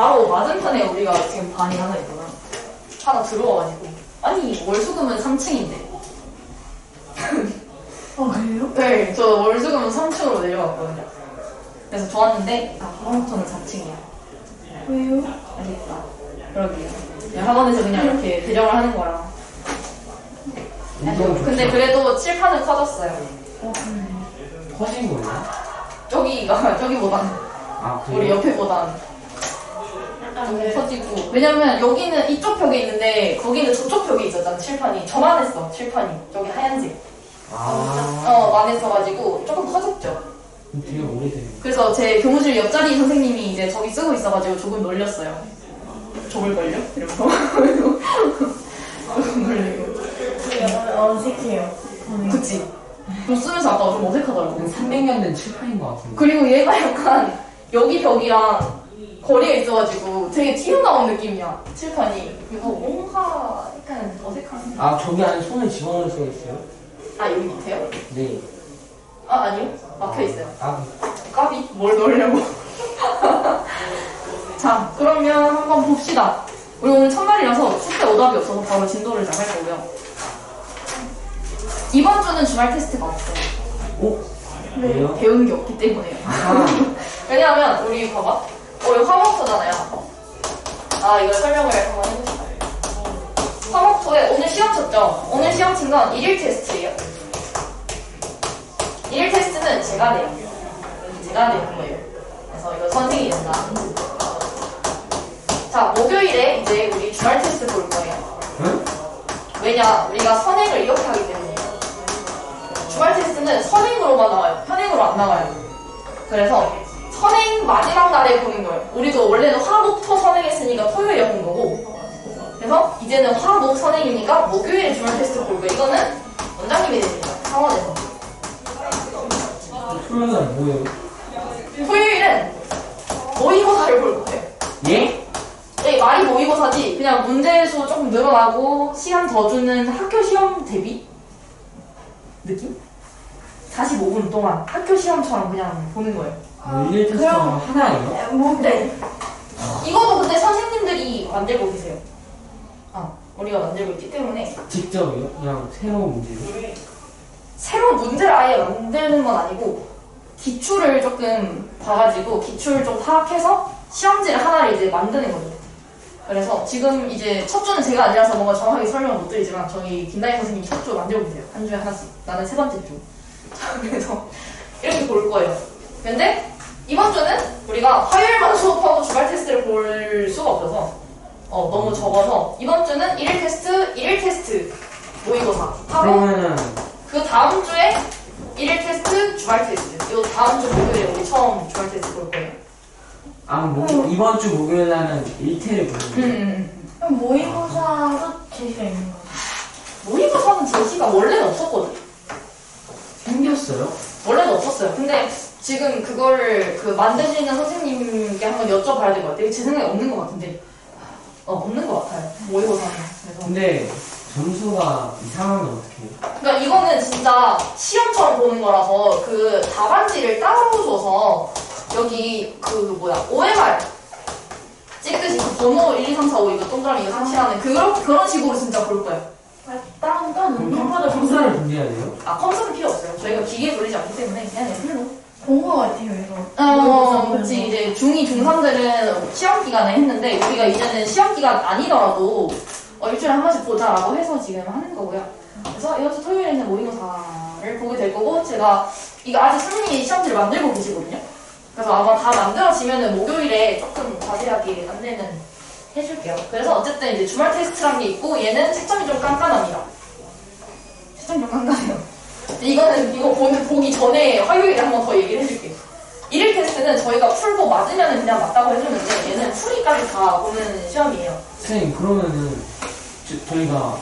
바로 맞은편에 우리가 지금 반이 하나 있구나. 하나 들어와가지고. 아니, 월수금은 3층인데. 그래요? 네, 저 월수금은 3층으로 내려갔거든요. 그래서 좋았는데, 화목토는 4층이야. 왜요? 아쉽다. 그러게요. 그냥 학원에서 그냥 이렇게 대령을 하는 거라. 근데 그래도 칠판은 커졌어요. 커진 거예요? 저기보단. 그래요? 우리 옆에보단. 좀 커지고. 왜냐면 여기는 이쪽 벽에 있는데, 거기는 저쪽 벽에 있었잖아, 칠판이. 저만 했어, 칠판이. 저기 하얀색. 만 했어가지고 조금 커졌죠. 되게 오래돼요. 그래서 제 교무실 옆자리 선생님이 이제 저기 쓰고 있어가지고 조금 놀렸어요. 좁을걸요? 이러면서. 조금 놀리고. 어색해요. 그치? 좀 쓰면서 아까 좀 어색하더라고. 300년 된 칠판인 것 같은데. 그리고 얘가 약간 여기 벽이랑 거리에 있어가지고 되게 튀어나온 느낌이야, 칠판이. 그래서 뭔가 약간 어색한. 저기 안에 손을 집어넣을 수가 있어요? 여기 밑에요? 네. 아니요. 막혀있어요. 까비. 까비? 뭘 넣으려고. 자, 그러면 한번 봅시다. 우리 오늘 첫날이라서 숙제 오답이 없어서 바로 진도를 나갈 거고요. 이번 주는 주말 테스트가 없어요. 왜요? 배운 게 없기 때문에요. 왜냐하면 우리 봐봐. 우리 화목토잖아요. 이걸 설명을 한번 해봅시다. 화목토에 오늘 시험 쳤죠? 오늘 시험 친 건 1일 테스트예요. 1일 테스트는 제가 내요. 제가 내는 거예요. 그래서 이거 선생님이 낸다. 자, 목요일에 이제 우리 주말 테스트 볼 거예요. 응? 왜냐? 우리가 선행을 이렇게 하기 때문에. 주말 테스트는 선행으로만 나와요. 편행으로 안 나와요. 그래서 선행 마지막 날에 보는 거예요. 우리도 원래는 화목토 선행했으니까 토요일에 본 거고. 그래서 이제는 화목 선행이니까 목요일에 주말 테스트 볼 거예요. 이거는 원장님이 됩니다. 상원에서. 토요일은 뭐예요? 토요일은 모의고사를 볼 거예요. 예? 네, 말이 모의고사지. 그냥 문제수 조금 늘어나고 시간 더 주는 학교 시험 대비 느낌? 45분 동안 학교 시험처럼 그냥 보는 거예요. 1일 테스트가 하나예요? 네. 이것도 근데 선생님들이 만들고 계세요. 우리가 만들고 있기 때문에 직접이요? 그냥 새로운 문제로? 새로운 문제를 아예 만드는 건 아니고 기출을 조금 봐가지고 기출을 좀 파악해서 시험지를 하나를 이제 만드는 거죠. 그래서 지금 이제 첫 주는 제가 아니라서 뭔가 정확하게 설명을 못 드리지만 저희 김다희 선생님이 첫 주 만들고 계세요. 한 주에 하나씩. 나는 세 번째 주. 그래서 이렇게 볼 거예요. 근데 이번 주는 우리가 화요일만 수업하고 주말 테스트를 볼 수가 없어서 너무 적어서 이번 주는 1일 테스트 모의고사 하고 그러면은 그 다음 주에 1일 테스트, 주말 테스트. 이 다음 주 목요일에 우리 처음 주말 테스트 볼 거예요. 이번 주 목요일 날은 1태를 보는 거예요? 그럼 모의고사도 제시가 있는 거예요? 모의고사는 제시가 원래는 없었거든. 생겼어요? 원래는 없었어요. 근데 지금 그거를 만드시는 선생님께 한번 여쭤봐야 될 것 같아요. 제 생각에 없는 것 같은데. 없는 것 같아요. 모의고사는. 그래서. 근데 점수가 이상하면 어떡해요? 그러니까 이거는 진짜 시험처럼 보는 거라서 그 답안지를 따로 줘서 여기 OMR 찍듯이 번호 1, 2, 3, 4, 5 이거 동그라미 이거 상실하는 그런 식으로 진짜 볼 거예요. 다른 컴퓨터를 분리해야 돼요? 컴퓨터는 필요 없어요. 저희가 기계에 돌리지 않기 때문에 그냥 F로. 본거 같아요, 이거. 그렇지. 이제 중2, 중3들은 시험 기간에 했는데 우리가 이제는 시험 기간 아니더라도 일주일에 한 번씩 보자라고 해서 지금 하는 거고요. 그래서 이번 주 토요일에는 모의고사를 보게 될 거고 제가 이거 아직 선생님이 시험지를 만들고 계시거든요. 그래서 아마 다 만들어지면은 목요일에 조금 자세하게 안내는 해줄게요. 그래서 어쨌든 이제 주말 테스트란 게 있고 얘는 채점이 좀 깐깐합니다. 채점이 좀 깐깐해요. 이거 보기 전에 화요일에 한 번 더 얘기를 해줄게요. 1일 테스트는 저희가 풀고 맞으면 그냥 맞다고 해주는데 얘는 풀이까지 다 보는 시험이에요. 선생님 그러면은 저희가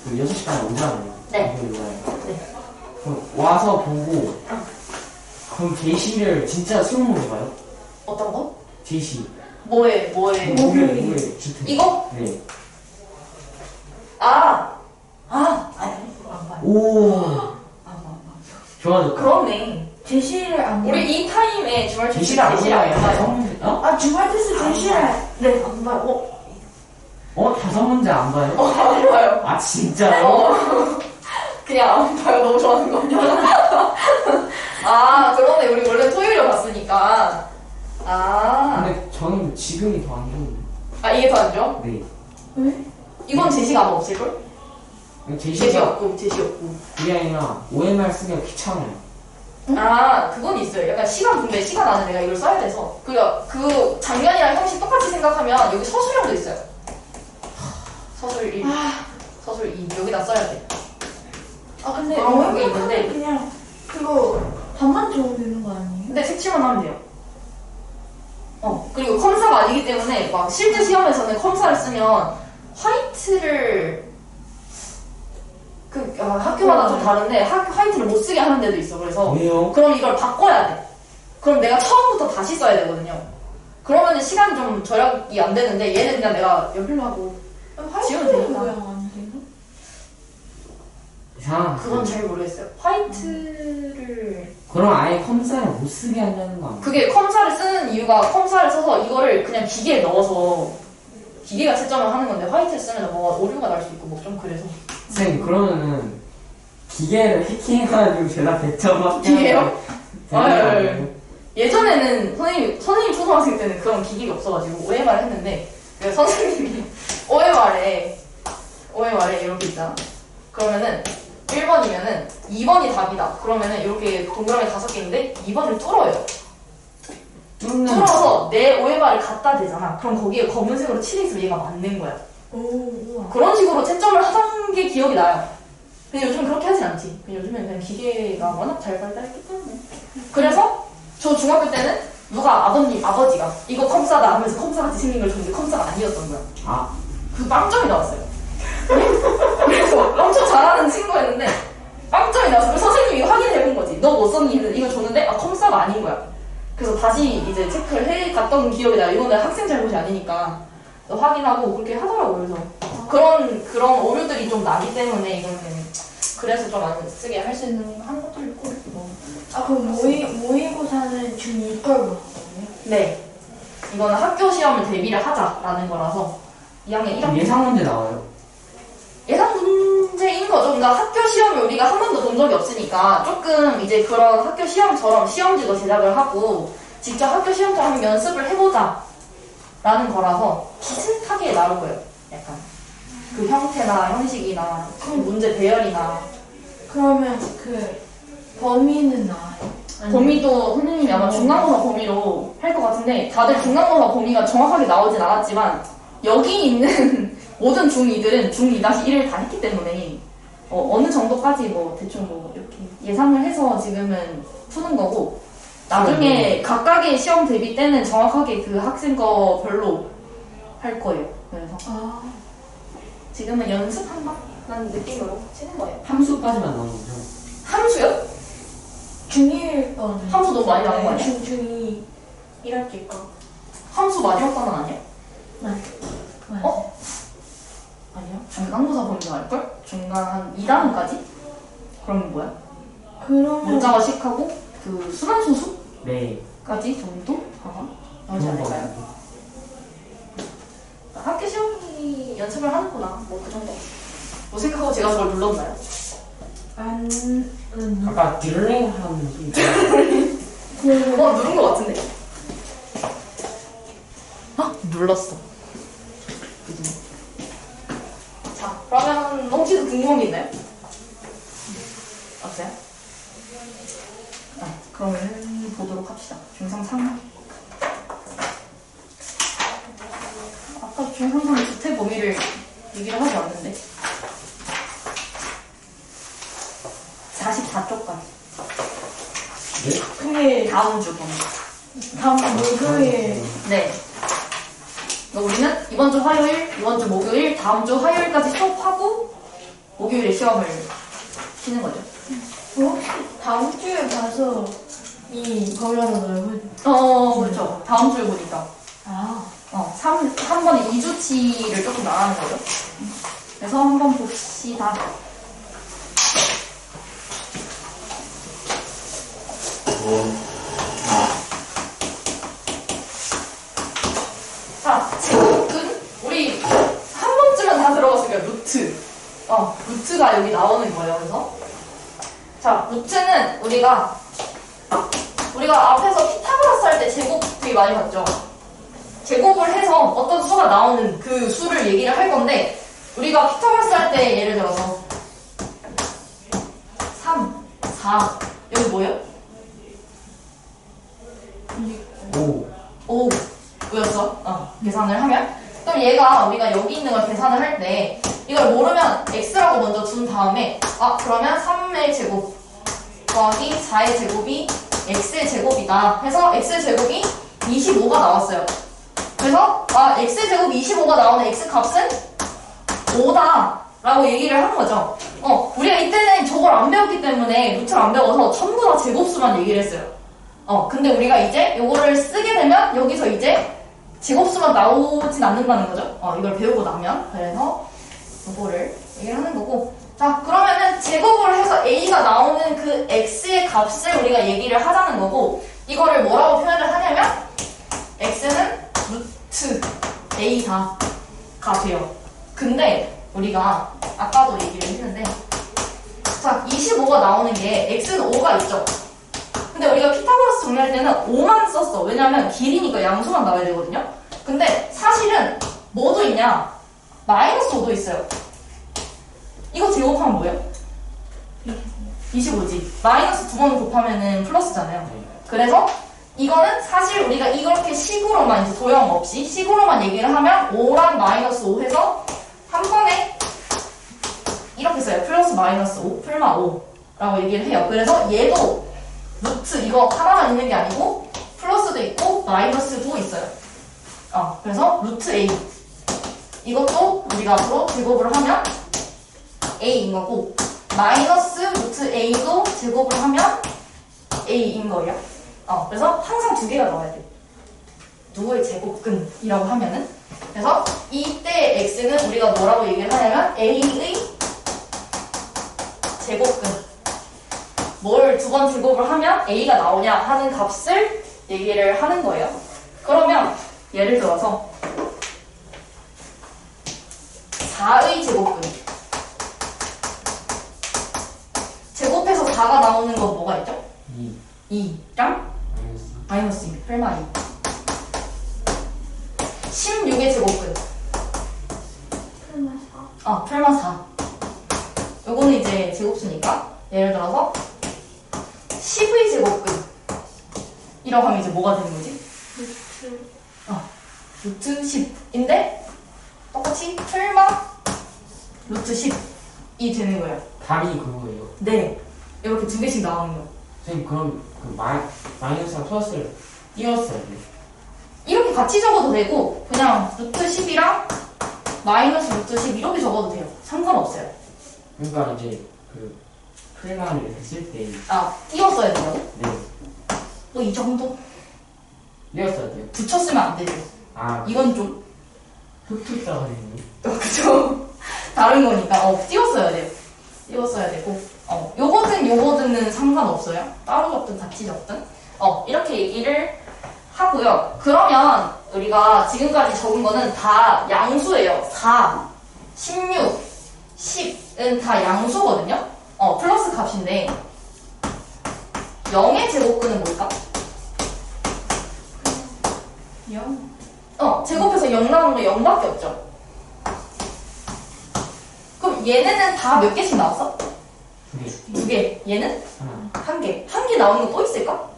6시간에 오잖아요. 네. 네. 그럼 와서 보고 그럼 제시를 진짜 수능으로 봐요? 어떤 거? 제시 뭐에? 목요일 주택 이거? 네. 아니 안 봐요. 오 안 봐. 좋아졌다. 제시를 안 우리 이 타임에 주말 테스트 제시를 안 제시를 안 봐요. 봐요. 주말 테스트 제시를 네, 안 봐요. 다섯 문제 안 봐요? 안 봐요. 아, 진짜요? 그냥 안 봐요. 너무 좋아하는 거냐? 아, 그러네. 우리 원래 토요일에 봤으니까. 아. 근데 저는 지금이 더 안 좋은데. 아, 이게 더 안 좋아? 네. 왜? 이건 제시가 아마 없을걸? 제시 제시가 없고, 제시 없고. 그게 아니라 OMR 쓰기가 귀찮아요. 아, 그건 있어요. 약간 시간 분배, 시간 안에 내가 이걸 써야 돼서. 그 장면이랑 형식 똑같이 생각하면 여기 서술형도 있어요. 서술 1, 서술 2. 여기다 써야 돼. 아, 근데 그런 게 있는데. 그냥 그거 반만 적으면 되는 거 아니에요? 근데 색칠만 하면 돼요. 그리고 컴사가 아니기 때문에 막 실제 시험에서는 컴사를 쓰면 화이트를 학교마다 좀 다른데 화이트를 못 쓰게 하는 데도 있어. 그래서 왜요? 그럼 이걸 바꿔야 돼. 그럼 내가 처음부터 다시 써야 되거든요. 그러면 시간이 좀 절약이 안 되는데 얘는 그냥 내가 연필로 하고 지우면 되니까. 모양 안 돼요? 이상한. 그건 잘 모르겠어요. 화이트를 그럼 아예 컴사를 못 쓰게 한다는 거 아니에요? 그게 컴사를 쓰는 이유가 컴사를 써서 이거를 그냥 기계에 넣어서 기계가 채점을 하는 건데 화이트를 쓰면 뭐 오류가 날 수 있고 뭐 좀 그래서. 선생님, 그러면은 기계를 해킹해가지고 제가 100점 받게 기계요? 하는 예전에는 선생님 초등학생 때는 그런 기기가 없어가지고 OMR 했는데 그 선생님이 OMR에 이렇게 있잖아. 그러면은 1번이면은 2번이 답이다. 그러면은 이렇게 동그라미 5개 있는데 2번을 뚫어요. 뚫어서 내 OMR을 갖다 대잖아. 그럼 거기에 검은색으로 칠해있으면 얘가 맞는 거야. 오, 우와. 그런 식으로 채점을 하던 게 기억이 나요. 근데 요즘은 그렇게 하진 않지. 요즘엔 그냥 기계가 워낙 잘 발달했기 때문에. 그래서 저 중학교 때는 누가 아버지가 이거 컴사다 하면서 컴사같이 생긴 걸 줬는데 컴사가 아니었던 거야. 아, 그 빵점이 나왔어요. 그래서 엄청 잘하는 친구였는데 빵점이 나왔어. 그래서 선생님이 확인해본 거지. 너 뭐 썼니? 이거 줬는데 컴사가 아닌 거야. 그래서 다시 이제 체크를 해갔던 기억이 나요. 이거는 학생 잘못이 아니니까 확인하고 그렇게 하더라고요. 그래서 그런 오류들이 좀 나기 때문에 이거는 그래서 좀 안 쓰게 할 수 있는 한 것도 있고. 아, 그럼 모의고사는 중2 걸 보는 거예요? 네. 이거는 학교 시험을 대비를 하자라는 거라서 2학년 1학년 예상 문제 나와요. 예상 문제인 거죠. 그러니까 학교 시험을 우리가 한 번도 본 적이 없으니까 조금 이제 그런 학교 시험처럼 시험지도 제작을 하고 직접 학교 시험처럼 연습을 해보자 라는 거라서 비슷하게 나올 거예요. 약간 그 형태나 형식이나 문제 배열이나. 그러면 그 범위는 나와요? 범위도 선생님이 아마 중간고사 범위로 할 것 같은데 다들 중간고사 범위가 정확하게 나오진 않았지만 여기 있는 모든 중2들은 중2-1을 다 했기 때문에 어느 정도까지 뭐 대충 뭐 이렇게 예상을 해서 지금은 푸는 거고 나중에 각각의 시험 대비 때는 정확하게 그 학생 거별로 할 거예요. 그래서 지금은 연습한다라는 느낌으로 치는 거예요. 함수까지만 나오는 거죠. 함수요? 중1 거는 함수 너무 많이 나온 거 아니야? 중2 1학기 거. 함수 마지막 단원 아니야? 맞아. 어? 아니야? 중간고사 범위가 알걸? 중간 한 2단원까지? 그러면 뭐야? 그러면 문자어식하고 그 순환소수까지 네. 정도? 아마 나오지 않을까요? 학교 시험이 연습을 하는구나. 뭐 그 정도. 뭐 생각하고 제가 저걸 눌렀나요? 아까 딜링 하는 소리. 누른 것 같은데? 눌렀어. 자, 그러면 혹시 궁금한 게 있나요? 없어요? 그러면 보도록 합시다. 중상 3. 아까 중상 3 주택 범위를 얘기를 하지 않는데. 44쪽까지. 네? 그게 다음 주 범위. 다음 목요일 네. 그러니까 우리는 이번 주 화요일, 이번 주 목요일, 다음 주 화요일까지 수업하고 목요일에 시험을 치는 거죠. 혹시 다음 주에 가서 이 범위가 더 넓은 그렇죠. 다음 주에 보니까. 3번에 2주치를 조금 나가는 거죠. 그래서 한번 봅시다. 자, 지금 루트가 여기 나오는 거예요. 그래서 자, 루트는 우리가 앞에서 피타고라스 할 때 제곱 되게 많이 봤죠. 제곱을 해서 어떤 수가 나오는 그 수를 얘기를 할 건데 우리가 피타고라스 할 때 예를 들어서 3, 4 여기 뭐예요? 5. 5였어. 계산을 하면 그럼 얘가 우리가 여기 있는 걸 계산을 할 때 이걸 모르면 x라고 먼저 준 다음에 그러면 3의 제곱 더하기 4의 제곱이 x의 제곱이다 해서 x의 제곱이 25가 나왔어요. 그래서 x제곱이 25가 나오는 x값은 5다 라고 얘기를 하는 거죠. 우리가 이때는 저걸 안 배웠기 때문에 루트를 안 배워서 전부 다 제곱수만 얘기를 했어요. 근데 우리가 이제 요거를 쓰게 되면 여기서 이제 제곱수만 나오진 않는다는 거죠. 이걸 배우고 나면. 그래서 요거를 얘기를 하는 거고. 자, 그러면은 제곱을 해서 a가 나오는 그 x의 값을 우리가 얘기를 하자는 거고, 이거를 뭐라고 표현을 하냐면 x는 루트 a다가 돼요. 근데 우리가 아까도 얘기를 했는데, 자, 25가 나오는 게 x는 5가 있죠. 근데 우리가 피타고라스 정리할 때는 5만 썼어. 왜냐면 길이니까 양수만 나와야 되거든요. 근데 사실은 뭐도 있냐? 마이너스 5도 있어요. 이거 제곱하면 뭐예요? 25지. 마이너스 두 번 곱하면은 플러스잖아요. 그래서 이거는 사실 우리가 이렇게 식으로만 이제 도형 없이 식으로만 얘기를 하면 5랑 마이너스 5 해서 한 번에 이렇게 써요. 플러스 마이너스 5, 풀마 5라고 얘기를 해요. 그래서 얘도 루트 이거 하나만 있는 게 아니고 플러스도 있고 마이너스도 있어요. 그래서 루트 A 이것도 우리가 앞으로 제곱을 하면 A인 거고 마이너스 루트 A도 제곱을 하면 A인 거예요. 그래서 항상 두 개가 나와야 돼. 누구의 제곱근이라고 하면은 그래서 이때 X는 우리가 뭐라고 얘기를 하냐면 A의 제곱근 뭘 두 번 제곱을 하면 A가 나오냐 하는 값을 얘기를 하는 거예요. 그러면 예를 들어서 4의 제곱근 제곱해서 4가 나오는 건 뭐가 있죠? 2랑 마이너스 2, 풀마 2 16의 제곱근 풀마 4 요거는 이제 제곱수니까 예를 들어서 10의 제곱근 이라고 하면 이제 뭐가 되는 거지? 루트 10인데 똑같이 풀마 루트 10이 되는 거예요. 답이 그거예요. 네, 이렇게 두 개씩 나오는 거. 선생님 그럼 그 마이너스랑 플러스를 띄웠어야 돼요. 이렇게 같이 적어도 되고 그냥 루트 10이랑 마이너스 루트 10 이렇게 적어도 돼요. 상관없어요. 그러니까 이제 그 풀만을 이렇게 쓸 때 띄웠어야 돼요. 네. 뭐 이 정도? 띄웠어야 돼요. 붙였으면 안 되죠. 이건 좀 흑투 써가지고. 그쵸? 다른 거니까 띄웠어야 돼요. 띄웠어야 되고 요거든은 상관없어요. 따로 적든 같이 적든 이렇게 얘기를 하고요. 그러면 우리가 지금까지 적은 거는 다 양수예요. 4, 16, 10은 다 양수거든요. 플러스 값인데 0의 제곱근은 뭘까? 0. 제곱해서 0 나오는 거 0밖에 없죠. 그럼 얘네는 다 몇 개씩 나왔어? 2개. 2개. 얘는? 하나. 1개. 1개 나오는 거 또 있을까?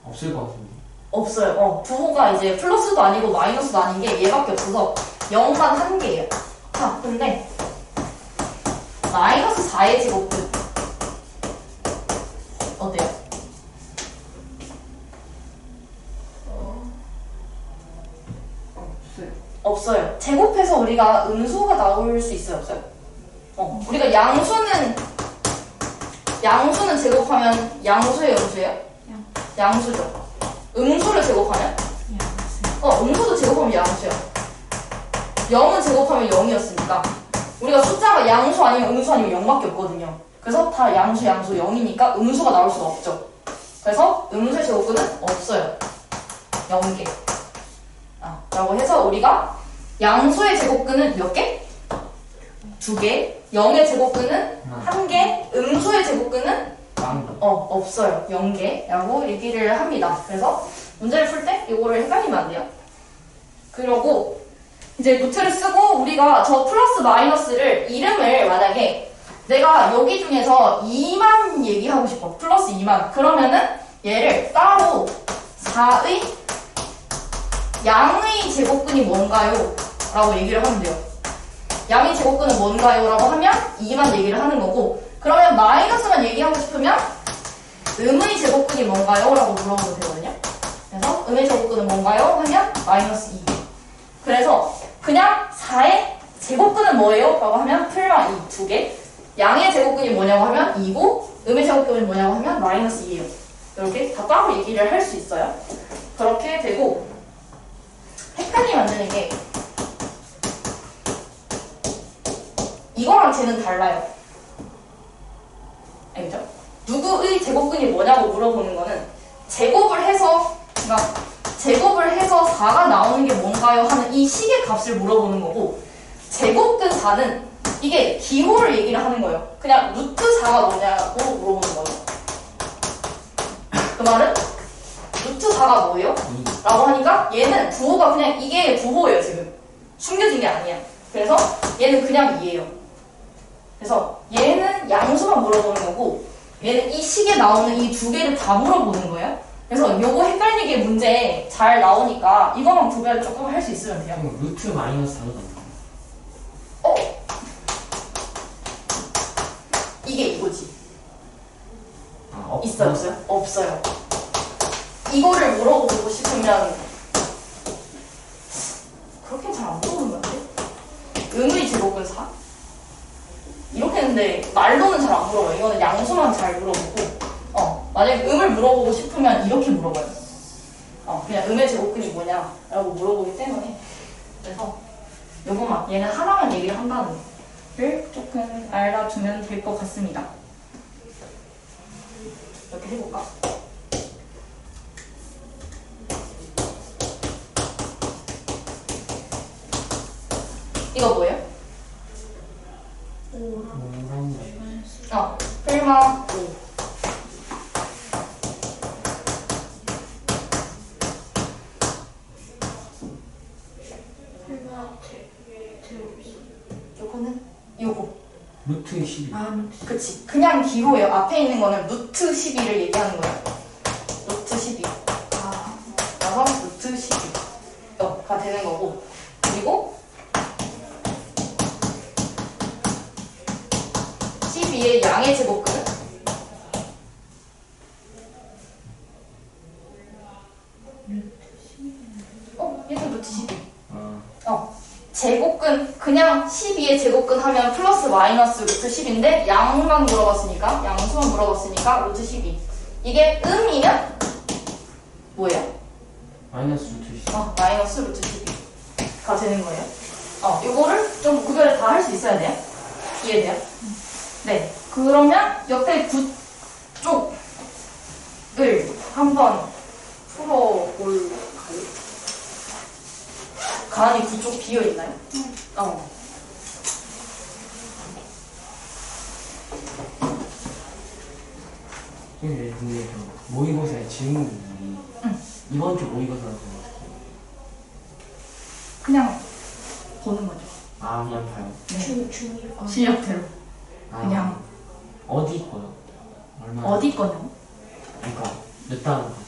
없을 것 같은데. 없어요. 부호가 이제 플러스도 아니고 마이너스도 아닌 게 얘밖에 없어서 0만 1개예요. 자, 근데 마이너스 4의 제곱근 어때요? 없어요. 제곱해서 우리가 음수가 나올 수 있어요, 없어요? 우리가 양수는 제곱하면 양수예요, 음수예요? 양수죠. 음수를 제곱하면? 음수도 제곱하면 양수야. 0은 제곱하면 0이었으니까 우리가 숫자가 양수 아니면 음수 아니면 0밖에 없거든요. 그래서 다 양수 0이니까 음수가 나올 수가 없죠. 그래서 음수의 제곱근은 없어요. 0개. 라고 해서 우리가 양수의 제곱근은 몇 개? 두 개, 0의 제곱근은 한 개, 음수의 제곱근은 빵. 없어요. 0개라고 얘기를 합니다. 그래서 문제를 풀 때 이거를 헷갈리면 안 돼요. 그러고 이제 루트를 쓰고 우리가 저 플러스 마이너스를 이름을 만약에 내가 여기 중에서 2만 얘기하고 싶어. 플러스 2만. 그러면은 얘를 따로 4의 양의 제곱근이 뭔가요? 라고 얘기를 하면 돼요. 양의 제곱근은 뭔가요? 라고 하면 2만 얘기를 하는 거고, 그러면 마이너스만 얘기하고 싶으면 음의 제곱근이 뭔가요? 라고 물어보면 되거든요. 그래서 음의 제곱근은 뭔가요? 하면 마이너스 2. 그래서 그냥 4의 제곱근은 뭐예요? 라고 하면 풀마 2, 두 개. 양의 제곱근이 뭐냐고 하면 2고, 음의 제곱근이 뭐냐고 하면 마이너스 2예요. 이렇게 다 따로 얘기를 할 수 있어요. 그렇게 되고, 헷갈리면 안 되는 게, 이거랑 쟤는 달라요. 알겠죠? 누구의 제곱근이 뭐냐고 물어보는 거는 제곱을 해서, 그러니까 제곱을 해서 4가 나오는 게 뭔가요? 하는 이 식의 값을 물어보는 거고, 제곱근 4는 이게 기호를 얘기를 하는 거예요. 그냥 루트 4가 뭐냐고 물어보는 거예요. 그 말은 루트 4가 뭐예요? 라고 하니까 얘는 부호가 그냥 이게 부호예요. 지금 숨겨진 게 아니야. 그래서 얘는 그냥 2예요. 그래서 얘는 양수만 물어보는 거고, 얘는 이 식에 나오는 이 두 개를 다 물어보는 거예요. 그래서 요거 헷갈리게 문제 잘 나오니까 이거만 구별 조금 할 수 있으면 돼요. 그럼 루트 마이너스 4가 이게 이거지. 없어요? 없어요? 없어요. 이거를 물어보고 싶으면 그렇게 잘 안 물어보는 것 같아. 음의 제곱은 4? 이렇게 했는데 말로는 잘 안 물어봐요. 이거는 양수만 잘 물어보고, 만약에 음을 물어보고 싶으면 이렇게 물어봐요. 그냥 음의 제곱근이 뭐냐라고 물어보기 때문에. 그래서 요거만, 얘는 하나만 얘기를 한다는 걸 조금 알아두면 될 것 같습니다. 이렇게 해볼까? 이거 뭐예요? 풀마 5. 요거는 요거. 루트 12. 그치. 그냥 기호예요. 앞에 있는 거는 루트 12를 얘기하는 거예요. 루트 12. 그래서 루트 12가 되는 거고, 그리고 12의 양의 제곱근은 얘도 루트 12. 제곱근, 그냥 12의 제곱근 하면 플러스 마이너스 루트 10인데 양만 물어봤으니까, 양수만 물어봤으니까 루트 12. 이게 음이면 뭐예요? 마이너스 루트 12. 마이너스 루트 12가 되는 거예요. 요거를 좀 구별을 다 할 수 있어야 돼요. 이해돼요? 네. 그러면 옆에 9쪽을 한번 풀어볼까요? 가은이 9쪽 비어있나요? 근데 모의고사의 질문이 이번 주 모의고사라서 그냥 보는 거죠. 그냥 봐요. 네. 실력대로. 그냥. 어디 거요? 얼마? 어디 거냐? 그러니까 몇 단원까지?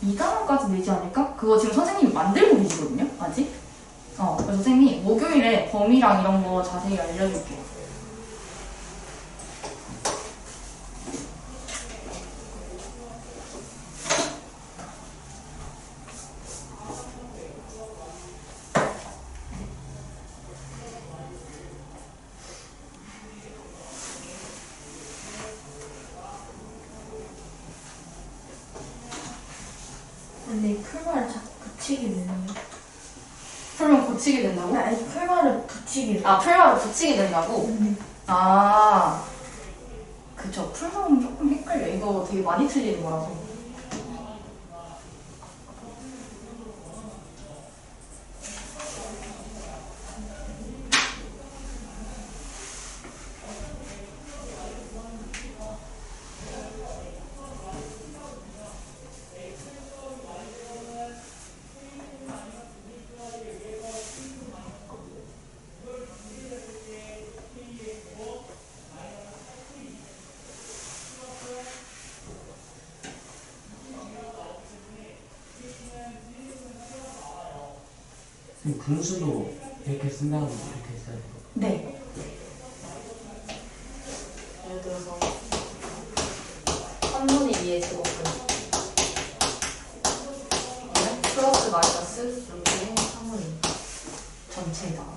2단원까지 내지 않을까? 그거 지금 선생님이 만들고 계시거든요? 아직? 그래서 선생님이 목요일에 범위랑 이런 거 자세히 알려줄게요. 근데 풀마를 자꾸 붙이게 되네요. 풀면 고치게 된다고? 아니, 풀마를 붙이게 돼요. 풀마를 붙이게 된다고? 그쵸. 풀마는 조금 헷갈려. 이거 되게 많이 틀리는 거라서. 그럼 분수도 이렇게 쓴다면 이렇게 써야 돼요. 네. 예를 들어서 3분의 2의 제곱분 플러스 마이너스 여기에 3분의 2 전체다.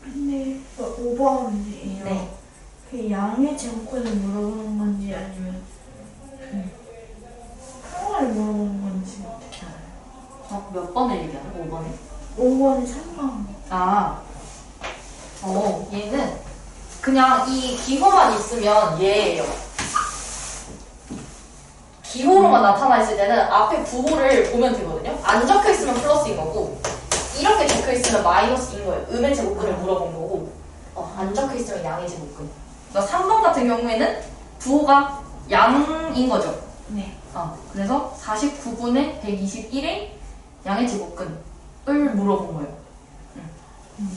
근데 5번 문제예요. 네. 그 양의 제곱근을 물어보는 건지 아니면 평화를 물어보는 건지 어떻게 알아요? 몇 번을 얘기하는 거? 5번에? 5번이 3번. 아, 얘는 그냥 이 기호만 있으면 얘예요. 기호로만 나타나 있을 때는 앞에 부호를 보면 되거든요. 안 적혀 있으면 플러스인 거고, 이렇게 적혀 있으면 마이너스인 거예요. 음의 제곱근을 물어본 거고, 안 적혀 있으면 양의 제곱근. 그러니까 3번 같은 경우에는 부호가 양인 거죠. 네. 그래서 49분의 121의 양의 제곱근을 물어본 거예요. 응.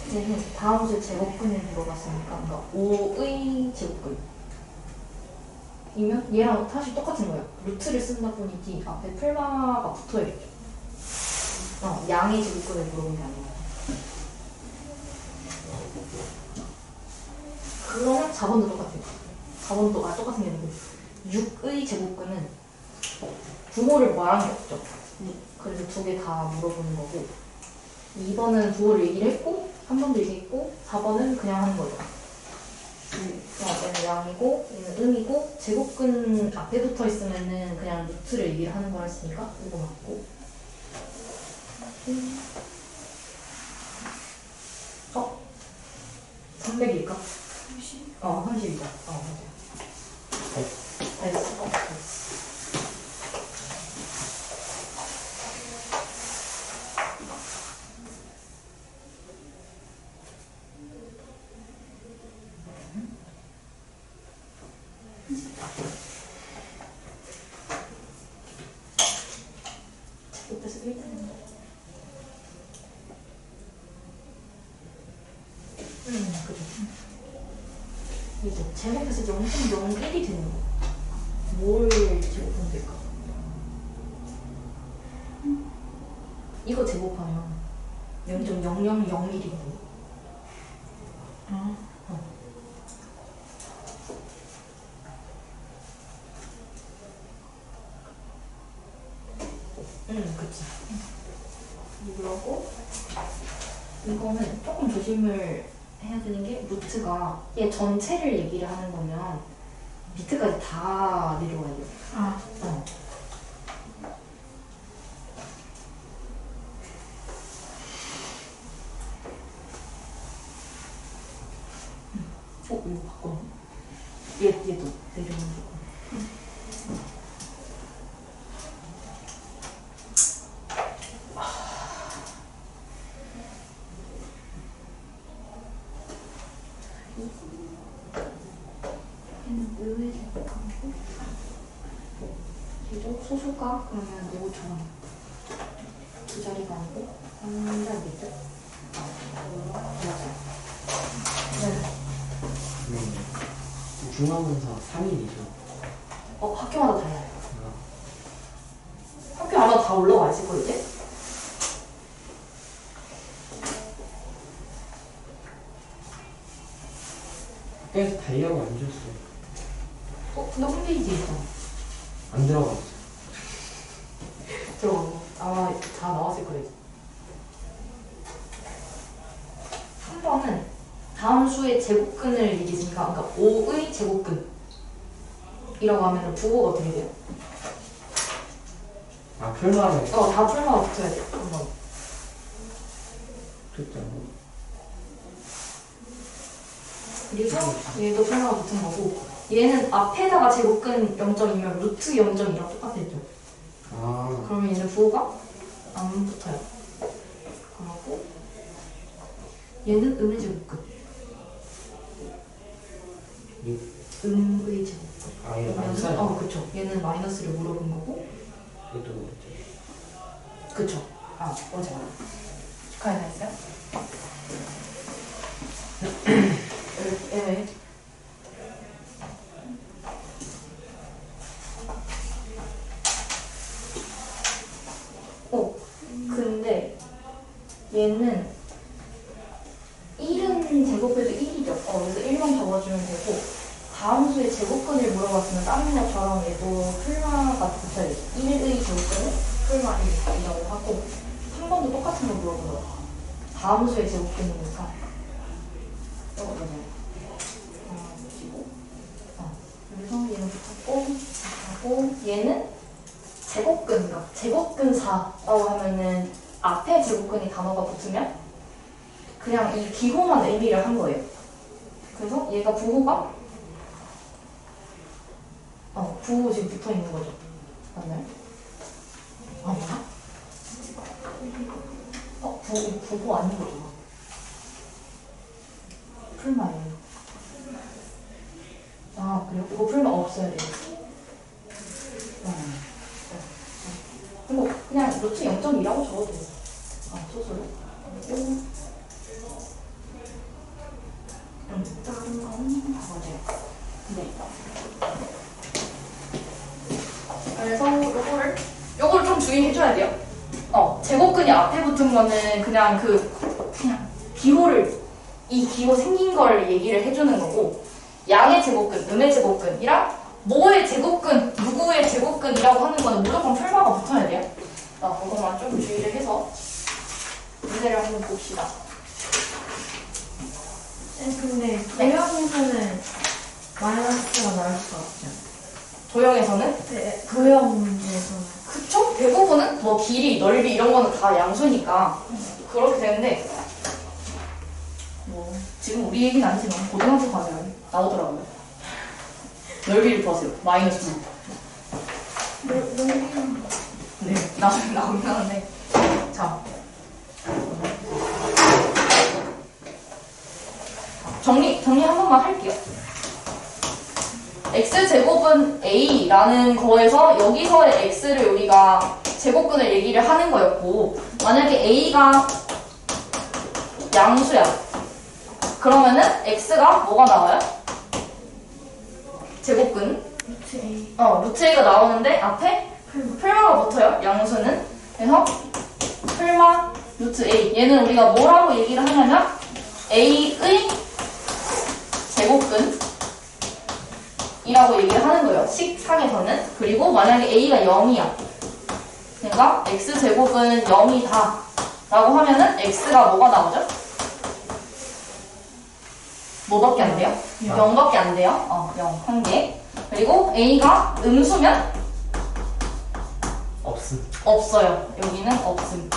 이제는 다음 주 제곱근을 물어봤으니까, 그러니까 5의 제곱근. 이면 얘랑 사실 똑같은 거예요. 루트를 쓴다 뿐이지 앞에 풀마가 붙어야겠죠. 양의 제곱근을 물어본 게 아니에요. 그러면 4번도 똑같아요. 4번도 똑같은 게 아니고 6의 제곱근은 부호를 말한 게 없죠. 그래서 두 개 다 물어보는 거고, 2번은 부호를 얘기를 했고 3번도 얘기했고 4번은 그냥 하는 거죠. 얘는 양이고 얘는 음이고 제곱근 앞에 붙어 있으면은 그냥 루트를 얘기를 하는 거라 했으니까 이거 맞고. 300일까? 30? 30이다. 맞아. 됐어. 제곱해서 1되는 거. 그죠. 이제 제곱해서 0.01이 되는 거. 뭘 제곱하면 될까? 이거 제곱하면 0.0001이거든요. 그치. 이거고, 이거는 조금 조심을 해야 되는 게, 루트가 얘 전체를 얘기를 하는 거면 밑에까지 다 내려와야 돼요. 이거 바꿔. 얘도 내려오는 거. 얘는 의외 제곱하고 얘도 소수가 그러면 5,000원. 두 자리가 아니고 한 자리겠죠? 맞아요. 네. 중간고사 3일이죠. 학교마다 달라요. 학교마다 다 올라와 있을 거 이제? 학교에서 다이어가 안 줬어요. 근데 홈페이지에 있잖아. 안 들어갔어. 들어간 거. 아마 다 나왔을 거예요. 3번은 다음 수의 제곱근을 얘기했으니까, 그러니까 5의 제곱근이라고 하면 부호가 어떻게 돼요? 아, 풀마를 다 풀마가 붙어야 돼요. 3번. 했잖아. 그리고 얘도 풀마가 붙은 거고, 얘는 앞에다가 제곱근 0점이면 루트 0점이랑 똑같겠죠. 아, 그러면 얘는 부호가 안 붙어요. 그러고 얘는 음의 제곱근. 음의 제곱근. 아, 얘 안 그러면은 써요. 그쵸. 얘는 마이너스를 물어본 거고. 얘도 그렇죠. 그쵸. 맞아. 축하해 했어요? 왜? 근데 얘는 1은 제곱해도 1이죠. 그래서 1만 적어주면 되고, 다음 수의 제곱근을 물어봤으면 다른 것처럼 얘도 풀마가 붙어야 돼. 1의 제곱근은 풀마 1이라고 하고, 3번도 똑같은 거 물어본 거야. 다음 수의 제곱근이니까. 맞아요. 붙이고. 그래서 얘는 붙었고, 하고, 얘는 제곱근이다. 제곱근 4라고 하면은 앞에 제곱근이 단어가 붙으면 그냥 이 기호만 의미를 한 거예요. 그래서 얘가 부호가 부호 지금 붙어 있는 거죠. 맞나요? 아니야? 부호 아닌 거죠. 풀마예요. 그래요? 이거 풀마 없어야 돼요. 그냥 루트 0.2라고 적어도 돼요. 소수로. 그리고 다른 건 맞아요. 네. 그래서 요거를 좀 주의해줘야 돼요. 제곱근이 앞에 붙은 거는 그냥 그냥 이 기호 생긴 걸 얘기를 해주는 거고, 양의 제곱근, 음의 제곱근이랑 뭐의 제곱근, 누구의 제곱근이라고 하는 거는 무조건 풀마가 붙어야 돼요. 그것만 좀 주의를 해서 문제를 한번 봅시다. 근데 도형에서는 마이너스가 나올 수가 없죠. 도형에서는? 네, 도형 문제에서는. 그쵸? 대부분은 뭐 길이, 넓이 이런 거는 다 양수니까 그렇게 되는데, 지금 우리 얘기는 아니지만 고등학교 가면 나오더라고요. 넓이를 구하세요. 마이너스 2. 넓이는 네, 나오긴 하는데. 자. 정리 한 번만 할게요. x제곱은 a라는 거에서 여기서의 x를 우리가 제곱근을 얘기를 하는 거였고, 만약에 a가 양수야. 그러면은 x가 뭐가 나와요? 제곱근. 루트 A. 루트 a가 나오는데 앞에 풀마가 붙어요. 양수는. 그래서 풀마 루트 a. 얘는 우리가 뭐라고 얘기를 하냐면 a의 제곱근이라고 얘기를 하는 거예요. 식상에서는. 그리고 만약에 a가 0이야. 그러니까 x제곱은 0이다 라고 하면은 x가 뭐가 나오죠? 뭐밖에 안 돼요? 0밖에 안 돼요. 0. 한 개. 그리고 a가 음수면 없어요. 여기는 없음.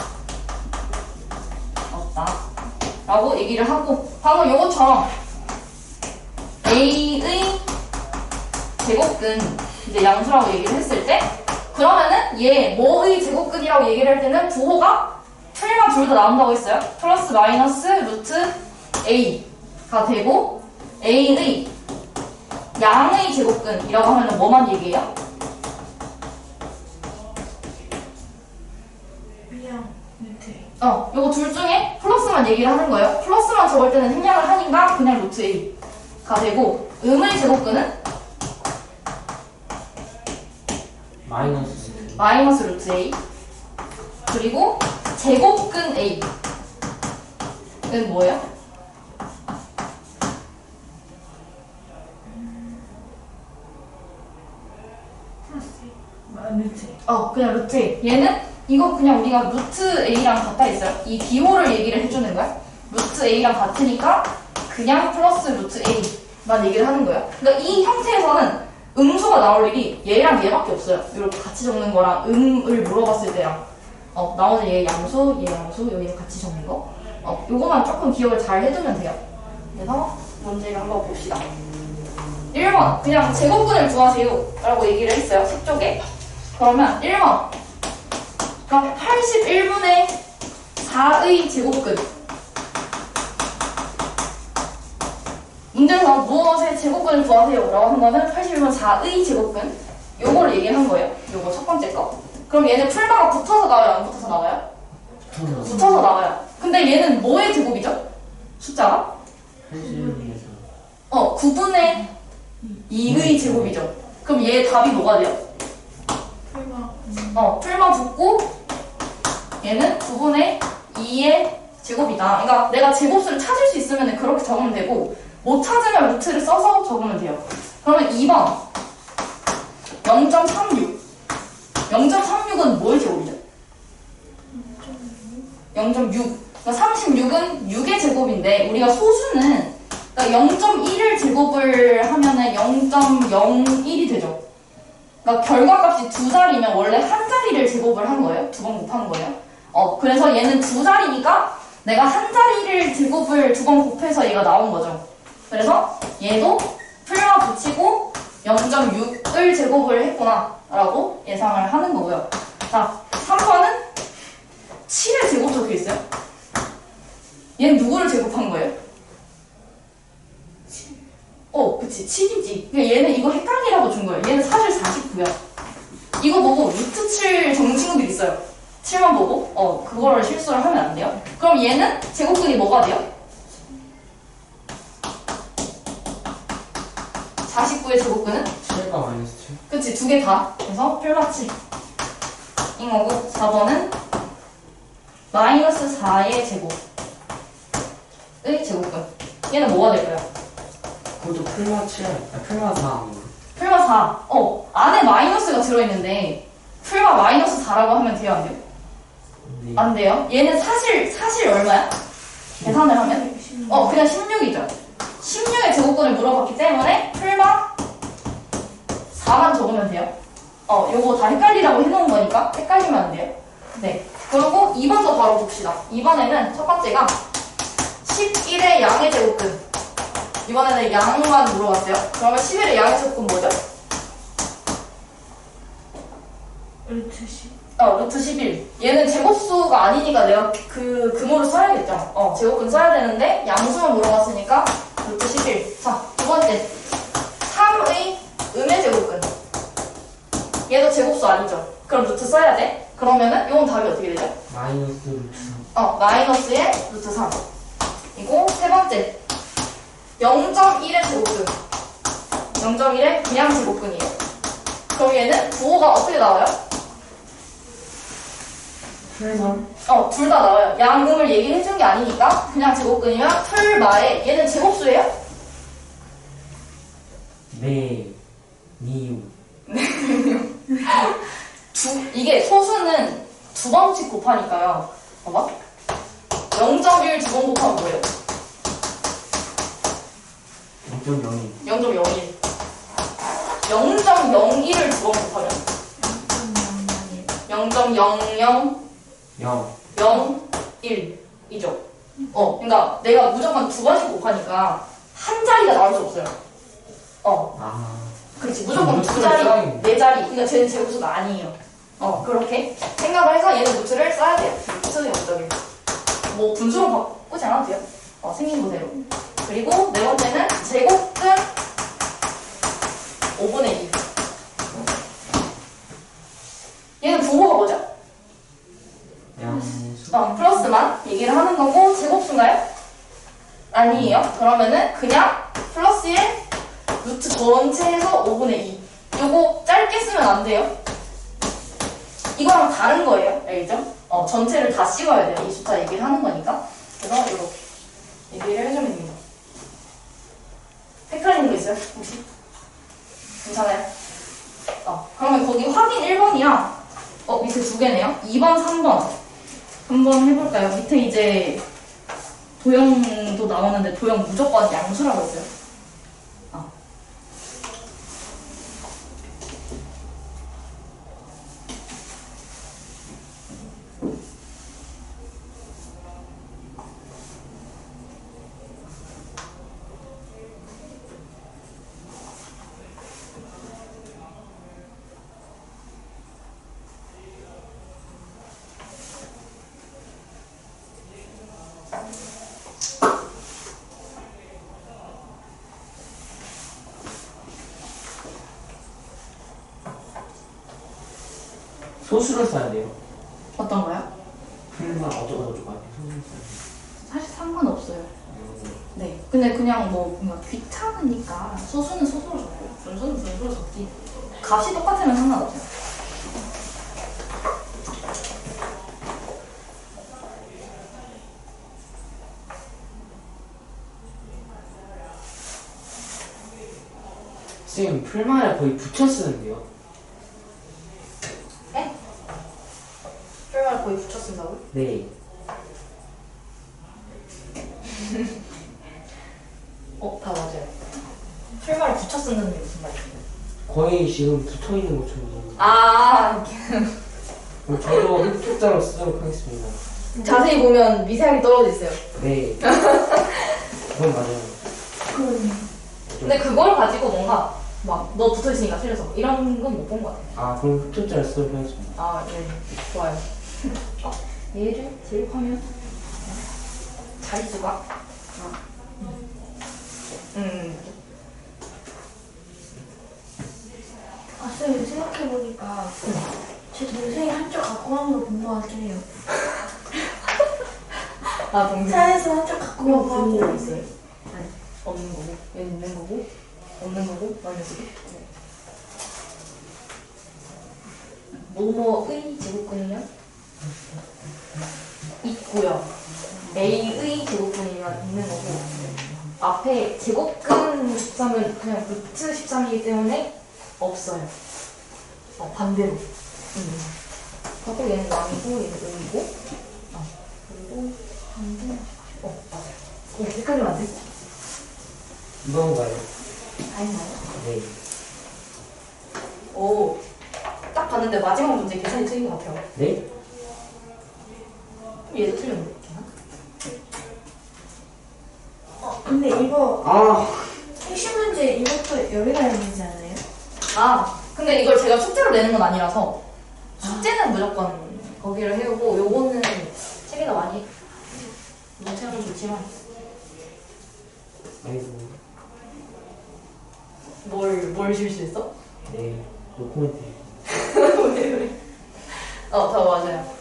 없다. 라고 얘기를 하고, 방금 요것처럼 a의 제곱근 이제 양수라고 얘기를 했을 때, 그러면은 얘 뭐의 제곱근이라고 얘기를 할 때는 부호가 풀마 둘 다 나온다고 했어요. 플러스 마이너스 루트 a가 되고, a의 양의 제곱근이라고 하면은 뭐만 얘기해요? 그냥 루트 A. 요거 둘 중에 플러스만 얘기를 하는 거예요. 플러스만 적을 때는 생략을 하니까 그냥 루트 a가 되고, 음의 제곱근은 마이너스 루트 a. 그리고 제곱근 a는 뭐예요? 그냥 루트 A. 얘는 이거 그냥 우리가 루트 A랑 같아 있어요. 이 비호를 얘기를 해주는 거야. 루트 A랑 같으니까 그냥 플러스 루트 A만 얘기를 하는 거야. 그러니까 이 형태에서는 음수가 나올 일이 얘랑 얘밖에 없어요. 이렇게 같이 적는 거랑 음을 물어봤을 때랑 나머지 얘 양수, 얘 양수, 여기 같이 적는 거. 요거만 조금 기억을 잘 해두면 돼요. 그래서 문제를 한번 봅시다. 1번 그냥 제곱근을 구하세요 라고 얘기를 했어요. 10쪽에. 그러면 1번 그럼 81분의 4의 제곱근. 문제에서 무엇의 제곱근을 구하세요 라고 한 거는 81분 4의 제곱근. 요거를 얘기한 거예요. 요거 첫 번째 거. 그럼 얘는 풀마가 붙어서 나와요? 안 붙어서 나와요? 붙어서 나와요. 근데 얘는 뭐의 제곱이죠? 숫자가? 9분의 2의 제곱이죠. 그럼 얘 답이 뭐가 돼요? 풀마 붙고 얘는 9분의 2의 제곱이다. 그러니까 내가 제곱수를 찾을 수 있으면 그렇게 적으면 되고 못 찾으면 루트를 써서 적으면 돼요. 그러면 2번 0.36 0.36은 뭐의 제곱이죠? 0.6 그러니까 36은 6의 제곱인데 우리가 소수는 그러니까 0.1을 제곱을 하면은 0.01이 되죠. 그러니까 결과값이 두 자리면 원래 한 자리를 제곱을 한 거예요. 두 번 곱한 거예요. 그래서 얘는 두 자리니까 내가 한 자리를 제곱을 두 번 곱해서 얘가 나온 거죠. 그래서 얘도 풀마 붙이고 0.6을 제곱을 했구나 라고 예상을 하는 거고요. 자, 3번은 7의 제곱 적혀 있어요. 얘는 누구를 제곱한 거예요? 그치 7이지. 그러니까 얘는 이거 헷갈리라고 준 거예요. 얘는 사실 49야. 이거 보고 루트 7 적는 친구들 있어요. 7만 보고 그거를 실수를 하면 안 돼요. 그럼 얘는 제곱근이 뭐가 돼요? 49의 제곱근은? 7과 마이너스 7? 그치, 두 개 다. 그래서 풀마 7. 인 거고, 4번은 마이너스 4의 제곱의 제곱근. 얘는 뭐가 될까요? 그것도 풀마 7, 풀마 4. 풀마 4. 안에 마이너스가 들어있는데, 풀마 마이너스 4라고 하면 돼요, 안 돼요? 네. 안 돼요. 얘는 사실 얼마야? 계산을 하면? 그냥 16이죠. 16의 제곱근을 물어봤기 때문에 풀마 4만 적으면 돼요. 요거 다 헷갈리라고 해놓은 거니까 헷갈리면 안 돼요. 네. 그리고 2번도 바로 봅시다. 2번에는 첫 번째가 11의 양의 제곱근. 이번에는 양만 물어봤어요. 그러면 11의 양의 제곱근 뭐죠? 루트 10. 루트 11. 얘는 제곱수가 아니니까 내가 그 근호를 써야겠죠. 제곱근 써야 되는데 양수만 물어봤으니까 루트 11. 자, 두 번째. 3의 음의 제곱근. 얘도 제곱수 아니죠. 그럼 루트 써야 돼. 그러면은 이건 답이 어떻게 되죠? 마이너스 루트 3. 마이너스의 루트 3. 이고 세 번째. 0.1의 제곱근. 0.1의 그냥 제곱근이에요. 그럼 얘는 부호가 어떻게 나와요? 풀마? 둘 다 나와요. 양음을 얘기를 해준 게 아니니까 그냥 제곱근이면 풀마에 얘는 제곱수예요? 네. 미유. 이게 소수는 두 번씩 곱하니까요. 봐봐. 0.1 두 번 곱하면 뭐예요? 0.01. 0.01. 0.01을 두 번 곱하면 0.0001이죠. 그러니까 내가 무조건 두 번씩 곱하니까 한 자리가 나올 수 없어요. 그렇지. 무조건 두 자리, 네 자리. 그러니까 쟤는 제곱수가 아니에요. 그렇게 생각을 해서 얘는 루트를 써야 돼요. 루트 0.1. 뭐 분수로 바꾸지 않아도 돼요. 생긴 그대로. 그리고 네 번째는 제곱근 5분의 2. 얘는 부호가 뭐죠? 양수. 플러스만 얘기를 하는 거고 제곱수인가요? 아니에요. 그러면은 그냥 플러스에 루트 전체에서 5분의 2. 요거 짧게 쓰면 안 돼요. 이거랑 다른 거예요. 알겠죠? 전체를 다 씹어야 돼요. 이 숫자 얘기를 하는 거니까. 그래서 이렇게 얘기를 해주면 됩니다. 헷갈리는 거 있어요? 혹시? 괜찮아요? 그러면 거기 확인 1번이랑 밑에 두 개네요. 2번, 3번. 한번 해볼까요? 밑에 이제 도형도 나오는데 도형 무조건 양수라고 했어요. 소수를 써야 돼요. 어떤 거요? 풀만 어쩌고 저쩌고 할때 소수를 써야 돼요. 사실 상관없어요. 네. 근데 그냥 뭔가 귀찮으니까 소수는 소수로 적고 분수는 분수로 적지. 값이 똑같으면 상관없어요. 선생님 풀만을 거의 붙여 쓰는데요. 네? 풀말 거의 붙여 쓴다고요? 네. 다 맞아요. 풀말을 붙여 쓴다는 게 무슨 말이에요? 거의 지금 붙어 있는 것처럼. 아, 그럼 저도 흡족자로 쓰도록 하겠습니다. 자세히 보면 미세하게 떨어져 있어요. 네. 그건 맞아요. 근데 그걸 가지고 뭔가 막 너 붙어 있으니까 틀려서 이런 건 못 본 것 같아요. 아, 그럼 흡족자로 쓰도록 하겠습니다. 아, 네. 좋아요. 얘를 제곱하면 자릿수가 아, 쌤 생각해보니까 제 동생이 한쪽 갖고 가는 거 본 거 같긴 해요. 동생 차에서 한쪽 갖고 가고 그거 하고 있어요? 아니, 없는 거고, 얘는 있는 거고, 없는 거고, 마이너스. 뭐뭐의 제곱근이면 있고요. A의 제곱근이면 있는 거고, 앞에 제곱근 13은 그냥 루트 13이기 때문에 없어요. 반대로. 하고 얘는 왕이고, 얘는 음이고, 그리고 반대. 맞아요. 헷갈리면 안 돼? 이건가요? 다 했나요? 네. 오, 딱 봤는데 마지막 문제 계산이 틀린 것 같아요. 네? 얘도 틀렸는데, 계산? 근데 이거 아, 핵심 문제 이것도 여기가 있는지 않아요? 근데 이걸 제가 숙제로 내는 건 아니라서 숙제는 무조건 거기를 해오고 요거는 책에다 많이 문제는 좋지만 아이고. 뭘 실수했어? 네. 노코멘트. 왜? 다 맞아요.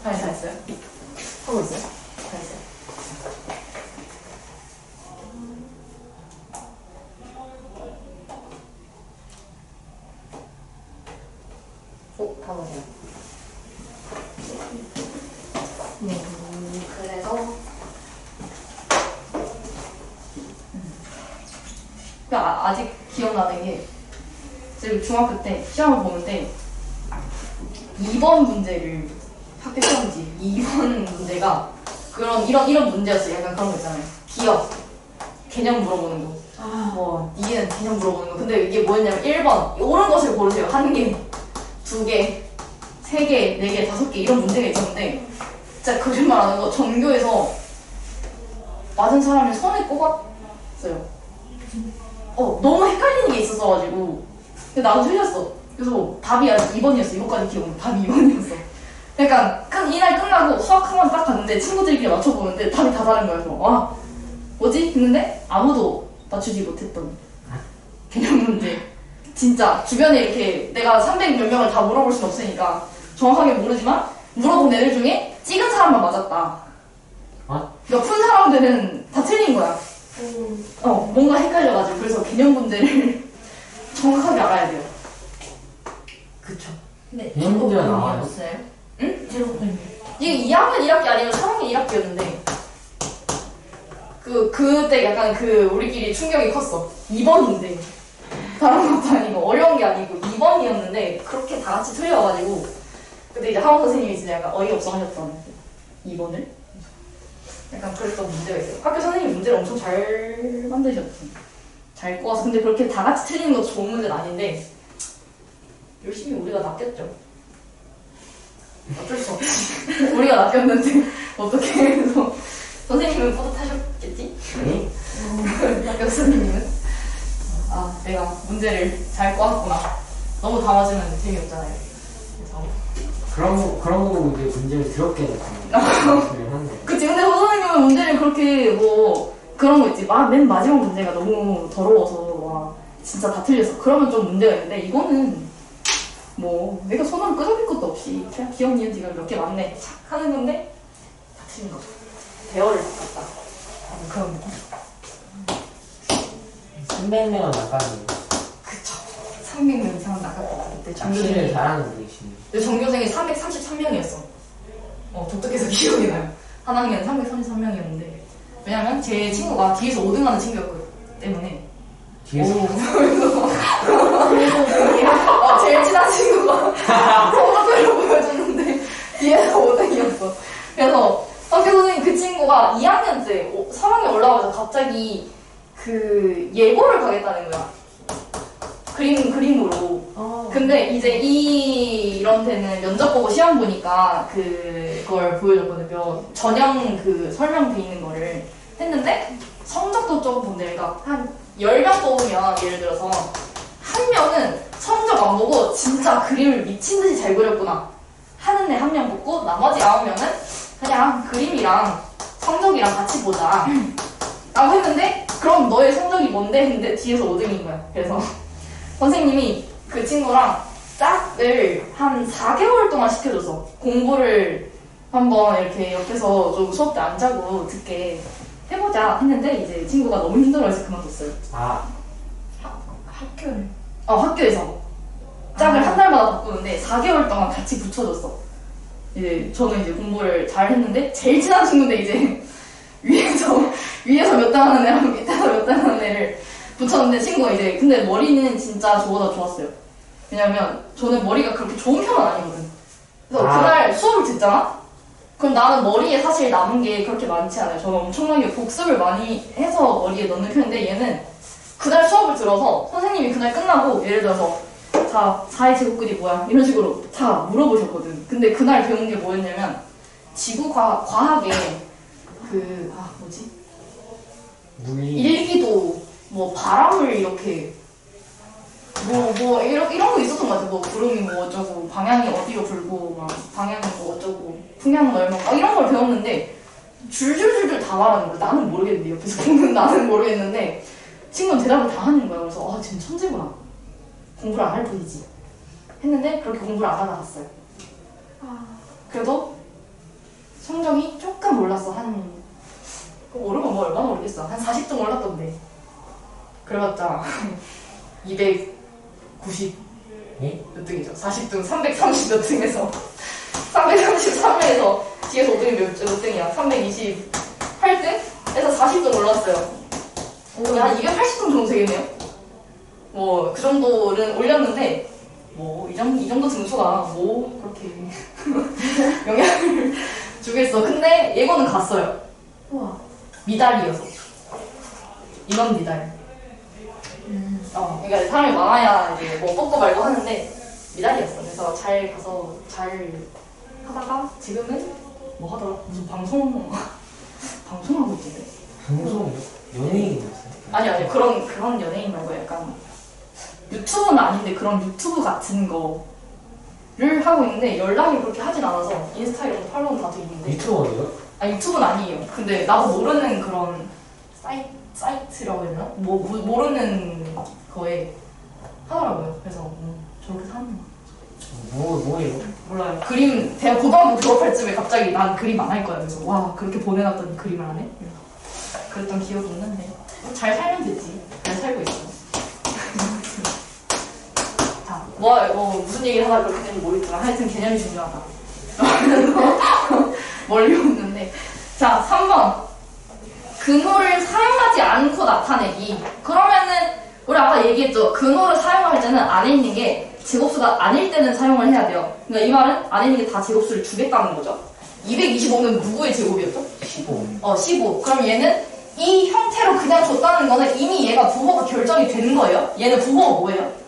다 했어요? 하고 있어요? 다 했어요. 다 맞아요. 네, 그래서 아직 기억나는 게 지금 중학교 때 시험을 보는데 2번 문제를 학교 시험지 2번 문제가 이런 문제였어요. 약간 그런 거 있잖아요. 기억 개념 물어보는 거. 이게는 개념 물어보는 거. 근데 이게 뭐였냐면 1번 옳은 것을 고르세요. 1개, 2개, 3개, 4개, 5개 이런 문제가 있었는데 진짜 거짓말 안 하는 거 전교에서 맞은 사람이 손에 꼽았어요. 너무 헷갈리는 게 있었어가지고 근데 나도 틀렸어. 그래서 답이 아직 2번이었어. 이거까지 기억나. 답이 2번이었어. 그러니까 이날 끝나고 수학 한 번 딱 갔는데 친구들끼리 맞춰보는데 답이 다 다른 거야. 그래서 뭐지? 했는데 아무도 맞추지 못했던 개념 문제. 진짜 주변에 이렇게 내가 300 몇 명을 다 물어볼 순 없으니까 정확하게 모르지만 물어본 애들 중에 찍은 사람만 맞았다. 몇 푼 사람들은 다 틀린 거야. 뭔가 헷갈려가지고 그래서 개념 문제를 정확하게 알아야 돼요. 그쵸. 네. 개념 문제가 나와요? 응? 제곱근이. 이게 2학년 1학기 아니면 3학년 1학기였는데 그때 약간 우리끼리 충격이 컸어. 2번인데 다른 것도 아니고 어려운 게 아니고 2번이었는데 그렇게 다 같이 틀려가지고 근데 이제 하원 선생님이 진짜 약간 어이없어 하셨던 2번을 약간 그랬던 문제가 있어요. 학교 선생님이 문제를 엄청 잘 만드셨던 잘 꼬아서. 근데 그렇게 다 같이 틀리는 것도 좋은 문제는 아닌데 열심히 우리가 낚였죠. 어쩔 수 없지. 우리가 낚였는데 어떻게 해서 선생님은 뿌듯하셨겠지? 네? 학교 선생님은? 아, 내가 문제를 잘 꼬았구나. 너무 다 맞으면 재미없잖아요. 그래서 그런 거 이제 문제를 더럽게 했는데. 그치. 근데 선생님은 문제를 그렇게 뭐 그런 거 있지. 맨 마지막 문제가 너무 더러워서 와 진짜 다 틀렸어. 그러면 좀 문제가 있는데 이거는 뭐 내가 손으로 끄적일 것도 없이 그냥 기억 니은 지가 몇 개 맞네 착 하는 건데 다 틀린 거죠. 대어를 바꿨다. 그런 느낌. 300명은 나가네. 그쵸. 300명 이상은 나갔겠다. 그때 낚시를 전교생이. 잘하는 분이시네. 근데 전교생이 333명이었어. 독특해서 기억이 나요. 한 학년 333명이었는데 왜냐면 제 친구가 뒤에서 5등 하는 친구였기 때문에 뒤에서 제일 친한 친구가 성적표를 보여줬는데 뒤에서 5등이었어. 그래서 학교 선생님 그 친구가 2학년 때 3학년 올라가서 갑자기 그 예고를 가겠다는 거야. 그림으로. 근데 이제 이런 데는 면접 보고 시험 보니까 그걸 보여줬거든요. 전형 그 설명돼 있는 거를 했는데 성적도 조금 본대. 그러니까 한 10명 뽑으면 예를 들어서 한 명은 성적 안 보고 진짜 그림을 미친 듯이 잘 그렸구나 하는 애 한 명 뽑고 나머지 9명은 그냥 그림이랑 성적이랑 같이 보자 라고 했는데 그럼 너의 성적이 뭔데? 했는데 뒤에서 5등인 거야. 그래서 선생님이 그 친구랑 짝을 한 4개월 동안 시켜줘서 공부를 한번 이렇게 옆에서 좀 수업 때 안 자고 듣게 해보자 했는데 이제 친구가 너무 힘들어해서 그만뒀어요. 학교를. 학교에서 짝을 한 달마다 바꾸는데 4개월 동안 같이 붙여줬어. 이제 저는 이제 공부를 잘 했는데 제일 친한 친구인데 이제 위에서 몇 단 하는 애랑 밑에서 몇 단 하는 애를 붙였는데 친구가 이제 근데 머리는 진짜 저보다 좋았어요. 왜냐면 저는 머리가 그렇게 좋은 편은 아니거든. 그래서 그날 수업을 듣잖아? 그럼 나는 머리에 사실 남은 게 그렇게 많지 않아요. 저는 엄청나게 복습을 많이 해서 머리에 넣는 편인데 얘는 그날 수업을 들어서 선생님이 그날 끝나고 예를 들어서 자 4의 제곱글이 뭐야? 이런 식으로 다 물어보셨거든. 근데 그날 배운 게 뭐였냐면 지구과학에 뭐지? 물리. 일기도 뭐 바람을 이렇게 이런 거 있었던 것 같아. 뭐 구름이 뭐 어쩌고 방향이 어디로 불고 막 방향이 뭐 어쩌고 풍향은 얼마 막 이런 걸 배웠는데 줄줄줄줄 다 말하는 거야. 나는 모르겠는데 옆에서 보는 나는 모르겠는데 친구는 대답을 다 하는 거야. 그래서 쟤는 천재구나. 공부를 안 할 뿐이지 했는데 그렇게 공부를 안 하다 갔어요. 그래도 성적이 조금 올랐어. 오르면 뭐 얼마나 오르겠어. 한 40등 올랐던데. 그래봤자 290 예? 몇 등이죠? 40등, 330 몇 등에서 333에서 뒤에서 5등이 몇 등이야? 328등에서 40등 올랐어요. 한 280등 정도 되겠네요? 뭐 그 정도는 올렸는데 뭐 이 정도 등수가 뭐 그렇게 영향을 주겠어. 근데 예고는 갔어요. 우와. 미달이어서 인원 미달. 그러니까 사람이 많아야 이제 뭐 뽑고 말고 하는데 미달이었어. 그래서 잘 가서 잘 하다가 지금은 뭐 하더라? 무슨 방송하고 있던데. 방송 연예인이었어요? 아니 그런 연예인 말고 약간 유튜브는 아닌데 그런 유튜브 같은 거를 하고 있는데 연락이 그렇게 하진 않아서 인스타 이런 거 팔로우는 다 돼 있는데. 유튜버예요? 유튜브는 아니에요. 근데 나도 모르는 그런 사이트라고 해야 되나? 모르는 거에 하더라고요. 그래서 저렇게 사는 거. 뭐예요? 몰라요. 그림, 대학 고등학교 졸업할 쯤에 갑자기 난 그림 안 할 거야. 그래서 와, 그렇게 보내놨더니 그림을 안 해? 그랬던 기억이 있는데. 잘 살면 되지. 잘 살고 있어. 자, 무슨 얘기를 하다 그렇게 된지 모르겠지만 하여튼 개념이 중요하다. 멀리 없는데. 자, 3번. 근호를 사용하지 않고 나타내기. 그러면은 우리 아까 얘기했죠. 근호를 사용할 때는 안에 있는 게 제곱수가 아닐 때는 사용을 해야 돼요. 그러니까 이 말은 아닌 게 다 제곱수를 주겠다는 거죠. 225는 누구의 제곱이었죠? 15. 15. 그럼 얘는 이 형태로 그냥 줬다는 거는 이미 얘가 부호가 결정이 된 거예요. 얘는 부호가 뭐예요?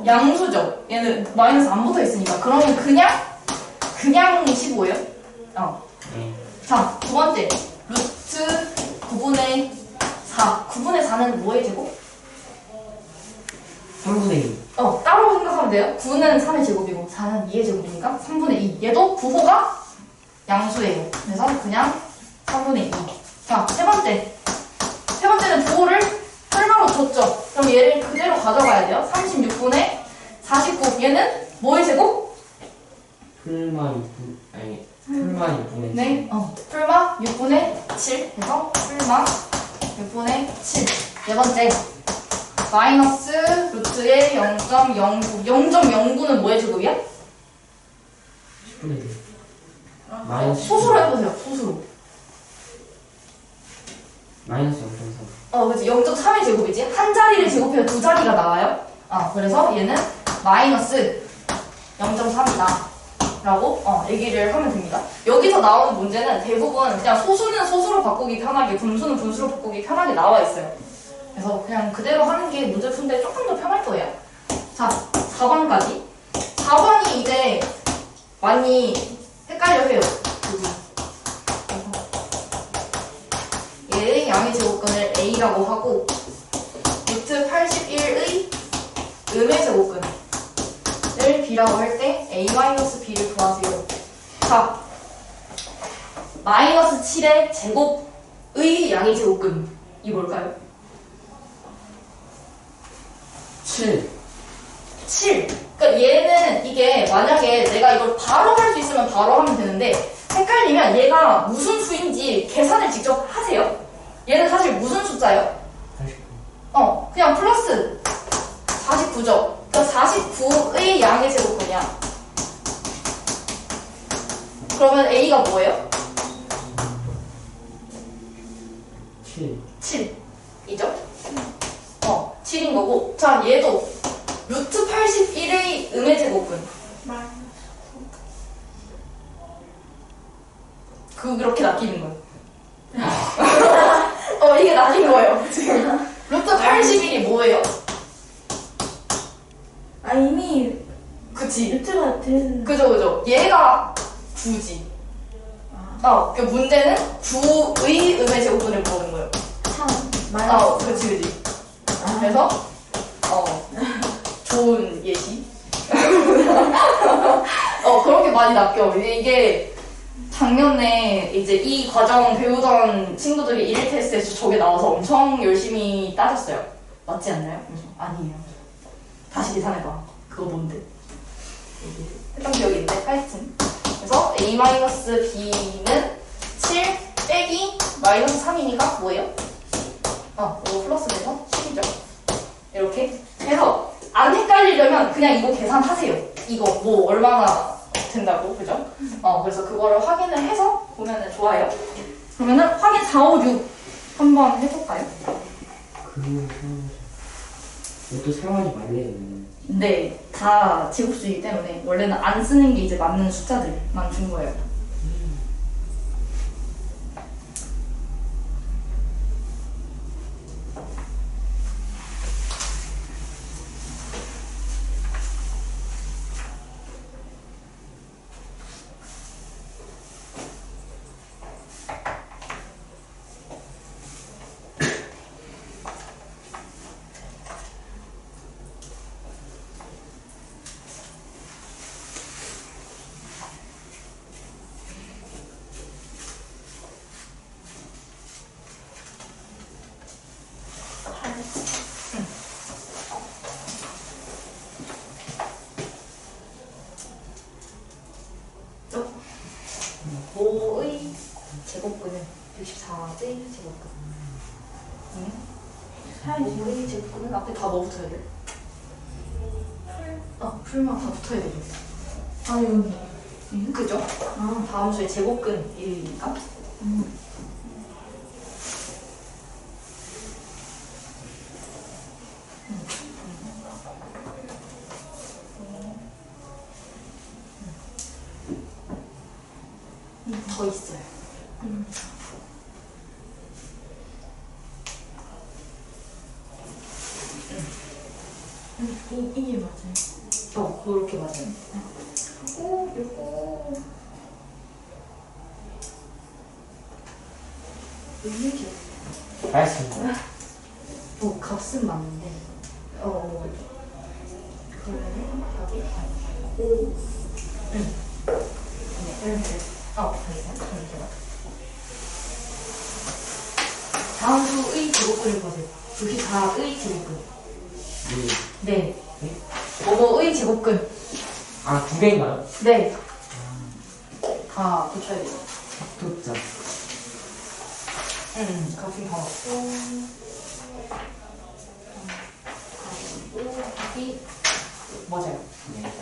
양수죠. 얘는 마이너스 안 붙어 있으니까. 그러면 그냥 15예요. 네. 자, 두 번째. 루트 9분의 4. 9분의 4는 뭐의 제곱? 3분의 2. 따로 생각하면 돼요. 9는 3의 제곱이고 4는 2의 제곱이니까 3분의 2. 얘도 부호가 양수예요. 그래서 그냥 3분의 2. 자, 세 번째. 세 번째는 부호를 설마로 줬죠. 그럼 얘를 그대로 가져가야 돼요. 36분의 49. 얘는 뭐의 제곱? 풀마 6분, 아니, 풀마 6분의 네. 풀마 6분의 7. 해서 풀마 6분의 7. 네 번째. 마이너스 루트의 0.09. 0.09는 뭐의 제곱이야? 10분의 1. 마이너스 소수로 해보세요. 소수로. 마이너스 0.3. 그치. 0.3의 제곱이지. 한 자리를 제곱해서 두 자리가 나와요. 그래서 얘는 마이너스 0.3이다. 라고 얘기를 하면 됩니다. 여기서 나오는 문제는 대부분 그냥 소수는 소수로 바꾸기 편하게, 분수는 분수로 바꾸기 편하게 나와 있어요. 그래서 그냥 그대로 하는 게 문제 푸는 데 조금 더 편할 거예요. 자, 4번까지. 4번이 이제 많이 헷갈려 해요. 얘의 양의 제곱근을 A라고 하고, 루트 81의 음의 제곱근을 B라고 할 때 A-B를 구하세요. 자, 마이너스 7의 제곱의 양의 제곱근이 뭘까요? 7. 7. 그러니까 얘는 이게 만약에 내가 이걸 바로 할 수 있으면 바로 하면 되는데 헷갈리면 얘가 무슨 수인지 계산을 직접 하세요. 얘는 사실 무슨 숫자예요? 49. 그냥 플러스 49죠. 그러니까 49의 양의 제곱근이야. 그러면 A가 뭐예요? 7. 7이죠? 7인 거고. 자, 얘도 루트 81의 음의 제곱근. 그렇게 낚이는 거예요. 이게 낚인 거예요, 지금. 루트 81이 뭐예요? 이미 그치. 루트가 된. 그죠. 얘가 9지. 그 문제는 9의 음의 제곱근을 보는 거예요. 3. 그치. 그래서, 좋은 예시. 그렇게 많이 낚여. 이게 작년에 이제 이 과정 배우던 친구들이 1일 테스트에서 저게 나와서 엄청 열심히 따졌어요. 맞지 않나요? 그래서 아니에요. 다시 계산해봐. 그거 뭔데? 했던 기억이 있는데, 하여튼. 그래서 A-B는 7 빼기 마이너스 3이니까 뭐예요? 이거 플러스 돼서 10이죠. 이렇게 해서 안 헷갈리려면 그냥 이거 계산하세요. 이거 뭐 얼마나 된다고, 그죠? 그래서 그거를 확인을 해서 보면은 좋아요. 그러면은 확인 4, 5, 6 한번 해볼까요? 이것도 사용하지 말래요. 네, 다 제곱수이기 때문에 원래는 안 쓰는 게 이제 맞는 숫자들만 준 거예요. 제곱근은 64의 제곱근. 5의 제곱근은 앞에 다 뭐 붙어야 돼? 풀만 다 붙어야 되죠. 여기. 그죠? 다음 수의 제곱근이니까. 더 있어요. 이게 맞아요. 그렇게 맞아요. 이거. 의미지? 알겠습니다. 값은 맞는데. 그러면은 답이 5. 응. 네, 이렇게. 잠시만. 다음 수의 제곱근을 보세요. 94의 제곱근. 네. 뭐뭐의 제곱근. 아, 두 개인가요? 네. 다 붙여야 돼요. 도짜. 값은 다 맞고. 답이 맞아요. 네.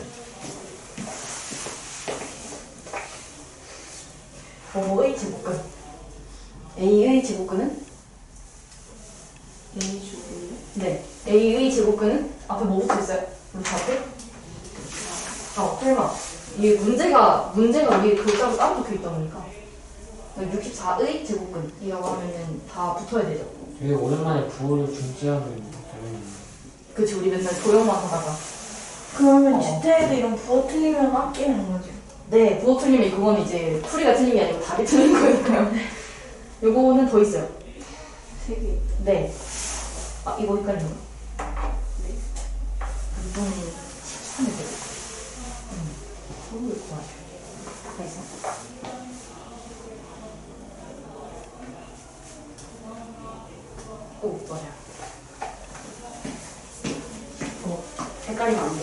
뭐뭐의 제곱근. A의 제곱근은? A 주고. 네. A의 제곱근은? 앞에 뭐 붙어 있어요? 루트 앞에? 설마. 이게 문제가 우리 글자로 따로 적혀 있다 보니까. 64의 제곱근이라고 하면은 다 붙어야 되죠. 되게 오랜만에 부호를 중지하는 장면이. 그치, 우리 맨날 도형만 하다가. 그러면 주택에도 이런 부호 틀리면 깎이는 거죠. 네, 부호 틀리면 그건 이제 풀이가 틀린 게 아니고 답이 틀린 거니까요. 요거는 더 있어요. 3개. 네. 이거 헷갈리는 거. 네. 이거는 13일 돼요. 모르겠을 것 같아요. 그래서. 맞아요. 헷갈리면 안 돼.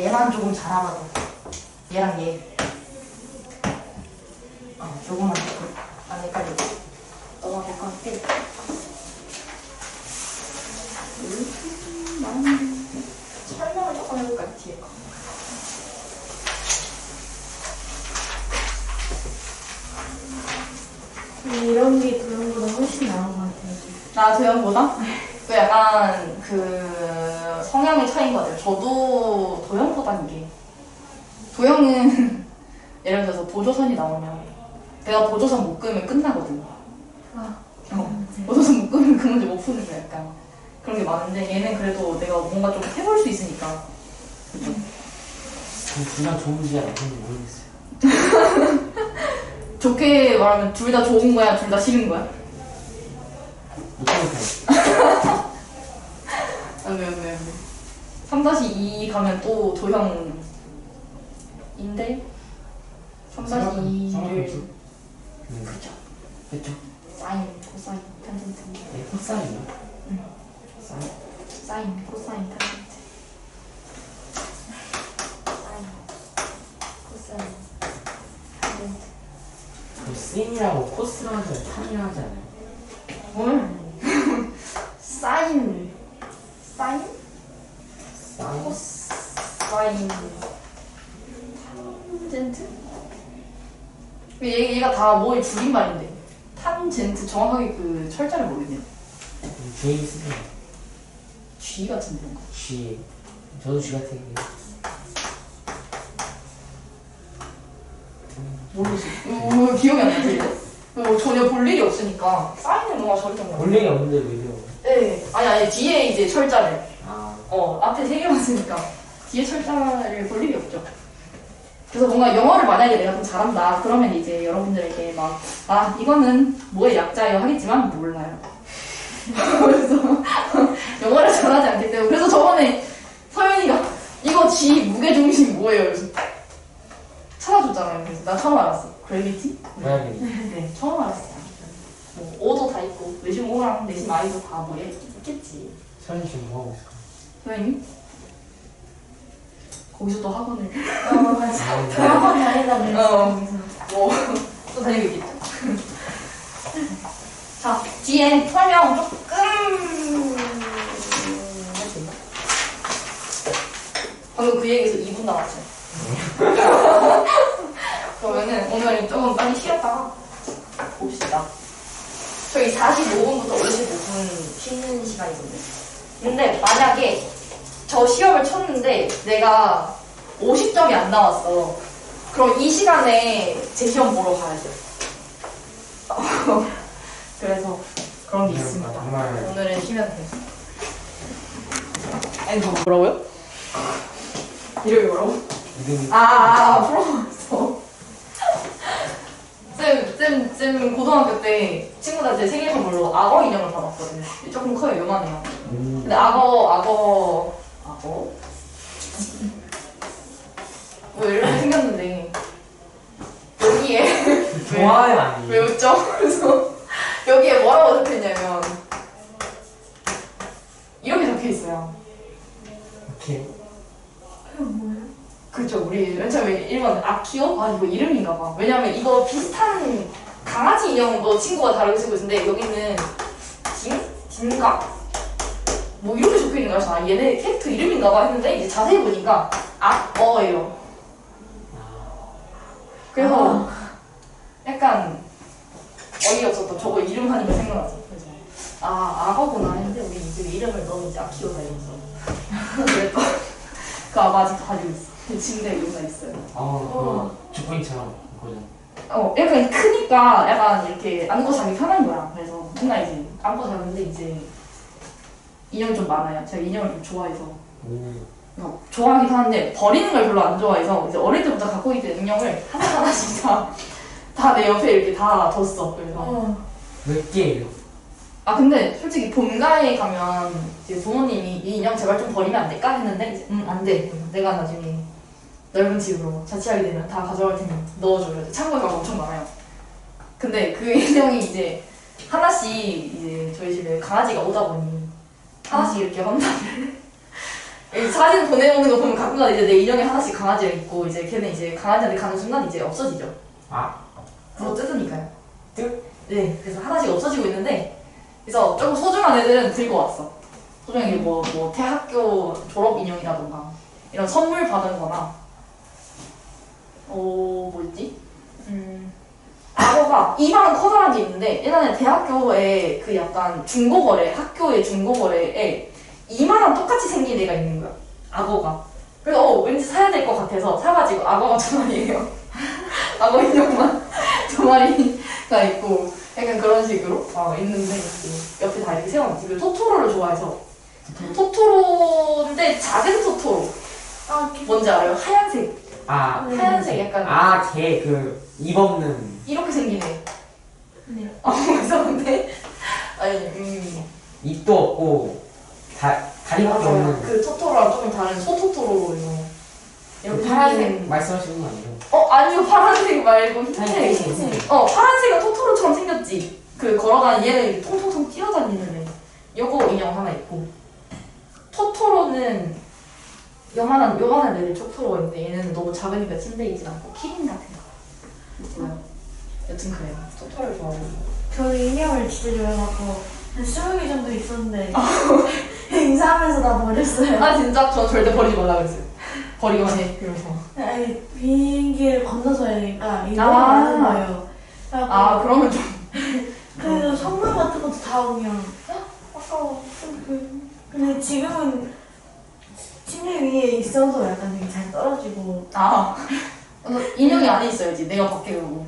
얘만 조금 잘 알아도. 얘랑 얘. 조금만 조금. 안 헷갈리고. 너무 될 것 같아. 설명을 조금 해볼까요, 뒤에 거. 이런 게 도형보다 훨씬 나은 것 같아요. 나 도형보다? 그 약간 성향의 차이인 것 같아요. 저도 도형보다는 이게. 도형은 예를 들어서 보조선이 나오면 내가 보조선 못 끄면 끝나거든요. 보조선 못 끄면 그 문제 못 푸는 거야, 약간. 그런 게 많은데 얘는 그래도 내가 뭔가 좀 해볼 수 있으니까. 둘 다 좋은지 안 좋은지 모르겠어요. 좋게 말하면 둘 다 좋은 거야, 둘 다 싫은 거야? 못하겠어요. 왜. 3-2 가면 또 도형인데 3-2를 그쵸. 그쵸? 사인, 코사인, 탄젠트. 네, 코사인이요? 응. 사인? 사인, 코사인, 탄젠트. 사인, 코사인, 탄젠트. 그 sin이라고 코스로 하지 않아요? 탄이라 하지 않아요? 뭘? 사인, 사인? 코사인, 탄젠트? 얘가 다 뭐의 줄임말인데 탄젠트 정확하게 그 철자를 모르겠네요. J 쓰세요. G 같은 데인가? G. 저도 G 같은 게. 모르지. 기억이 안 나지. 전혀 볼 일이 없으니까 사인은 뭔가 저랬던 거 같아요. 볼 일이 없는데 왜 이래요? 네. 아니 뒤에 이제 철자를 아, 앞에 세 개만 쓰니까 뒤에 철자를 볼 일이 없죠. 그래서 뭔가 영어를 만약에 내가 좀 잘한다 그러면 이제 여러분들에게 막 이거는 뭐의 약자예요 하겠지만 몰라요. 그래서 영어를 잘하지 않기 때문에 그래서 저번에 서연이가 이거 G 무게중심이 뭐예요? 그래서 찾아줬잖아요. 그래서 나 처음 알았어. 그래비티? 고양이. 네, 처음 알았어요. 뭐 O도 다 있고 내심 O랑 내심 I도 다 뭐 있겠지. 서현 씨 뭐 하고 있을까? 서연이? 거기서 또 학원을 저 학원 다니다 그랬어요. 또 다니고 있겠죠. 자, 뒤에 설명 조금 할 수 있나? 방금 그 얘기에서 2분 남았죠. 그러면은 오늘 조금 빨리 쉬었다가 봅시다. 저희 45분부터 55분 쉬는 시간이거든요. 근데 만약에 저 시험을 쳤는데 내가 50점이 안 나왔어. 그럼 이 시간에 제 시험 보러 가야죠. 그래서 그런 게 있습니다. 정말 오늘은 쉬면 돼요. 아니, 뭐라고요? 이름이 뭐라고? 이름이 프로였어. 쌤 고등학교 때 친구들한테 생일 선물로 악어 인형을 받았거든요. 조금 커요, 요만해요. 근데 악어 뭐 이렇게 생겼는데 여기에 좋아요 아니에요? 왜 웃죠? 그래서 여기에 뭐라고 적혀있냐면 이렇게 적혀있어요. 이렇게 그건 뭐예요? 그쵸, 우리 맨 처음에 1번 아키오? 아, 이거 이름인가 봐. 왜냐면 이거 비슷한 강아지 인형도 친구가 다르게 쓰고 있는데 여기는 진가? 뭐 이렇게 적혀있는 거야. 그래서 아, 얘네 캐릭터 이름인가 봐 했는데 이제 자세히 보니까 악어예요. 그래서 약간 어이없었던 저거 이름 하니까 생각났어. 그래서 악어구나 했는데 우리 이제 이름을 너무 이제 아키오다 이랬어. 그래서 그 아마 아직도 가지고 있어. 침대에 여기가 있어요. 그 주꾸이처럼 그거죠. 약간 크니까 약간 이렇게 안고 자기 편한 거야. 그래서 맨날 이제 안고 자는데 이제 인형이 좀 많아요. 제가 인형을 좀 좋아해서. 좋아하긴 하는데 버리는 걸 별로 안 좋아해서 이제 어릴 때부터 갖고 있던 인형을 하나하나씩 다 내 옆에 이렇게 다 뒀어. 그래서 몇 개예요? 근데 솔직히 본가에 가면 이제 부모님이 이 인형 제발 좀 버리면 안 될까 했는데 이제 안 돼. 내가 나중에 넓은 집으로 자취하게 되면 다 가져갈 테니 넣어줘요. 창고에 가면 엄청 많아요. 근데 그 인형이 이제 하나씩 이제 저희 집에 강아지가 오다 보니 하나씩 이렇게 헌납을 사진 보내오는 거 보면 가끔가다 이제 내 인형에 하나씩 강아지가 있고 이제 걔는 이제 강아지한테 가는 순간 이제 없어지죠. 불어 뜯으니까요. 네, 그래서 하나씩 없어지고 있는데 그래서 조금 소중한 애들은 들고 왔어. 소중한 게 뭐 대학교 졸업 인형이라던가 이런 선물 받은 거나 뭐 있지? 악어가 이만한 커다란 게 있는데 예전에 대학교에 그 약간 중고거래 학교의 중고거래에 이만한 똑같이 생긴 애가 있는 거야. 악어가. 그래서 왠지 사야 될 것 같아서 사가지고 악어가 2마리예요. 악어 인형만 2마리가 있고 약간 그런 식으로 있는데 옆에 다 이렇게 세워놨지. 그리고 토토로를 좋아해서 토토로인데 작은 토토로. 뭔지 알아요? 하얀색. 하얀색 약간 걔 그 입 없는 이렇게 생긴 애. 네. 이상한데? 아니 입도 없고 다리밖에 맞아요. 없는 그 토토로랑 조금 다른 소토토로 이렇게 파란색 생긴. 말씀하시는 거 아니에요? 아니요, 파란색 말고 흰색. 흰색. 파란색은 토토로처럼 생겼지. 그 걸어다니는 얘는 통통통 뛰어다니는 애. 요거 인형 하나 있고. 토토로는 요만한 애들 토토로가 있는데 얘는 너무 작으니까 침대에 있진 않고 키링 같은 거. 뭐요? 여튼 그래요. 토토로를 좋아하고. 저는 인형을 진짜 좋아해갖고 한 20개 정도 있었는데 인사하면서 다 버렸어요. 진짜? 전 절대 버리지 말라 그랬어요. 버리기만 해. 이러면서. 아니, 비행기를 건너서 해야 되니까 이동을 하는 거예요. 그러면 좀. 그래서 선물 같은 것도 다 그냥 아까워. 근데 지금은 침대 위에 있어서 약간 되게 잘 떨어지고. 인형이 안에 있어야지. 내가 밖에 오고.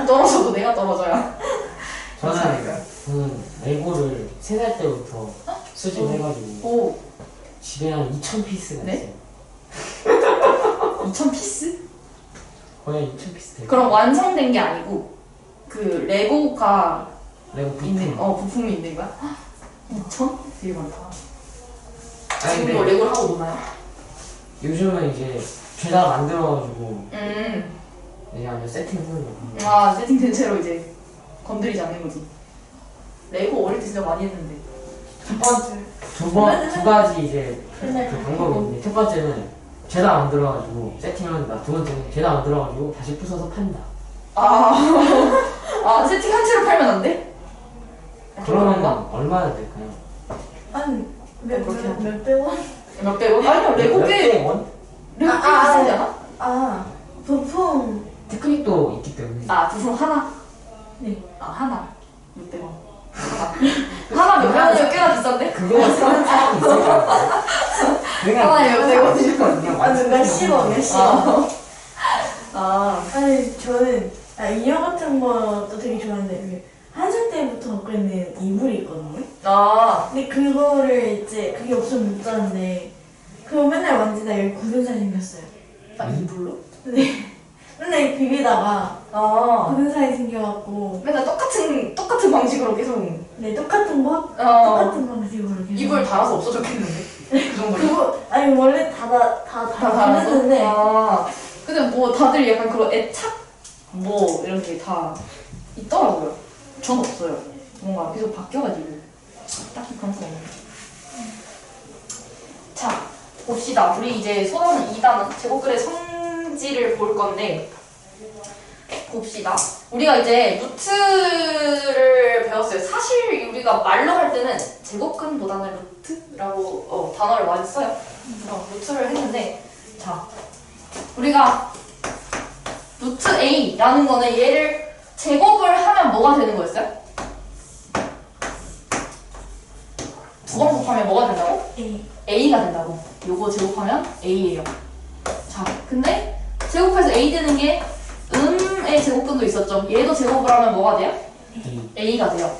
떨어져도 내가 떨어져야. 저는 레고를 3살 때부터 수집해가지고 집에 한 2,000피스가 네? 있어요. 2,000피스? 거의 2,000피스 돼요. 그럼 완성된 게 아니고 그 레고가 레고 부품. 있는 부품이 있는 거야? 2,000? 되게 많다. 아니, 지금도 근데 레고를 하고 노나요? 요즘은 이제 죄다 만들어가지고 이제 아주 세팅하는 거. 세팅된 채로 이제 건드리지 않는 거지. 레고 어릴 때 진짜 많이 했는데. 두 가지 이제 그 방법이 있는데 첫 번째는 죄다 만들어가지고 세팅한다. 두 번째는 죄다 만들어가지고 다시 부숴서 판다. 세팅한 채로 팔면 안 돼? 그러면 얼마나 될까요? 한 몇백 원? 몇백 원? 아니요, 레고 꽤 몇백 원? 레고 꽤 비싸지 않아? 부품. 테크닉도 있기 때문에. 부품 하나? 네. 하나. 600원. 하나 몇백 원이면 꽤나 비싼데? 그거 사는 사람이 있을 것 같아요. 하나에 몇백 원이면. 몇십원. 아니 저는 인형 같은 것도 되게 좋아하는데 한살 때부터 갖고 있는 이불이 있거든요. 근데 그거를 이제 그게 없으면 못 자는데 그거 맨날 만지다 여기 굳은 살 생겼어요. 이불로? 네. 맨날 비비다가 굳은 살이 생겨갖고 맨날 똑같은 방식으로 계속 네 똑같은 방식으로 계속 이불 달아서 없어졌겠는데? 그 정도로? 그거 아니 원래 다 했는데 근데 뭐 다들 약간 그런 애착 뭐 이런 게 다 있더라고요. 전 없어요. 뭔가 계속 바뀌어가지고 딱히 그런 거 없네요. 자, 봅시다. 우리 이제 소단은 2단은 제곱글의 성질을 볼 건데 봅시다. 우리가 이제 루트를 배웠어요. 사실 우리가 말로 할 때는 제곱근보다는 루트라고 단어를 많이 써요. 루트를 했는데 자, 우리가 루트 A라는 거는 얘를 제곱을 하면 뭐가 되는 거였어요? 두 번 곱하면 뭐가 된다고? A가 된다고. 요거 제곱하면 A예요. 자, 근데 제곱해서 A 되는 게 의 제곱근도 있었죠. 얘도 제곱을 하면 뭐가 돼요? A가 돼요.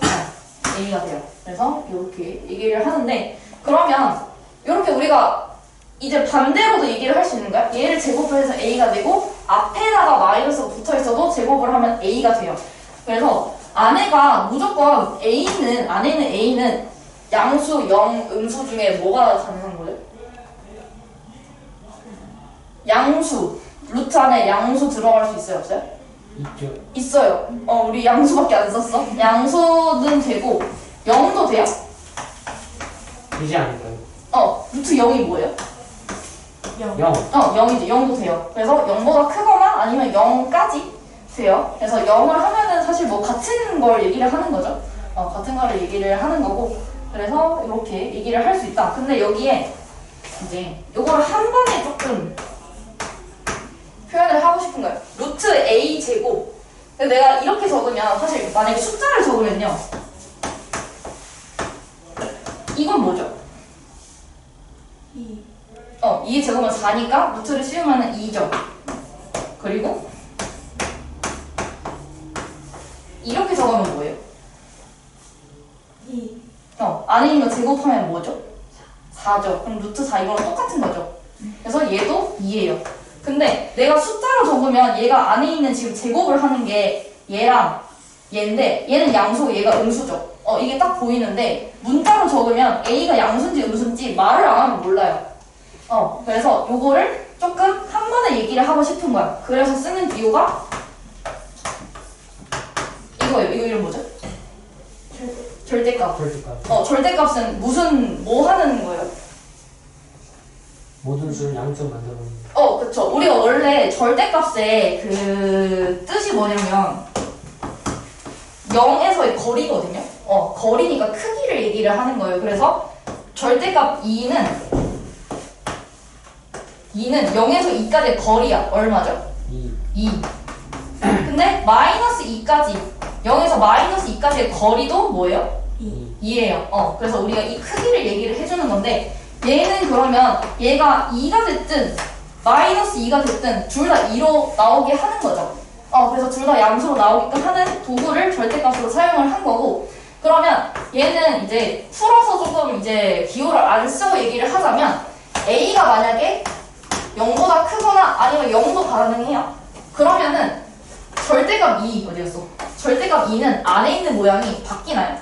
A가 돼요. 그래서 이렇게 얘기를 하는데 그러면 이렇게 우리가 이제 반대로도 얘기를 할 수 있는 거야. 얘를 제곱해서 A가 되고 앞에다가 마이너스가 붙어 있어도 제곱을 하면 A가 돼요. 그래서 안에가 무조건 안에는 A는 양수, 영, 음수 중에 뭐가 가능한 거죠? 양수. 루트 안에 양수 들어갈 수 있어요? 없어요? 있죠. 있어요. 우리 양수밖에 안 썼어. 양수는 되고 0도 돼요? 되지 않을까요? 루트 0이 뭐예요? 0. 0이죠. 0도 돼요. 그래서 0보다 크거나 아니면 0까지 돼요. 그래서 0을 하면은 사실 뭐 같은 걸 얘기를 하는 거죠. 같은 거를 얘기를 하는 거고. 그래서 이렇게 얘기를 할 수 있다. 근데 여기에 이제 요거를 한 번에 조금 표현을 하고 싶은 거예요. 루트 A 제곱. 근데 내가 이렇게 적으면 사실 만약에 숫자를 적으면요. 이건 뭐죠? 2 제곱은 4니까 루트를 씌우면 2죠. 그리고 이렇게 적으면 뭐예요? 2 안에 있는 거 제곱하면 뭐죠? 4죠. 그럼 루트 4 이거랑 똑같은 거죠. 그래서 얘도 2예요. 근데 내가 숫자로 적으면 얘가 안에 있는 지금 제곱을 하는 게 얘랑 얘인데 얘는 양수고 얘가 음수죠. 이게 딱 보이는데 문자로 적으면 A가 양수인지 음수인지 말을 안 하면 몰라요. 그래서 요거를 조금 한 번에 얘기를 하고 싶은 거야. 그래서 쓰는 이유가 이거예요. 이거 이름 뭐죠? 절대값. 절대값은 뭐 하는 거예요? 모든 수를 양수로 만들어버리는 거. 그쵸. 우리가 원래 절대값의 그 뜻이 뭐냐면 0에서의 거리거든요. 거리니까 크기를 얘기를 하는 거예요. 그래서 절대값 2는 0에서 2까지의 거리야. 얼마죠? 2. 근데 마이너스 2까지 0에서 마이너스 2까지의 거리도 뭐예요? 2예요. 그래서 우리가 이 크기를 얘기를 해주는 건데 얘는 그러면 얘가 2가 됐든 마이너스 2가 됐든 둘 다 2로 나오게 하는 거죠. 그래서 둘 다 양수로 나오게끔 하는 도구를 절대값으로 사용을 한 거고 그러면 얘는 이제 풀어서 조금 이제 기호를 안 쓰고 얘기를 하자면 A가 만약에 0보다 크거나 아니면 0도 가능해요. 그러면은 절대값 2 어디였어? 절대값 2는 안에 있는 모양이 바뀌나요?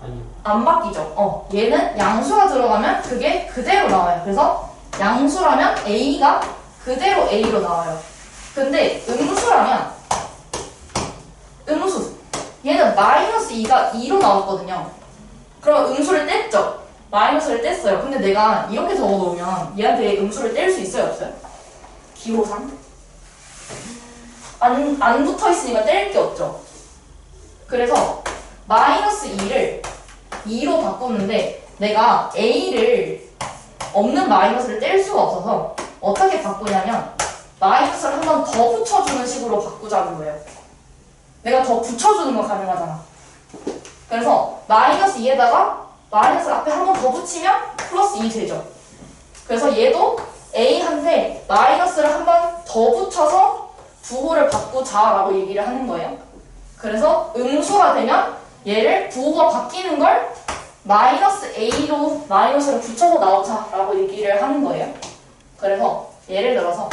아니요. 안 바뀌죠. 얘는 양수가 들어가면 그게 그대로 나와요. 그래서 양수라면 A가 그대로 A로 나와요. 근데 음수라면 얘는 마이너스 2가 2로 나왔거든요. 그럼 음수를 뗐죠. 마이너스를 뗐어요. 근데 내가 이렇게 적어놓으면 얘한테 음수를 뗄 수 있어요? 없어요? 기호상? 안 붙어있으니까 뗄 게 없죠. 그래서 마이너스 2를 2로 바꾸는데 내가 A를 없는 마이너스를 뗄 수가 없어서 어떻게 바꾸냐면 마이너스를 한 번 더 붙여주는 식으로 바꾸자는 거예요. 내가 더 붙여주는 건 가능하잖아. 그래서 마이너스 2에다가 마이너스 앞에 한 번 더 붙이면 플러스 2 되죠. 그래서 얘도 A한테 마이너스를 한 번 더 더 붙여서 부호를 바꾸자라고 얘기를 하는 거예요. 그래서 음수가 되면 얘를 부호가 바뀌는 걸 마이너스 a로 마이너스를 붙여서 나오자라고 얘기를 하는 거예요. 그래서 예를 들어서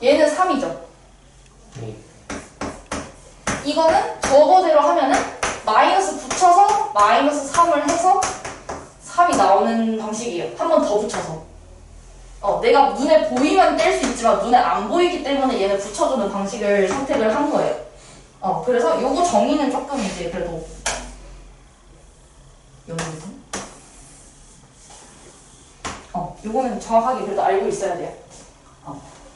얘는 3이죠. 네. 이거는 저거대로 하면은 마이너스 붙여서 마이너스 3을 해서 3이 나오는 방식이에요. 한 번 더 붙여서. 내가 눈에 보이면 뗄 수 있지만 눈에 안 보이기 때문에 얘를 붙여주는 방식을 선택을 한 거예요. 그래서 요거 정의는 조금 이제 그래도 여기서 요거는 정확하게 그래도 알고 있어야 돼요.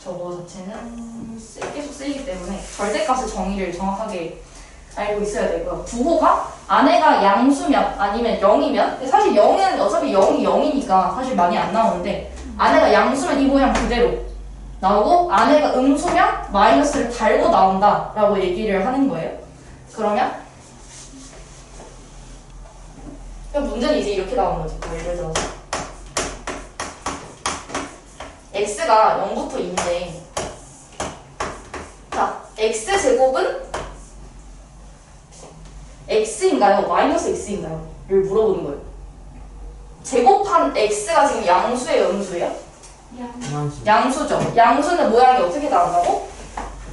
저거 자체는 계속 쓰이기 때문에 절대값의 정의를 정확하게 알고 있어야 되고요. 부호가 안에가 양수면 아니면 0이면 사실 0은 어차피 0이 0이니까 사실 많이 안 나오는데 안에가 양수면 이 모양 그대로 나오고 안에가 음수면 마이너스를 달고 나온다 라고 얘기를 하는 거예요. 그러면 문제는 이제 이렇게 나오는 거지. 예를 들어서 x가 0부터 2인데 자, x제곱은 x인가요? 마이너스 x인가요? 를 물어보는 거예요. 제곱한 x가 지금 양수예요? 음수예요? 양수죠. 양수는 모양이 어떻게 나온다고?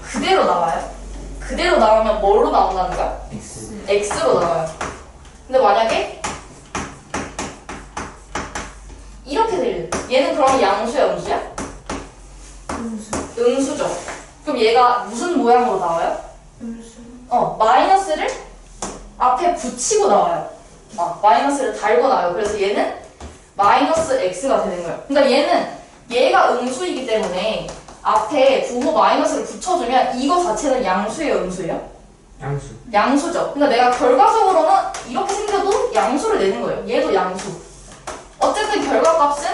그대로 나와요. 그대로 나오면 뭐로 나온다는 거야? x로 나와요. 근데 만약에 이렇게 들려요. 얘는 그럼 양수야? 음수야? 음수죠. 그럼 얘가 무슨 모양으로 나와요? 음수. 마이너스를 앞에 붙이고 나와요. 마이너스를 달고 나와요. 그래서 얘는 마이너스 x가 되는 거예요. 그러니까 얘가 음수이기 때문에 앞에 부호 마이너스를 붙여주면 이거 자체는 양수예요? 음수예요? 양수죠. 그러니까 내가 결과적으로는 이렇게 생겨도 양수를 내는 거예요. 얘도 양수. 어쨌든 결과값은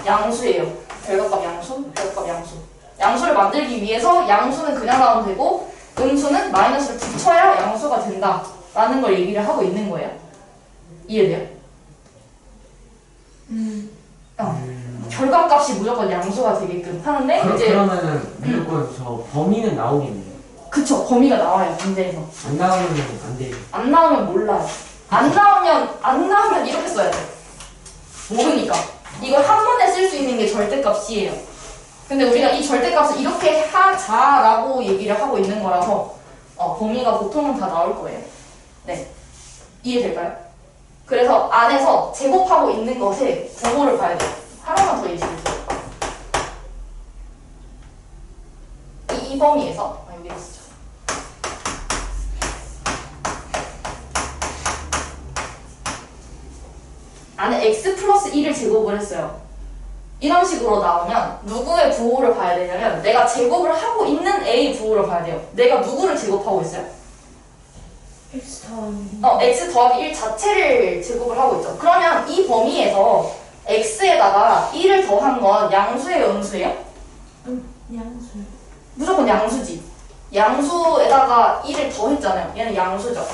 양수예요. 결과값 양수, 결과값 양수. 양수를 만들기 위해서 양수는 그냥 나오면 되고 음수는 마이너스를 붙여야 양수가 된다 라는 걸 얘기를 하고 있는 거예요. 이해돼요? 결과값이 무조건 양수가 되게끔 하는데 그러면은 무조건 저 범위는 나오겠네요. 그쵸, 범위가 나와요. 문제에서 안 나오면 안 돼요. 안 나오면 몰라요. 안 나오면 이렇게 써야 돼. 모르니까 이걸 한 번에 쓸 수 있는 게 절대값이에요. 근데 우리가 이 절대값을 이렇게 하자라고 얘기를 하고 있는 거라서 범위가 보통은 다 나올 거예요. 네, 이해될까요? 그래서 안에서 제곱하고 있는 것의 부호를 봐야 돼요. 하나만 더 얘기해주세요. 이 범위에서 여기다 쓰죠. 안에 x 플러스 1을 제곱을 했어요. 이런 식으로 나오면 누구의 부호를 봐야 되냐면 내가 제곱을 하고 있는 a 부호를 봐야 돼요. 내가 누구를 제곱하고 있어요? x 더하기 x 더하기 1 자체를 제곱을 하고 있죠. 그러면 이 범위에서 x에다가 1을 더한 건 양수예요? 음수예요? 양수. 무조건 양수지. 양수에다가 1을 더했잖아요. 얘는 양수죠.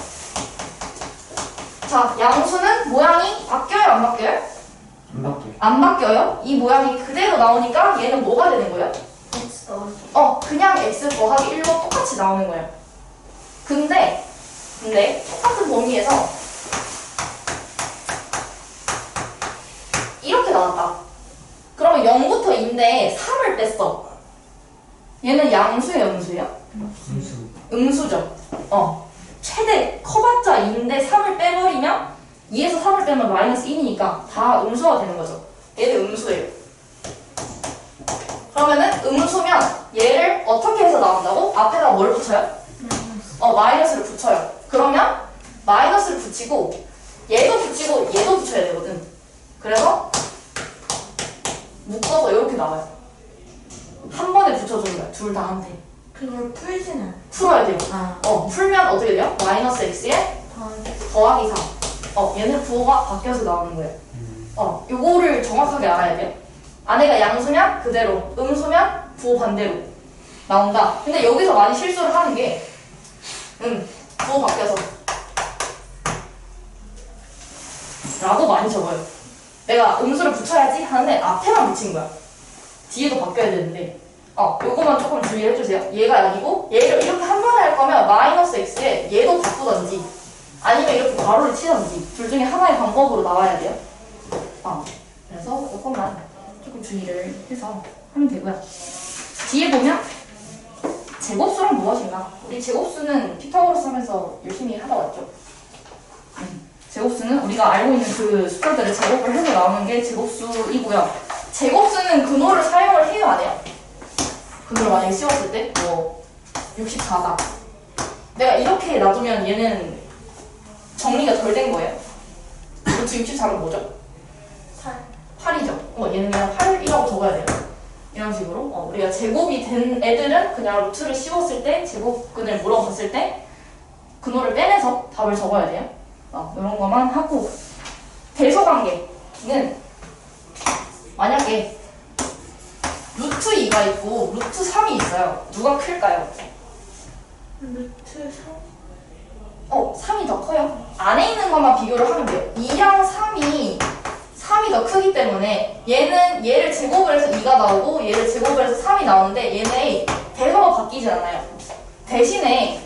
자, 양수는 모양이 바뀌어요? 안 바뀌어요? 안 바뀌어요. 안 바뀌어요. 이 모양이 그대로 나오니까 얘는 뭐가 되는 거예요? x 더하기 그냥 x 더하기 1로 똑같이 나오는 거예요. 근데 똑같은 범위에서 이렇게 나왔다. 그러면 0부터 2인데 3을 뺐어. 얘는 양수예요? 음수예요? 음수죠. 최대 커봤자 2인데 3을 빼버리면 2에서 3을 빼면 마이너스 1이니까 다 음수가 되는 거죠. 얘는 음수예요. 그러면은 음수면 얘를 어떻게 해서 나온다고? 앞에다 뭘 붙여요? 마이너스를 붙여요. 그러면 마이너스를 붙이고 얘도 붙이고 얘도 붙여야 되거든. 그래서 묶어서 이렇게 나와요. 한 번에 붙여주는 거야. 둘 다 한테. 그걸 풀지는 풀어야 돼요. 아 풀면 어떻게 돼요? 마이너스 x에 더하기 더하기 3. 얘는 부호가 바뀌어서 나오는 거예요. 요거를 정확하게 알아야 돼요. 안에가 양수면 그대로, 음수면 부호 반대로 나온다. 근데 여기서 많이 실수를 하는 게 부호 바뀌어서 라고 많이 적어요. 내가 음수를 붙여야지 하는데 앞에만 붙인 거야. 뒤에도 바뀌어야 되는데 요거만 조금 주의를 해주세요. 얘가 여기고 얘를 이렇게 한 번에 할 거면 마이너스 x에 얘도 바꾸던지 아니면 이렇게 괄호를 치던지 둘 중에 하나의 방법으로 나와야 돼요. 그래서 요것만 조금 주의를 해서 하면 되고요. 뒤에 보면 제곱수란 무엇인가? 우리 제곱수는 피타고라스 하면서 열심히 하다 왔죠. 제곱수는 우리가 알고 있는 그 숫자들을 제곱을 해서 나오는 게 제곱수이고요. 제곱수는 근호를 사용을 해요, 안 해요? 근호를 만약에 씌웠을 때, 64다. 내가 이렇게 놔두면 얘는 정리가 덜 된 거예요. 루트 64는 뭐죠? 8이죠. 얘는 그냥 8이라고 적어야 돼요. 이런 식으로. 우리가 제곱이 된 애들은 그냥 루트를 씌웠을 때, 제곱근을 물어봤을 때, 근호를 빼내서 답을 적어야 돼요. 이런 것만 하고. 대소관계는 만약에 루트 2가 있고 루트 3이 있어요. 누가 클까요? 루트 3이 더 커요. 안에 있는 것만 비교를 하면 돼요. 2랑 3이 더 크기 때문에 얘를 제곱을 해서 2가 나오고 얘를 제곱을 해서 3이 나오는데 얘네 대소가 바뀌지 않아요. 대신에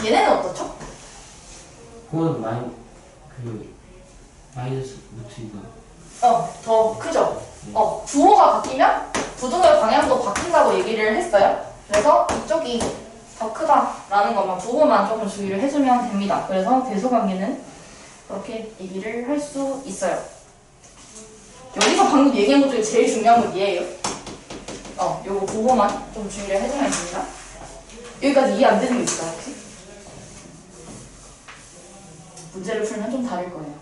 얘네는 어떻죠? 그건 마이너스 루트 2가 더 크죠? 부호가 바뀌면 부등의 방향도 바뀐다고 얘기를 했어요. 그래서 이쪽이 더 크다라는 것만 부호만 조금 주의를 해주면 됩니다. 그래서 대소관계는 그렇게 얘기를 할 수 있어요. 여기서 방금 얘기한 것 중에 제일 중요한 건 얘예요. 요거 부호만 좀 주의를 해주면 됩니다. 여기까지 이해 안 되는 거 있을까요, 혹시? 문제를 풀면 좀 다를 거예요.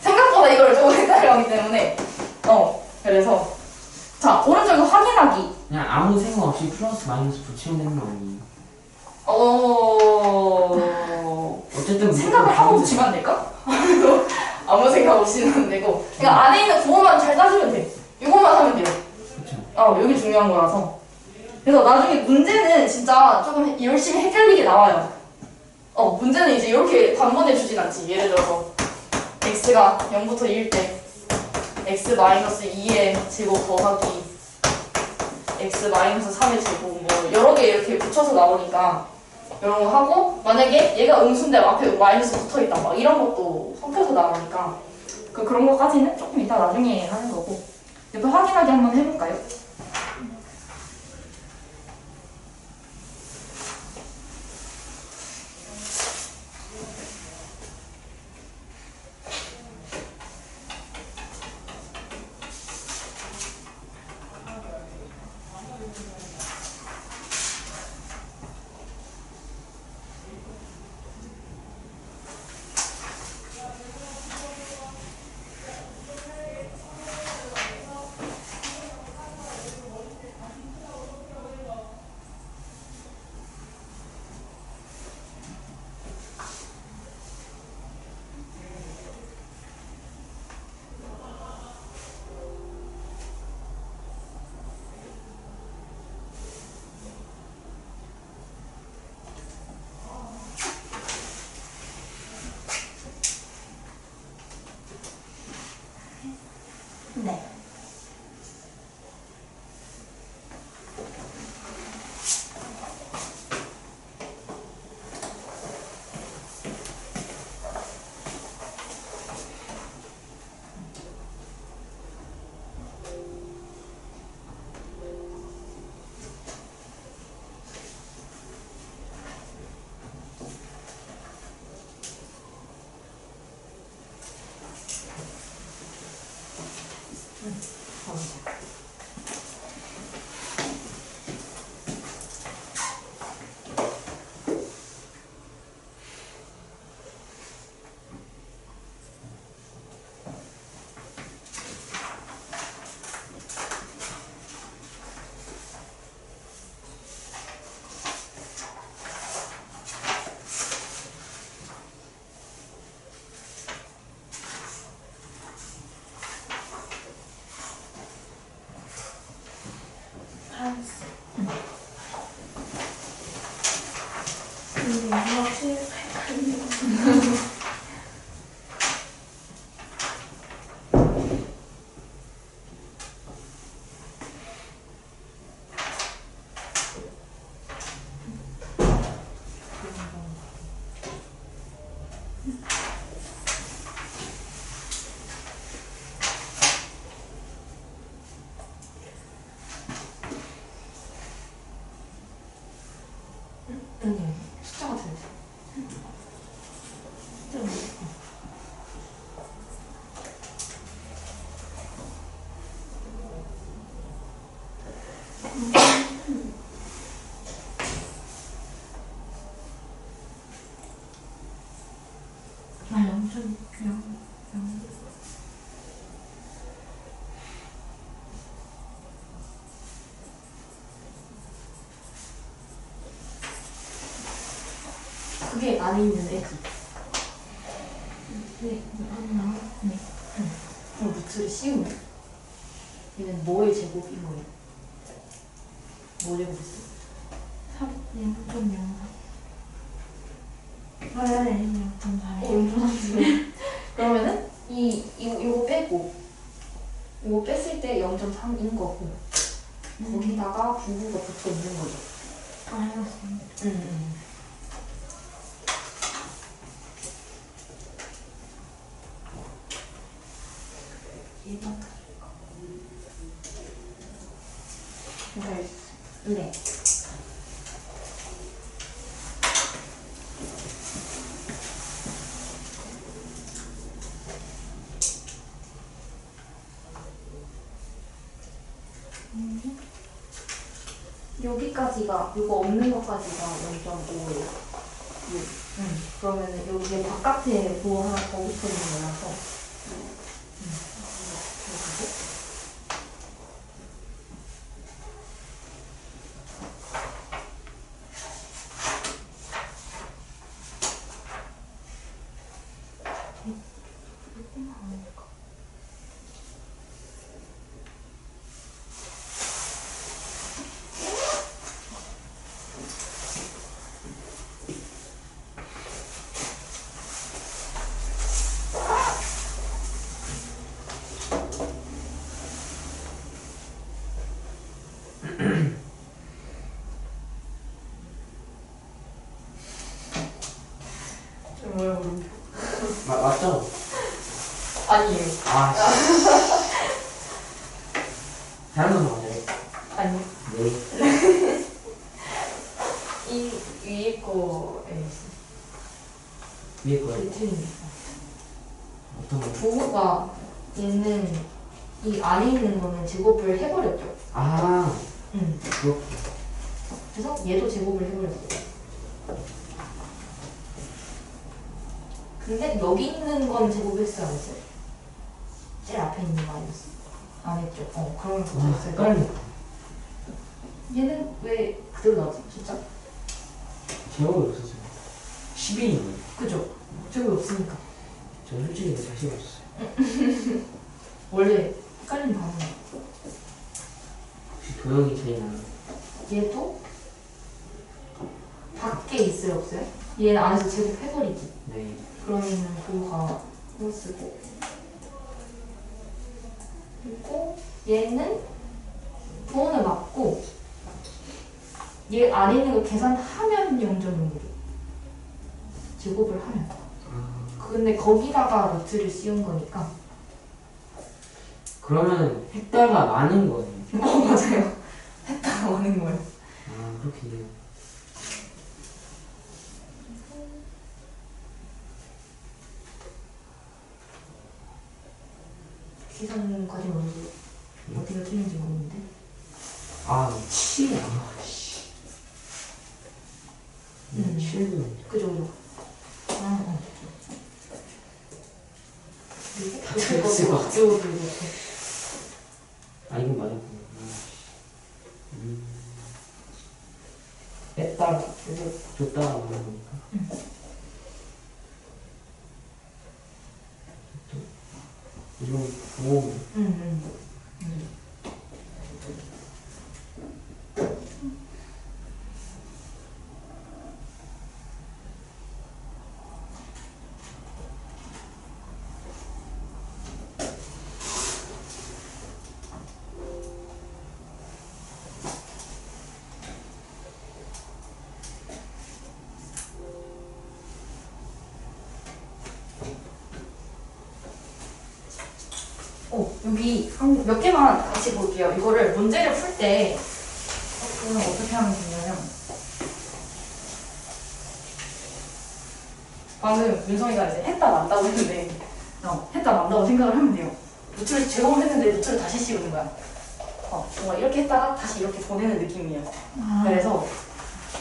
생각보다 이걸 조금 헷갈려하기 때문에 그래서 자, 오른쪽에 확인하기. 그냥 아무 생각 없이 플러스 마이너스 붙이면 되는 거 아니에요? 어쨌든 생각을 하고 붙이면 안 될까? 아무 생각 없이는 안 되고 그냥 안에 있는 부호만 잘 따주면 돼. 이것만 하면 돼요. 그쵸. 여기 중요한 거라서. 그래서 나중에 문제는 진짜 조금 열심히 헷갈리게 나와요. 문제는 이제 이렇게 단번에 주진 않지. 예를 들어서 x가 0부터 2일 때 x-2의 제곱 더하기 x-3의 제곱 여러 개 이렇게 붙여서 나오니까 이런 거 하고 만약에 얘가 음수인데 앞에 마이너스 붙어있다 막 이런 것도 섞여서 나오니까 그런 거까지는 조금 이따 나중에 하는 거고 옆에 확인하기 한번 해볼까요? 네. 안에 있는 x. 네, 맞나? 네. 그럼 루트를 씌우면 얘는 뭐의 제곱인 거예요? 뭐 제곱이었어? 0.0. 아니, 0.4. 0.3. 그러면은 이거 빼고 이거 뺐을 때 0.3인 거고 거기다가 부부가 붙어 있는 거죠. 마이너스. 네. 여기까지가 이거 없는 것까지가 0.5예요. 그러면은 여기에 바깥에 뭐 하나 더 붙어 있는 거라서. 뭐야 그럼? 맞죠? 아니에요. 아 씨. 다른 건 맞아요? 아니요. 네. 이 위에 거에 위에 거요? 틀립니다. 어떤 거? 부호가 있는 이 안에 있는 거는 제곱을 해버렸죠. 아 그렇구나. 그래서 얘도 제곱을 해버렸어요. 근데 여기 있는 건 제곱했어요, 안 했어요? 제일 앞에 있는 거 아니었어? 안 했죠. 그러면 와 붙어있어요. 헷갈려. 얘는 왜 그대로 나왔지? 진짜? 제목이 없었어요. 10인이네. 그죠? 제곱이 없으니까. 저는 솔직히 자신 없었어요. 원래 헷갈리는 방법이야. 혹시 도형이 차이 나요? 얘도 밖에 있어요, 없어요? 얘는 안에서 제곱해버리지. 네. 그러면은 그거가 이거 쓰고 그리고 얘는 부호는 맞고 얘 안에 있는 거 계산하면 0.0으로 제곱을 하면 근데 거기다가 루트를 씌운 거니까 그러면 헷다가 많은 거예요. 맞아요. 했다가 오는 거예요. 아 그렇겠네요. 계산까지 먼저 어디가 틀린지 모르는데 아 7. 아 씨. 7분. 그 정도. 그리고 틀렸을 것 같아. 이것도 이렇게. 아 이건 맞았구나. 뺐다가 계속 줬다가 하는 거니까. 이건 보험. 여기 몇 개만 같이 볼게요. 이거를 문제를 풀 때 어떻게 하면 되냐면 방금 윤성이가 이제 했다 만다고 했는데 했다 만다고 생각을 하면 돼요. 루트를 제곱을 했는데 루트를 다시 씌우는 거야. 뭔가 이렇게 했다가 다시 이렇게 보내는 느낌이에요. 그래서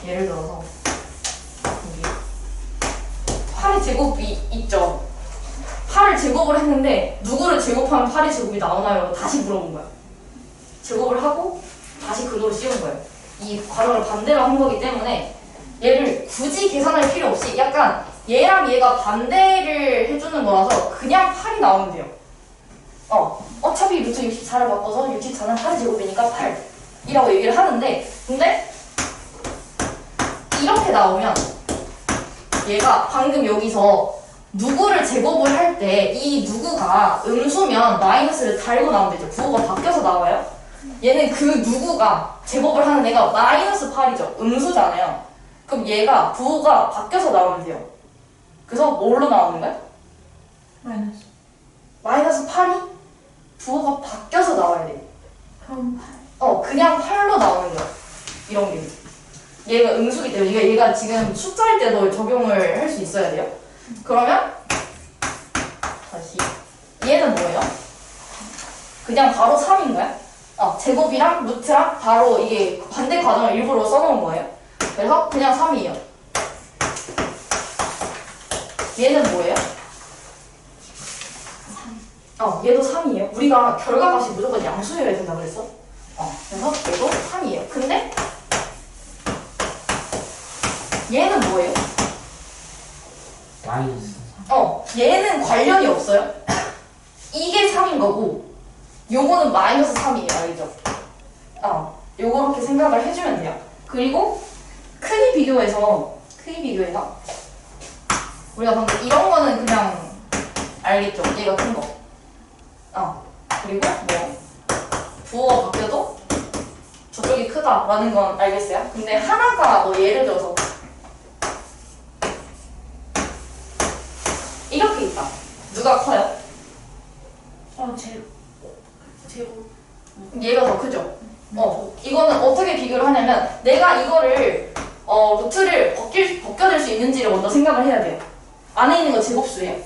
예를 들어서 여기 8의 제곱이 있죠. 8을 제곱을 했는데 누구를 제곱하면 8의 제곱이 나오나요? 다시 물어본 거야. 제곱을 하고 다시 근호를 씌운 거예요. 이 과정을 반대로 한 거기 때문에 얘를 굳이 계산할 필요 없이 약간 얘랑 얘가 반대를 해주는 거라서 그냥 8이 나오면 돼요. 어차피 루트 64를 바꿔서 64는 8제곱이니까 8이라고 얘기를 하는데, 근데 이렇게 나오면 얘가 방금 여기서 누구를 제곱을 할 때 이 누구가 음수면 마이너스를 달고 나오면 되죠. 부호가 바뀌어서 나와요. 얘는 그 누구가 제곱을 하는 애가 마이너스 8이죠. 음수잖아요. 그럼 얘가 부호가 바뀌어서 나오면 돼요. 그래서 뭘로 나오는 거야? 마이너스. 마이너스 8이 부호가 바뀌어서 나와야 돼. 그럼 8. 그냥 8로 나오는 거야. 이런 게. 얘가 음수기 때문에 얘가 지금 숫자일 때도 적용을 할 수 있어야 돼요. 그러면 다시 얘는 뭐예요? 그냥 바로 3인 거야? 제곱이랑 루트랑 바로 이게 반대 과정을 일부러 써놓은 거예요. 그래서 그냥 3이에요. 얘는 뭐예요? 얘도 3이에요. 우리가 결과값이 무조건 양수여야 된다고 그랬어. 그래서 얘도 3이에요. 근데 얘는 뭐예요? 마이너스. 얘는 관련이 없어요. 이게 3인 거고 요거는 마이너스 3이에요. 알겠죠? 요렇게 생각을 해주면 돼요. 그리고 크기 비교해서 우리가 방금 이런 거는 그냥 알겠죠? 얘가 큰 거. 그리고 뭐 부호가 바뀌어도 저쪽이 크다라는 건 알겠어요? 근데 하나가 뭐 예를 들어서 이렇게 있다. 누가 커요? 제곱. 얘가 더 크죠? 이거는 어떻게 비교를 하냐면 내가 이거를 루트를 벗겨낼 수 있는지를 먼저 생각을 해야 돼요. 안에 있는 거 제곱수예요?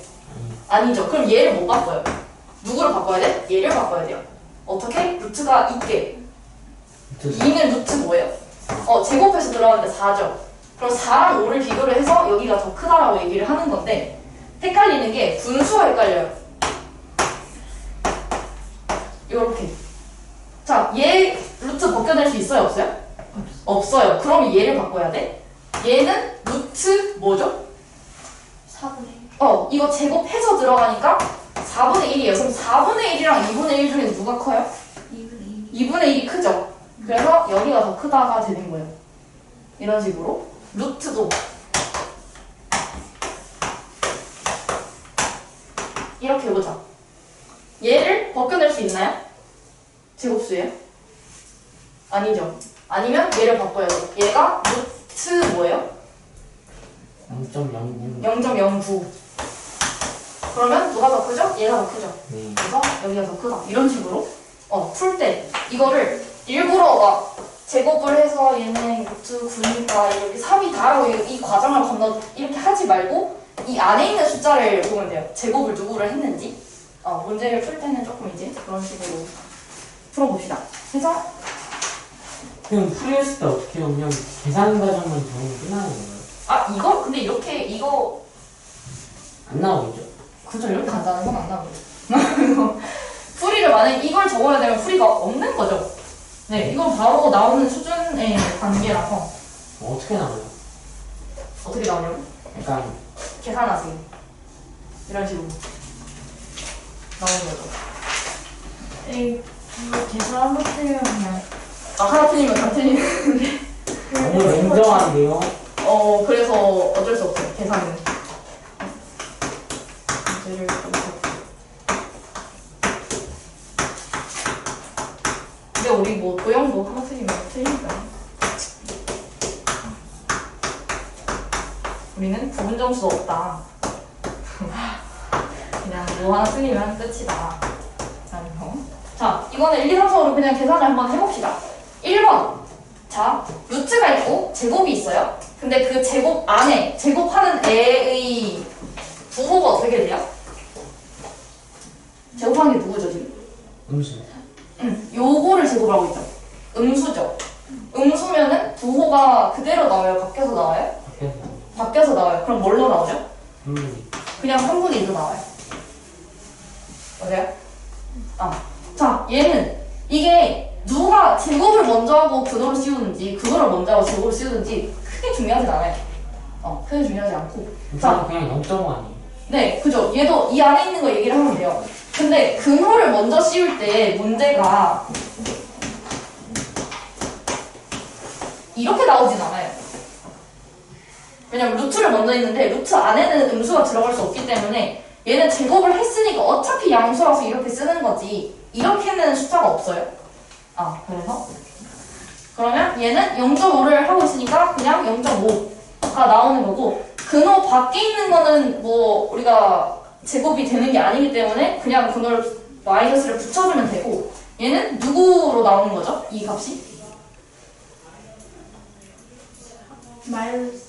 아니죠. 그럼 얘를 뭐 바꿔요? 누구를 바꿔야 돼? 얘를 바꿔야 돼요. 어떻게? 루트가 있게. 2는 루트 뭐예요? 제곱해서 들어가는데 4죠. 그럼 4랑 5를 비교를 해서 여기가 더 크다라고 얘기를 하는 건데 헷갈리는 게 분수가 헷갈려요. 요렇게. 자, 얘 루트 벗겨낼 수 있어요? 없어요? 없어요. 그럼 얘를 바꿔야 돼. 얘는 루트 뭐죠? 4분의 1. 이거 제곱해서 들어가니까 4분의 1이에요. 그럼 4분의 1이랑 2분의 1 중에 누가 커요? 2분의 1. 2분의 1이 크죠? 그래서 여기가 더 크다가 되는 거예요. 이런 식으로. 루트도 이렇게 해보자. 얘를 벗겨낼 수 있나요? 제곱수예요? 아니죠. 아니면 얘를 바꿔야 돼. 얘가 루트 뭐예요? 0.09. 0.09. 그러면 누가 더 크죠? 얘가 더 크죠. 네. 그래서 여기가 더 크다. 이런 식으로 풀 때 이거를 일부러 막 제곱을 해서 얘는 루트 9니까 이렇게 3이 다라고 이 과정을 건너 이렇게 하지 말고 이 안에 있는 숫자를 보면 돼요. 제곱을 누구를 했는지. 문제를 풀 때는 조금 이제 그런 식으로 풀어봅시다. 그래서 그럼 풀이했을 때 어떻게 해요? 그냥 계산 과정만 적으면 끝나는 건가요? 이거 근데 이거 안 나오겠죠? 그죠? 이렇게 간단한 건 안 나오죠. 풀이를 만약에 이걸 적어야 되면 풀이가 없는 거죠. 네, 이건 바로 나오는 수준의 관계라서 어떻게 나와요? 어떻게 나오냐고? 약간 계산하세요. 이런 식으로 나오는 거죠. 이거 계산 한번 틀리면 그냥 하나 틀리면 다 틀리는데 너무 냉정한데요? 그래서 어쩔 수 없어요. 계산은 문제를 좀 근데 우리 뭐 도형도 하나 틀리면 틀리니까요. 우리는 부분 점수 없다. 그냥 뭐 하나 틀리면 끝이다. 자, 이거는 1, 2, 3, 4로 그냥 계산을 한번 해봅시다. 1번. 자, 루트가 있고 제곱이 있어요. 근데 그 제곱 안에 제곱하는 애의 부호가 어떻게 돼요? 제곱하는 게 누구죠, 지금? 음수. 요거를 제곱하고 있죠. 음수죠. 음수면은 부호가 그대로 나와요? 바뀌어서 나와요? 밖에서 바뀌어서 나와요. 그럼 뭘로 나오죠? 그냥 3분의 1로 나와요. 맞아요? 자, 얘는 이게 누가 제곱을 먼저 하고 근호를 씌우는지 그거를 먼저 하고 제곱을 씌우는지 크게 중요하진 않아요. 크게 중요하지 않고. 저는 그냥 0.5 아니에요. 네, 그죠. 얘도 이 안에 있는 거 얘기를 하면 돼요. 근데 근호를 먼저 씌울 때 문제가 이렇게 나오진 않아요. 왜냐면 루트를 먼저 있는데 루트 안에는 음수가 들어갈 수 없기 때문에 얘는 제곱을 했으니까 어차피 양수라서 이렇게 쓰는 거지 이렇게는 숫자가 없어요. 그래서 그러면 얘는 0.5를 하고 있으니까 그냥 0.5가 나오는 거고 근호 밖에 있는 거는 뭐 우리가 제곱이 되는 게 아니기 때문에 그냥 근호를 마이너스를 붙여주면 되고 얘는 누구로 나오는 거죠? 이 값이? 마이너스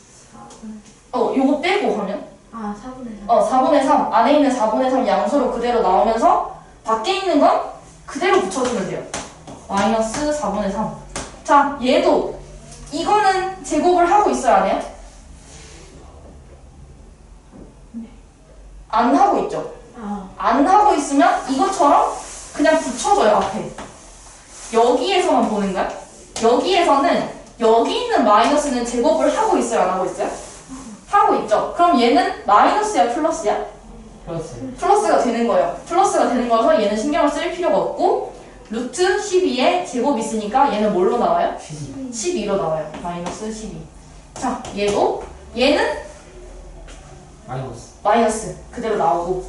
요거 빼고 하면? 4분의 3. 4분의 3 안에 있는 4분의 3 양수로 그대로 나오면서 밖에 있는 건 그대로 붙여주면 돼요. 마이너스 4분의 3. 자, 얘도 이거는 제곱을 하고 있어요, 안 해요? 안 하고 있죠? 안 하고 있으면 이것처럼 그냥 붙여줘요, 앞에. 여기에서만 보는 거야? 여기에서는 여기 있는 마이너스는 제곱을 하고 있어요, 안 하고 있어요? 하고 있죠. 그럼 얘는 마이너스야, 플러스야? 플러스. 플러스가 되는 거예요. 플러스가 되는 거라서 얘는 신경을 쓸 필요가 없고 루트 12에 제곱이 있으니까 얘는 뭘로 나와요? 12로 나와요. 마이너스 12. 자, 얘는 마이너스 그대로 나오고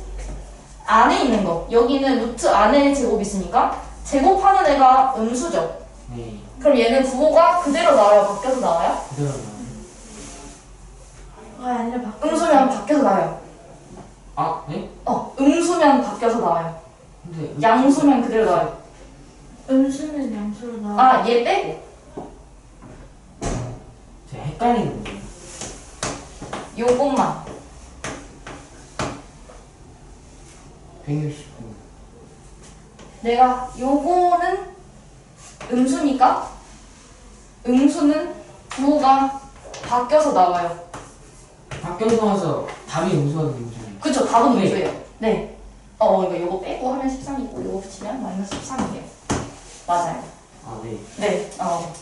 안에 있는 거 여기는 루트 안에 제곱이 있으니까 제곱하는 애가 음수죠. 네. 그럼 얘는 부호가 그대로 나와요? 바뀌어서 나와요? 그대로 나와요. 아니라 음수면 바뀌어서 나와요. 네? 음수면 바뀌어서 나와요. 근데 양수면 그대로 나와요. 음수는 양수로 나와. 얘 빼고 제가 헷갈리는 거예요. 요것만 169. 내가 요거는 음수니까 음수는 부호가 바뀌어서 나와요. 바뀌어서 나와서 답이 음수가 되는 거죠. 그쵸, 답은 네. 음수예요. 네. 이거 요거 빼고 하면 13이고 요거 붙이면 마이너스 13이에요. 맞아요. 네. 네.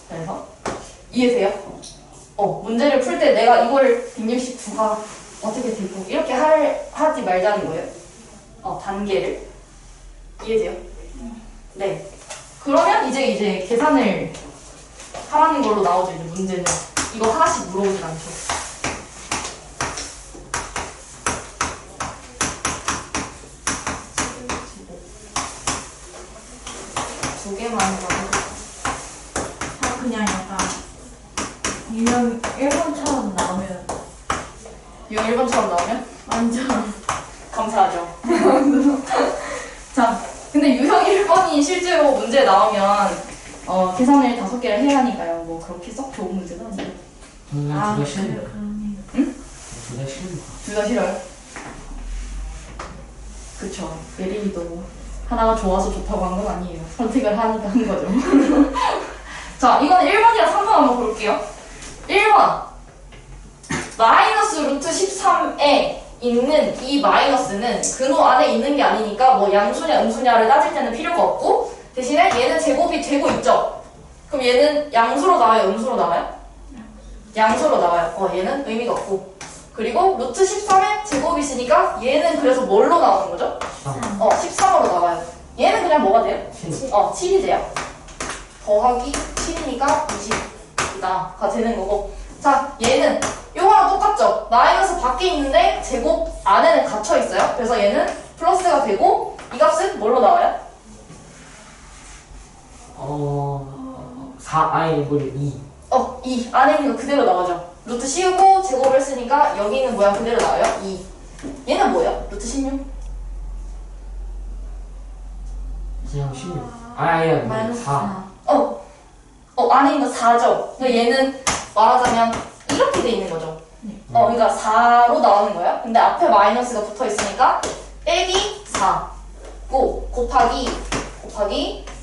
그래서 이해돼요? 문제를 풀 때 내가 이걸 169가 어떻게 되고 이렇게 하지 말자는 거예요. 단계를 이해돼요? 네. 그러면 이제 계산을 하라는 걸로 나오죠. 이제 문제는 이거 하나씩 물어보진 않죠. 두 개만 가지고 그냥 약간 유형 1번처럼 나오면 유형 1번처럼 나오면 완전 감사하죠. 자, 근데 유형 1번이 실제로 문제에 나오면 계산을 5개를 해야 하니까요. 뭐 그렇게 썩 좋은 문제는 아니에요. 저는 둘다 싫은데. 그러네요. 응? 둘다 싫은데. 둘 다 싫어요? 그쵸. 예린이도 하나가 좋아서 좋다고 한 건 아니에요. 선택을 하니까 한 거죠. 자, 이건 1번이랑 3번 한번 볼게요. 1번 마이너스 루트 13에 있는 이 마이너스는 근호 안에 있는 게 아니니까 뭐 양수냐 음수냐를 따질 때는 필요가 없고 대신에 얘는 제곱이 되고 있죠. 그럼 얘는 양수로 나와요? 음수로 나와요? 양수로 나와요. 얘는 의미가 없고 그리고 루트 13에 제곱이 있으니까 얘는 그래서 뭘로 나오는 거죠? 13으로 나와요. 얘는 그냥 뭐가 돼요? 7이 돼요. 더하기 7이니까 20이다가 되는 거고 자, 얘는 요거랑 똑같죠? 마이너스 밖에 있는데 제곱 안에는 갇혀 있어요. 그래서 얘는 플러스가 되고 이 값은 뭘로 나와요? 2. 2 안에 있는 거 그대로 나오죠. 루트 씌우고 제곱을 쓰니까 여기 있는 모양 그대로 나와요. 2 얘는 뭐예요? 루트 16 그냥 16. 아니야. 마이너스 4. 안에 있는 거 4죠. 그러니까 얘는 말하자면 이렇게 돼 있는 거죠. 그러니까 4로 나오는 거예요. 근데 앞에 마이너스가 붙어 있으니까 빼기 4 곱하기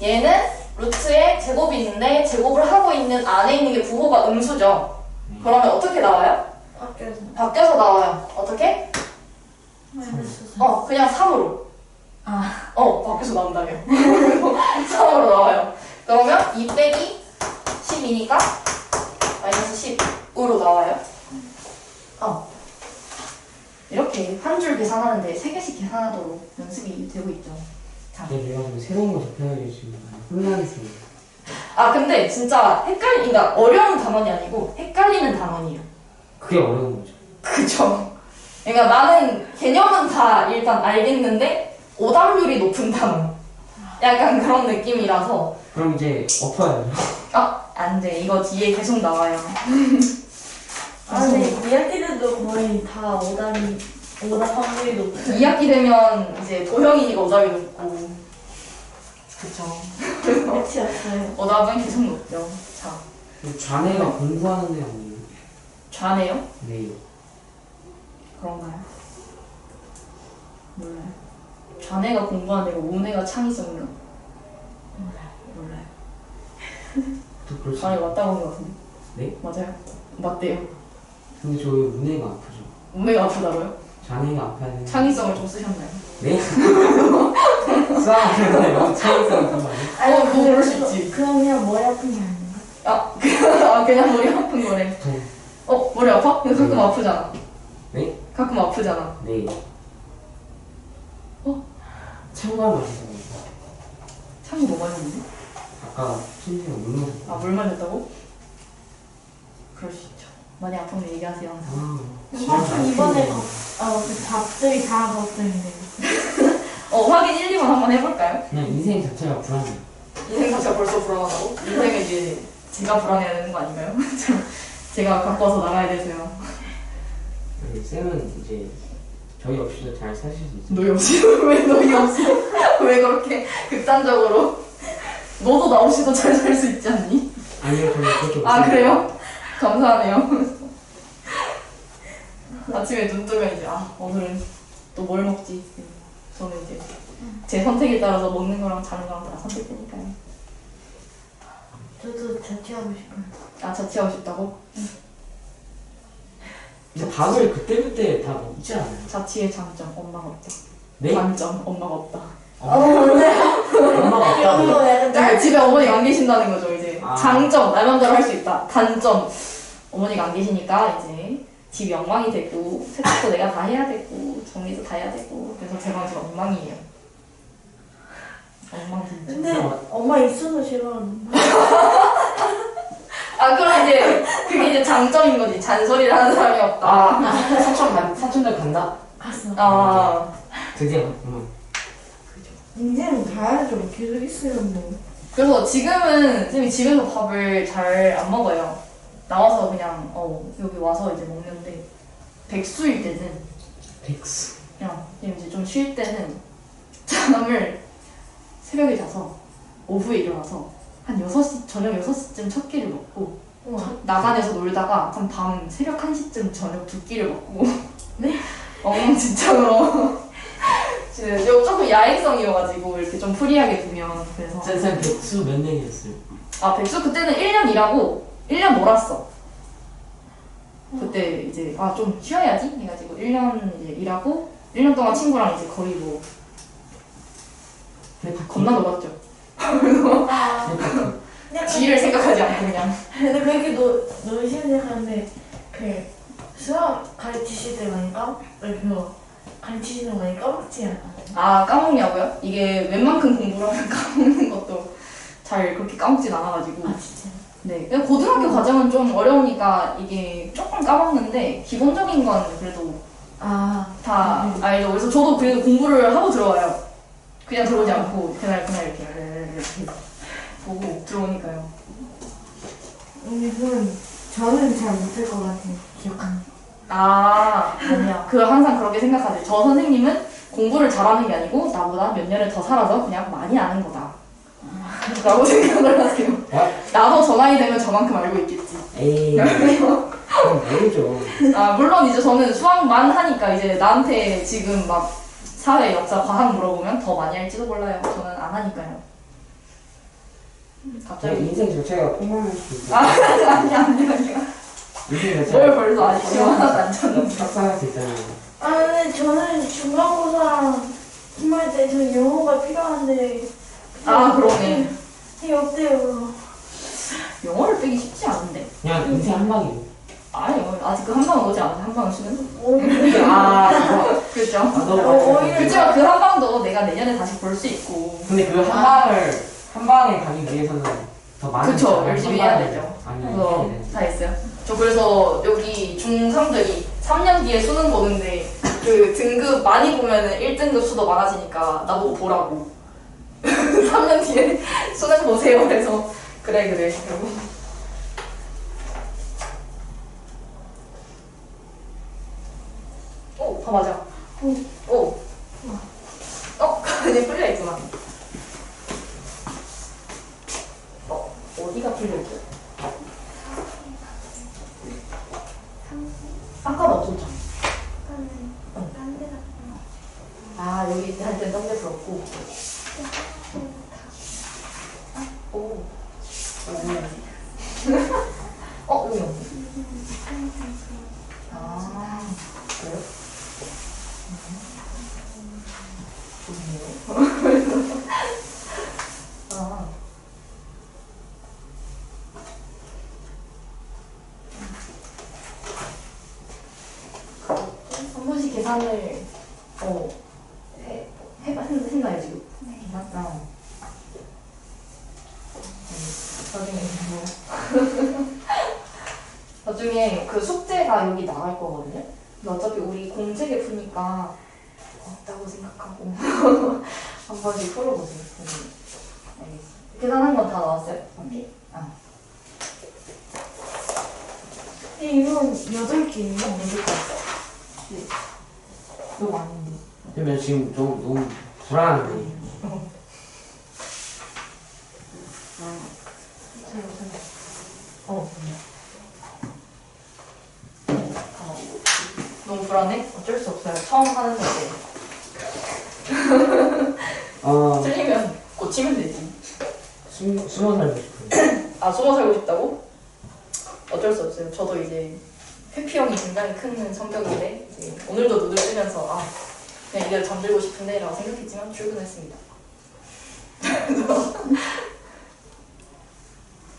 얘는 루트에 제곱이 있는데 제곱을 하고 있는 안에 있는 게 부호가 음수죠. 그러면 어떻게 나와요? 바뀌어서 나와요. 어떻게? 마이너스 4. 그냥 3으로. 바뀌어서 나온다며. 3으로 나와요. 그러면 2 빼기 12니까 마이너스 10으로 나와요. 계산하는데 3개씩 계산하도록 연습이 되고 있죠. 자. 내가 좀 새로운 거 접해야지 지금 혼란스러워. 아 근데 진짜 그러니까 어려운 단원이 아니고 헷갈리는 단원이에요. 그게 어려운 거죠. 그쵸. 그러니까 나는 개념은 다 일단 알겠는데 오답률이 높은 단원. 약간 그런 느낌이라서. 그럼 이제 엎어야죠. 안 돼. 이거 뒤에 계속 나와요. 아니 2학기들도 거의 다 오답 확률이 높아요. 2학기 되면 이제 도형이니까 오답이 높고. 그쵸. 끝이 없어요. 오답은 계속 높죠. 자. 자네가 공부하는 애 아니에요? 좌네요? 네. 그런가요? 몰라요. 좌네가 공부하는 애고 우네가 창의성이요? 몰라요. 또 그렇지. 좌네 맞다고 한 것 같은데. 네? 맞아요. 맞대요. 근데 저 운해가 아프죠. 우네가 아프다고요? 자네가 아파야 되는. 창의성을 좀 쓰셨나요? 네? 싸움을 너무 차이성이 좀 많이. 뭐 그럴 수 있지. 그럼 그냥 머리 아픈 게 아닌가? 그냥 머리 아픈 거네. 머리 아파? 근데 가끔 아프잖아. 네? 가끔 아프잖아. 네. 참고할 맛있어요. 창이 뭐 마셨는데? 아까 신지가 물 먹었어. 물 마셨다고? 그럴 수 있죠. 많이 아프면 얘기하세요 항상. 이번에 그 답들이 다 걱정이네요. 확인 1, 2번 한번 해볼까요? 그냥 인생 자체가 불안해. 인생 자체가 벌써 불안하다고? 인생은 이제 제가 불안해야 되는 거 아닌가요? 제가 갖고 와서 나가야 돼서요. 쌤은 이제 저희 없이도 잘 사실 수 있어요. 너희 없이? 왜 너희 없이? 왜 그렇게 극단적으로? 너도 나 없이도 잘 살 수 있지 않니? 아니요, 저는 그렇게 없어요. 아 그래요? 감사하네요. 아침에 눈 뜨면 이제 오늘은 또 뭘 먹지? 저는 이제 제 선택에 따라서 먹는 거랑 자는 거랑 다 선택되니까요. 저도 자취하고 싶어요. 자취하고 싶다고? 근데 밥을 그때그때 다 먹지 않아요? 자취의 장점 엄마가 없다. 네? 단점 엄마가 없다. 네. 엄마가 이거 없다고요? 약간 네, 집에 어머니가 안 계신다는 거죠 이제. 아. 장점 날 맘대로 할 수 있다. 단점 어머니가 안 계시니까 이제 집이 엉망이 되고 세탁도 내가 다 해야 되고 정리도 다 해야 되고 그래서 제 방이 엉망이에요. 엉망진짜. 근데 엄마 있어도 싫어하는. 그럼 이제 그게 이제 장점인 거지. 잔소리를 하는 사람이 없다. 사촌들 간다? 갔어. 드디어 갔구만. 인생은 가야죠. 계속 있으면 뭐. 그래서 지금은 쌤이 집에서 밥을 잘 안 먹어요. 나와서 그냥 여기 와서 이제 먹는데 백수일 때는 백수. 그냥 이제 좀 쉴 때는 잠을 새벽에 자서 오후에 일어나서 한 6시, 저녁 6시쯤 첫 끼를 먹고 나간에서 놀다가 한 밤 새벽 1시쯤 저녁 두 끼를 먹고 네? 엉망진창으로 이거 조금 야행성이어가지고 이렇게 좀 프리하게 두면 그래서 쌤 백수 몇 년이었어요? 백수 그때는 1년 일하고 1년 놀았어. 그때 이제 좀 쉬어야지 해가지고 1년 이제 일하고 1년 동안 친구랑 이제 거의 뭐 겁나 놀았죠. 뒤를 생각하지 않고 그냥. 근데 그렇게 놀시는 생각하는데 그 수학 가르치실 때 많이 가르치시는 거 많이 까먹지 않아요? 까먹냐고요? 이게 웬만큼 공부를 하면 까먹는 것도 잘 그렇게 까먹진 않아가지고. 진짜? 네. 그냥 고등학교 과정은 좀 어려우니까 이게 조금 까먹는데 기본적인 건 그래도 다 알죠. 그래서 저도 그래도 공부를 하고 들어와요. 그냥 들어오지 않고 그날 이렇게 보고 들어오니까요. 이건 저는 잘 못할 것 같아요. 기억하는. 아니야. 항상 그렇게 생각하세요. 저 선생님은 공부를 잘하는 게 아니고 나보다 몇 년을 더 살아서 그냥 많이 아는 거다. 라고 생각을 하세요. 나도 저 나이 되면 저만큼 알고 있겠지. 에이. 그럼 모르죠. 물론 이제 저는 수학만 하니까 이제 나한테 지금 막 사회, 역사, 과학 물어보면 더 많이 할지도 몰라요. 저는 안 하니까요. 갑자기 인생 자체가 폭망할 수도 있고. 아니야. 인생 뭘 자체가 벌써 아직 시원하지 않잖아. 탁상할 수 있잖아요. 근데 저는 중간고사 힘할 때 저 영어가 필요한데. 그러네. 이게 없대요. 영어를 빼기 쉽지 않은데. 그냥 인생 한 방이에요. 아니요. 아직 그 한 방은 오지 않았어요. 한 방은 쉬는. 아, 그렇죠. 오히려 그렇지만 그 한 방도 내가 내년에 다시 볼 수 있고. 근데 그 한 방에 가기 위해서는 더 많은 그쵸. 시간을 열심히 해야 한 방에 되죠. 아니, 그래서 다 했어요. 저 그래서 여기 중3들이 3년 뒤에 수능 보는데 그 등급 많이 보면은 1등급 수도 많아지니까 나보고 보라고. 3년 뒤에 수능 보세요. 그래서 그래. 그러고. 오, 다 맞아. 오. 이제 풀려 있구나. 어디가 풀려 있죠? 아까는 없었죠? 아, 여기 할 땐 딴데 풀었고. 오. 여기 없네. 아, 그래요? 좋네요. 아. 한 번씩 계산을 했나요 지금? 네. 맞다. 나중에 그 숙제가 여기 나갈 거거든요. 근데 어차피 우리 공책에 푸니까 없다고 생각하고 한 번씩 풀어보세요. 알겠습니다. 계산한 건 다 나왔어요? 오케이. 이건 8개예요. 네. 너무 아닌데. 그러면 지금 너무 불안한데. 너무 불안해? 어쩔 수 없어요. 처음 하는 건데. 틀리면 고치면 되지. 20살 살고 싶어요. 아, 20 살고 싶다고? 어쩔 수 없어요. 저도 이제 회피형이 굉장히 큰 성격인데 이제 오늘도 눈을 뜨면서 그냥 이대로 잠들고 싶은데 라고 생각했지만 출근했습니다.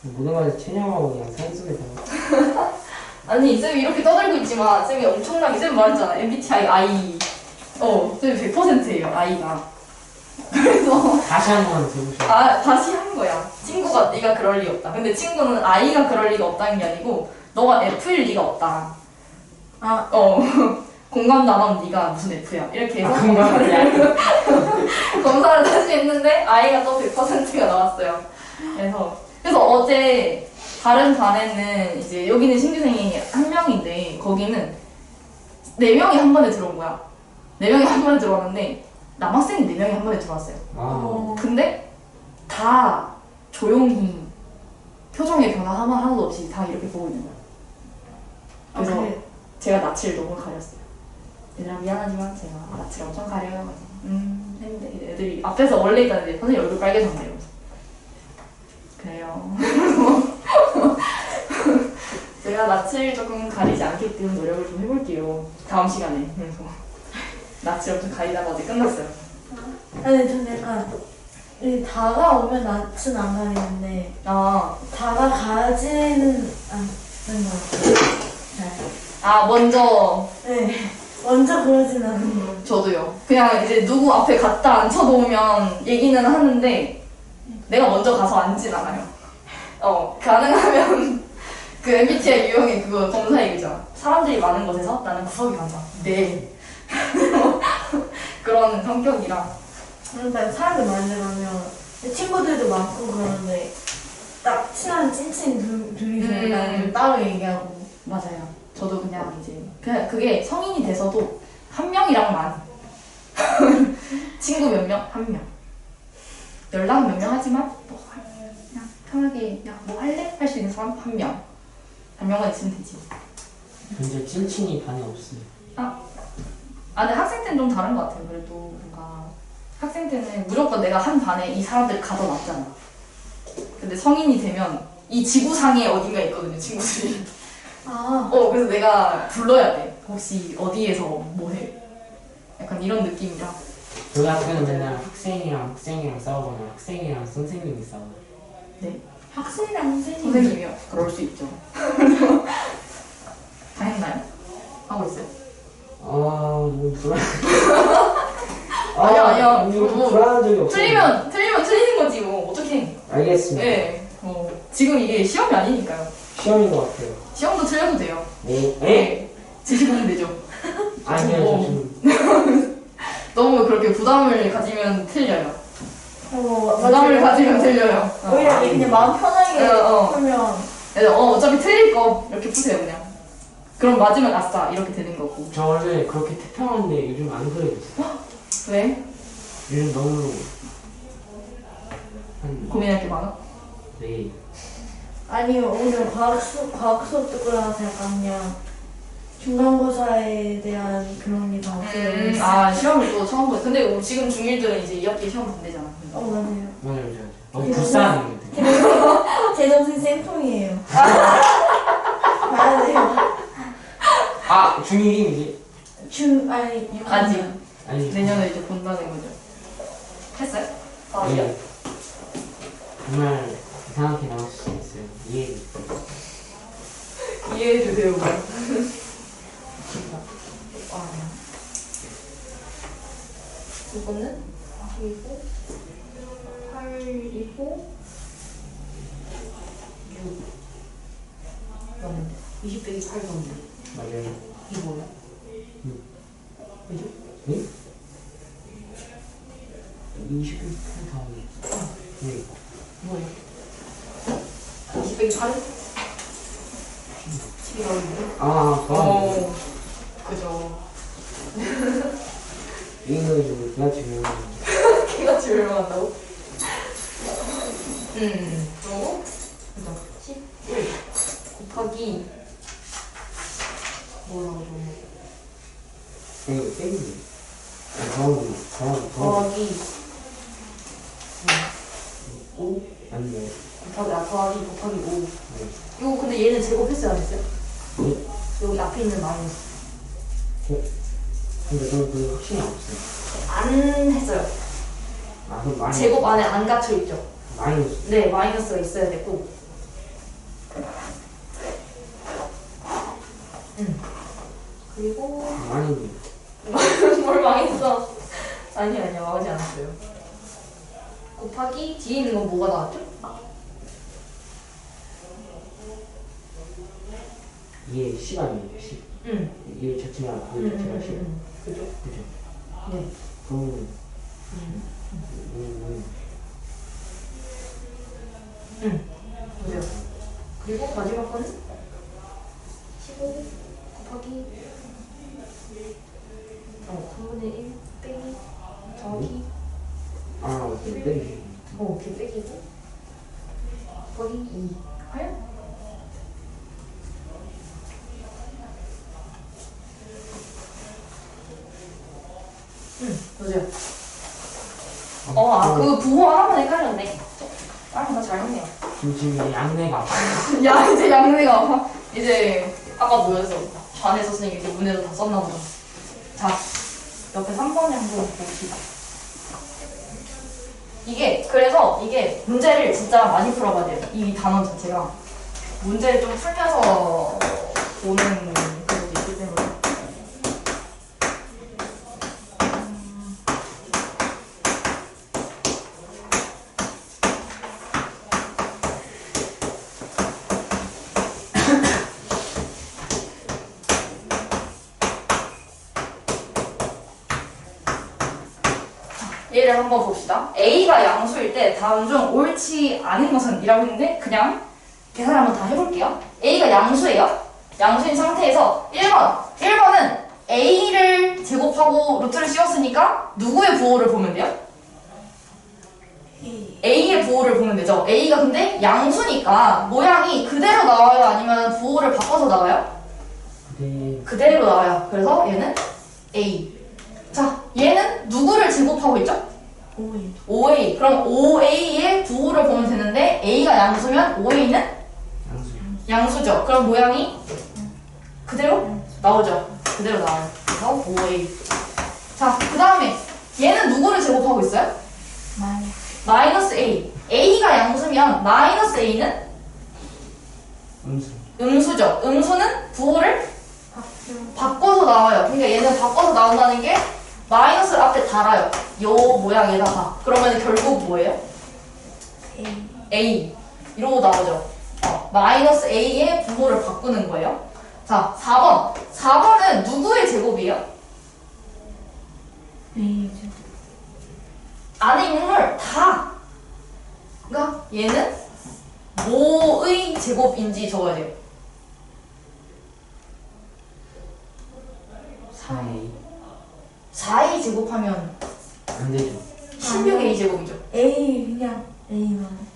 모든 것을 체념하고 그냥 사진 속에 담아. 아니, 쌤이 이렇게 떠들고 있지만 쌤이 엄청나게 쌤 말했잖아. MBTI I. 쌤이 100%예요, I가. 그래서 다시 한 번 들으셔. 다시 한 거야. 친구가 네가 그럴 리 없다. 근데 친구는 I가 그럴 리가 없다는 게 아니고 너가 F일 리가 없다. 공감도 안 하면 네가 무슨 F야. 이렇게 해서 검사를 다시 했는데 I가 또 100%가 나왔어요. 그래서 어제 다른 반에는 이제 여기는 신규생이 1명인데 거기는 4명이 한 번에 들어온 거야. 4명이 한 번에 들어왔는데 남학생이 4명이 한 번에 들어왔어요. 근데 다 조용히 표정의 변화 하나도 없이 다 이렇게 보고 있는 거야. 그래서 제가 낯을 너무 가렸어요. 얘들아 미안하지만 제가 낯을 엄청 가려요. 했는데 애들이 앞에서 원래 있다는데 선생님 얼굴 빨개졌네요. 그래요. 제가 낯을 조금 가리지 않게끔 노력을 좀 해볼게요. 다음 시간에. 그래서 낯을 엄청 가리다가 어제 끝났어요. 아니, 전 약간 다가오면 낯은 안 가리는데 다가 가지는 않는 것 같아요. 먼저. 네, 먼저 그러진 않는 거. 저도요. 그냥 이제 누구 앞에 갖다 앉혀놓으면 얘기는 하는데 내가 먼저 가서 앉진 않아요. 가능하면 그 MBTI 유형의 그거 검사 얘기죠. 사람들이 많은 곳에서 나는 구석에 앉아. 네. 그런 성격이라. 그러니까 사람들 만나면 친구들도 많고 그러는데 딱 친한 찐친 둘이서 약간 따로 얘기하고. 맞아요. 저도 그냥 이제 그게 성인이 돼서도 한 명이랑만 친구 몇 명? 한 명. 연락 몇 명 하지만 뭐 그냥 편하게 야 뭐 할래? 할 수 있는 사람 한 명. 한 명만 있으면 되지. 근데 찐친이 반에 없어요. 근데 학생 때는 좀 다른 것 같아요. 그래도 뭔가 학생 때는 무조건 내가 한 반에 이 사람들 가둬놨잖아. 근데 성인이 되면 이 지구상에 어딘가에 있거든요, 친구들이. 그래서 내가 불러야 돼. 혹시 어디에서 뭐 해? 약간 이런 느낌이라. 저희 학교는 맨날 학생이랑 싸우거나 학생이랑 선생님이 싸워요. 네. 학생이랑 선생님. 선생님이요? 그럴 수 있죠. 하고 있어요? 너무 불안. 아니야. 이거 뭐, 불안한 적이 없어. 틀리면 틀리는 거지 뭐 어떡해. 알겠습니다. 네. 지금 이게 시험이 아니니까요. 시험인 것 같아요. 시험도 틀려도 돼요. 네. 네. 지시면 되죠. 아니요, 어. 저 지금. 너무 그렇게 부담을 가지면 틀려요. 부담을 맞아요. 가지면 틀려요. 오히려 그냥 마음 편하게 풀면 어차피 틀릴 거 이렇게 푸세요 그냥. 그럼 맞으면 아싸 이렇게 되는 거고. 저 원래 그렇게 태평한데 요즘 안 그래도 있어. 왜? 요즘 너무 고민할 게 많아? 네. 아니요 오늘 과학 수업 듣고 나서 약간 그냥 중간고사에 대한 그런 게 다 없어요. 시험을 또 처음 보여. 근데 지금 중1들은 이제 2학기 시험 본대잖아. 맞아요. 맞아요. 너무 불쌍한 게 제 동생 쌤통이에요. 봐야 돼요. 중1이 이제? 아니 아직. 아니. 내년에 이제 본다는 거죠. 했어요? 네. 정말 이상하게 나올 수 있어요. 이해. 이해해주세요. 이거는 2이고 8이고 6 맞는데 20 빼기 8 맞는데 맞아요. 이게 뭐야? 왜죠? 네? 20분 다음에. 네. 뭐예요? 20 빼기 8은? 7이 나오는데? 그죠. 이거 내가 지금 걔가 집을 얼마한다고? 그리고 그죠 11 곱하기 뭐라고 이거 땡기. 더하기. 더하기 5 아니요. 더하기 곱하기 5 네. 이거 근데 얘는 제곱했어요 안 했어요? 네? 여기 앞에 있는 마이너스 근데 저는 그 확신이 없어요. 안 했어요. 그럼 마이너스. 제곱 안에 안 갇혀있죠? 마이너스. 네 마이너스가 있어야 되고 그리고 마이너스. 뭘 망했어? 아니야 망하지 않았어요. 곱하기 뒤에 있는 건 뭐가 나왔죠? 이게 시간이에요. 이게 자체가 그 자체가 시간. 그죠? 그죠? 네. 그러면 맞아요. 그리고 마지막 거는 15 곱하기 3분의 1 빼기 더하기 네. 이렇게 빼기고 곱하기 2 하여? 맞아요. 그 부호 하나만 헷갈렸네. 다른 거다 잘했네요. 지금 양내가 아파. 야, 이제 양내가 아파. 이제 아까 모여서 좌안에 썼으니까 이제 문에도 다 썼나 보다. 자, 옆에 3번에 한번 봅시다. 그래서 이게 문제를 진짜 많이 풀어봐야 돼요. 이 단원 자체가. 문제를 좀 풀면서 보는 그것도 있기 때문에. 얘를 한번 봅시다. A가 양수일 때 다음 중 옳지 않은 것은 이라고 했는데 그냥 계산 한번 다 해볼게요. A가 양수예요. 양수인 상태에서 1번은 A를 제곱하고 루트를 씌웠으니까 누구의 부호를 보면 돼요? A의 부호를 보면 되죠. A가 근데 양수니까 모양이 그대로 나와요? 아니면 부호를 바꿔서 나와요? 그대로 나와요. 그래서 얘는 A. 자, 얘는 누구를 제곱하고 있죠? 5A. 그럼 5A의 부호를 보면 되는데 A가 양수면 5A는? 양수죠. 그럼 모양이 그대로 나오죠. 그대로 나와요. 그래서 5A. 자, 그 다음에 얘는 누구를 제곱하고 있어요? 마이너스 A. A가 양수면 마이너스 A는? 음수죠. 음수는 부호를 바꿔서 나와요. 그러니까 얘는 바꿔서 나온다는 게 마이너스를 앞에 달아요. 요 모양에다가. 그러면 결국 뭐예요? A. 이러고 나오죠. 마이너스 A의 부호를 바꾸는 거예요. 자, 4번. 4번은 누구의 제곱이에요? A죠. 안에 있는 걸 다. 그러니까 얘는 뭐의 제곱인지 적어야 돼요. 4A 4A 제곱하면 안 되죠. 16A 제곱이죠. A 그냥 A만.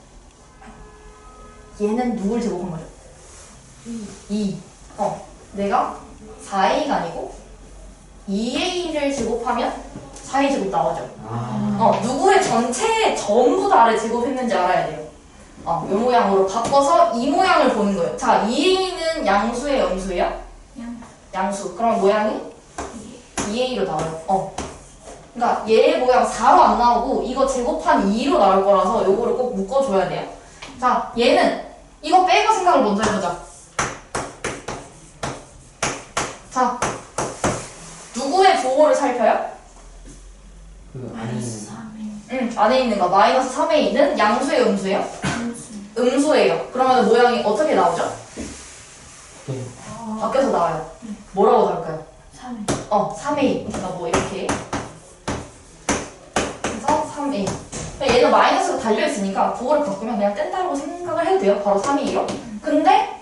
얘는 누굴 제곱한 거죠? 2. 내가 4A가 아니고 2A를 제곱하면 4A 제곱 나오죠. 누구의 전체 전부 다를 제곱했는지 알아야 돼요. 이 모양으로 바꿔서 이 모양을 보는 거예요. 자, 2A는 양수의 염수예요? 양수. 그럼 모양이 2A로 나와요. 그러니까 얘 모양 4로 안 나오고 이거 제곱한 2로 나올 거라서 요거를 꼭 묶어줘야 돼요. 자, 얘는 이거 빼고 생각을 먼저 해보자. 자, 누구의 부호를 살펴요? 그 안에 있는 안에 있는 거 마이너스 3A는 양수의 음수예요? 음수예요. 그러면 모양이 어떻게 나오죠? 네. 바뀌어서 나와요. 뭐라고 나올까요? 3A. 3A. 그러니까 뭐 이렇게. 그래서 3A. 얘는 마이너스가 달려있으니까 부호를 바꾸면 그냥 뗀다고 생각을 해도 돼요. 바로 3A로. 근데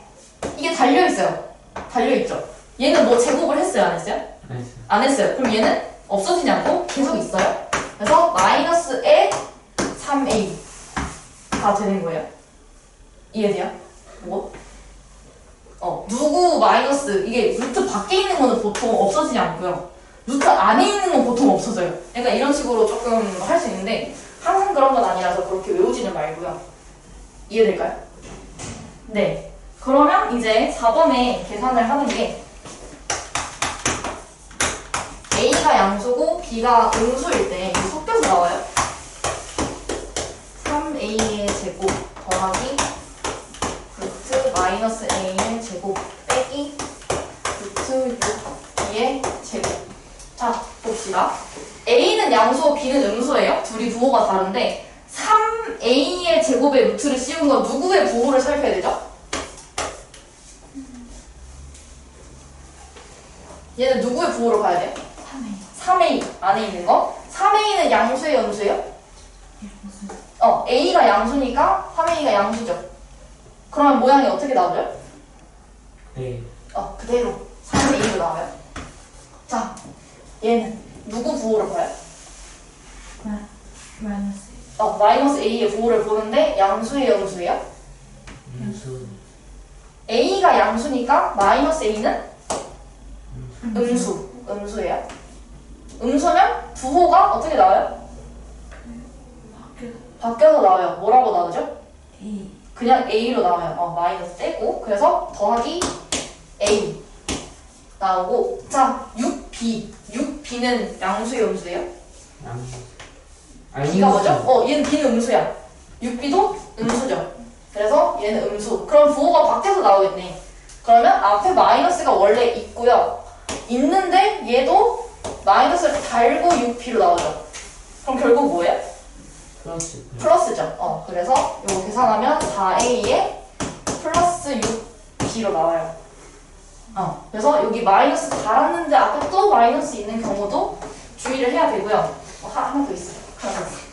이게 달려있어요. 달려있죠. 얘는 뭐 제곱을 했어요? 안 했어요? 안 했어요. 안 했어요. 그럼 얘는 없어지지 않고 계속 있어요. 그래서 마이너스에 3A가 되는 거예요. 이해돼요? 뭐? 누구 마이너스, 이게 루트 밖에 있는 거는 보통 없어지지 않고요. 루트 안에 있는 건 보통 없어져요. 그러니까 이런 식으로 조금 할 수 있는데 항상 그런 건 아니라서 그렇게 외우지는 말고요. 이해될까요? 네. 그러면 이제 4번에 계산을 하는 게 A가 양수고 B가 음수일 때 이게 섞여서 나와요. 3A의 제곱 더하기 루트 마이너스 A의 제곱 빼기 루트 6B의 제곱. 자, 봅시다. A는 양수고 B는 음수예요. 둘이 부호가 다른데 3A의 제곱에 루트를 씌운 건 누구의 부호를 살펴야 되죠? 얘는 누구의 부호로 가야 돼요? 3A 안에 있는 거. 3A는 양수예요, 음수예요? A가 양수니까 3A가 양수죠. 그러면 모양이 어떻게 나오죠? 네. 그대로 3A로 나와요. 자, 얘는 누구 부호를 봐요? 마이너스. 마이너스 A의 부호를 보는데 양수예요, 음수예요? 음수. A가 양수니까 마이너스 A는 음수예요. 음수면 부호가 어떻게 나와요? 바뀌어서 나와요. 뭐라고 나오죠? A. 그냥 A로 나와요. 마이너스 떼고. 그래서 더하기 A 나오고. 자, 6B. 6B는 양수의 음수예요? B가 뭐죠? 얘는 B는 음수야. 6B도 음수죠. 그래서 얘는 음수. 그럼 부호가 밖에서 나오겠네. 그러면 앞에 마이너스가 원래 있고요. 있는데 얘도 마이너스를 달고 6B로 나오죠. 그럼 결국 뭐예요? 플러스. 플러스죠. 그래서 이거 계산하면 4A에 플러스 6B로 나와요. 그래서 여기 마이너스 달았는데 앞에 또 마이너스 있는 경우도 주의를 해야 되고요. 하나 더 있어요. 하나 더 있어요.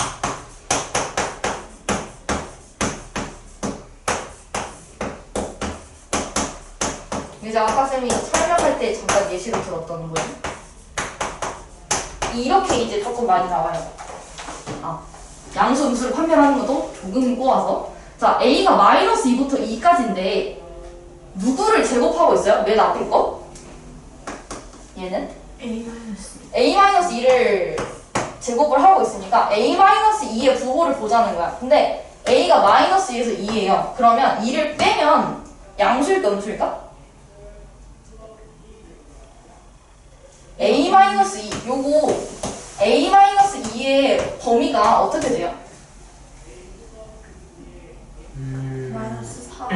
이제 아까 쌤이 설명할 때 잠깐 예시로 들었던 거예요. 이렇게 이제 조금 많이 나와요. 양수 음수를 판별하는 것도 조금 꼬아서. 자, A가 마이너스 2부터 2까지인데 누구를 제곱하고 있어요? 맨 앞에 거? 얘는? A-2를 제곱을 하고 있으니까 A-2의 부호를 보자는 거야. 근데 A가 마이너스 2에서 2예요. 그러면 2를 빼면 양수일까 음수일까? A-2 요거 A-2의 범위가 어떻게 돼요? 마이너스 4.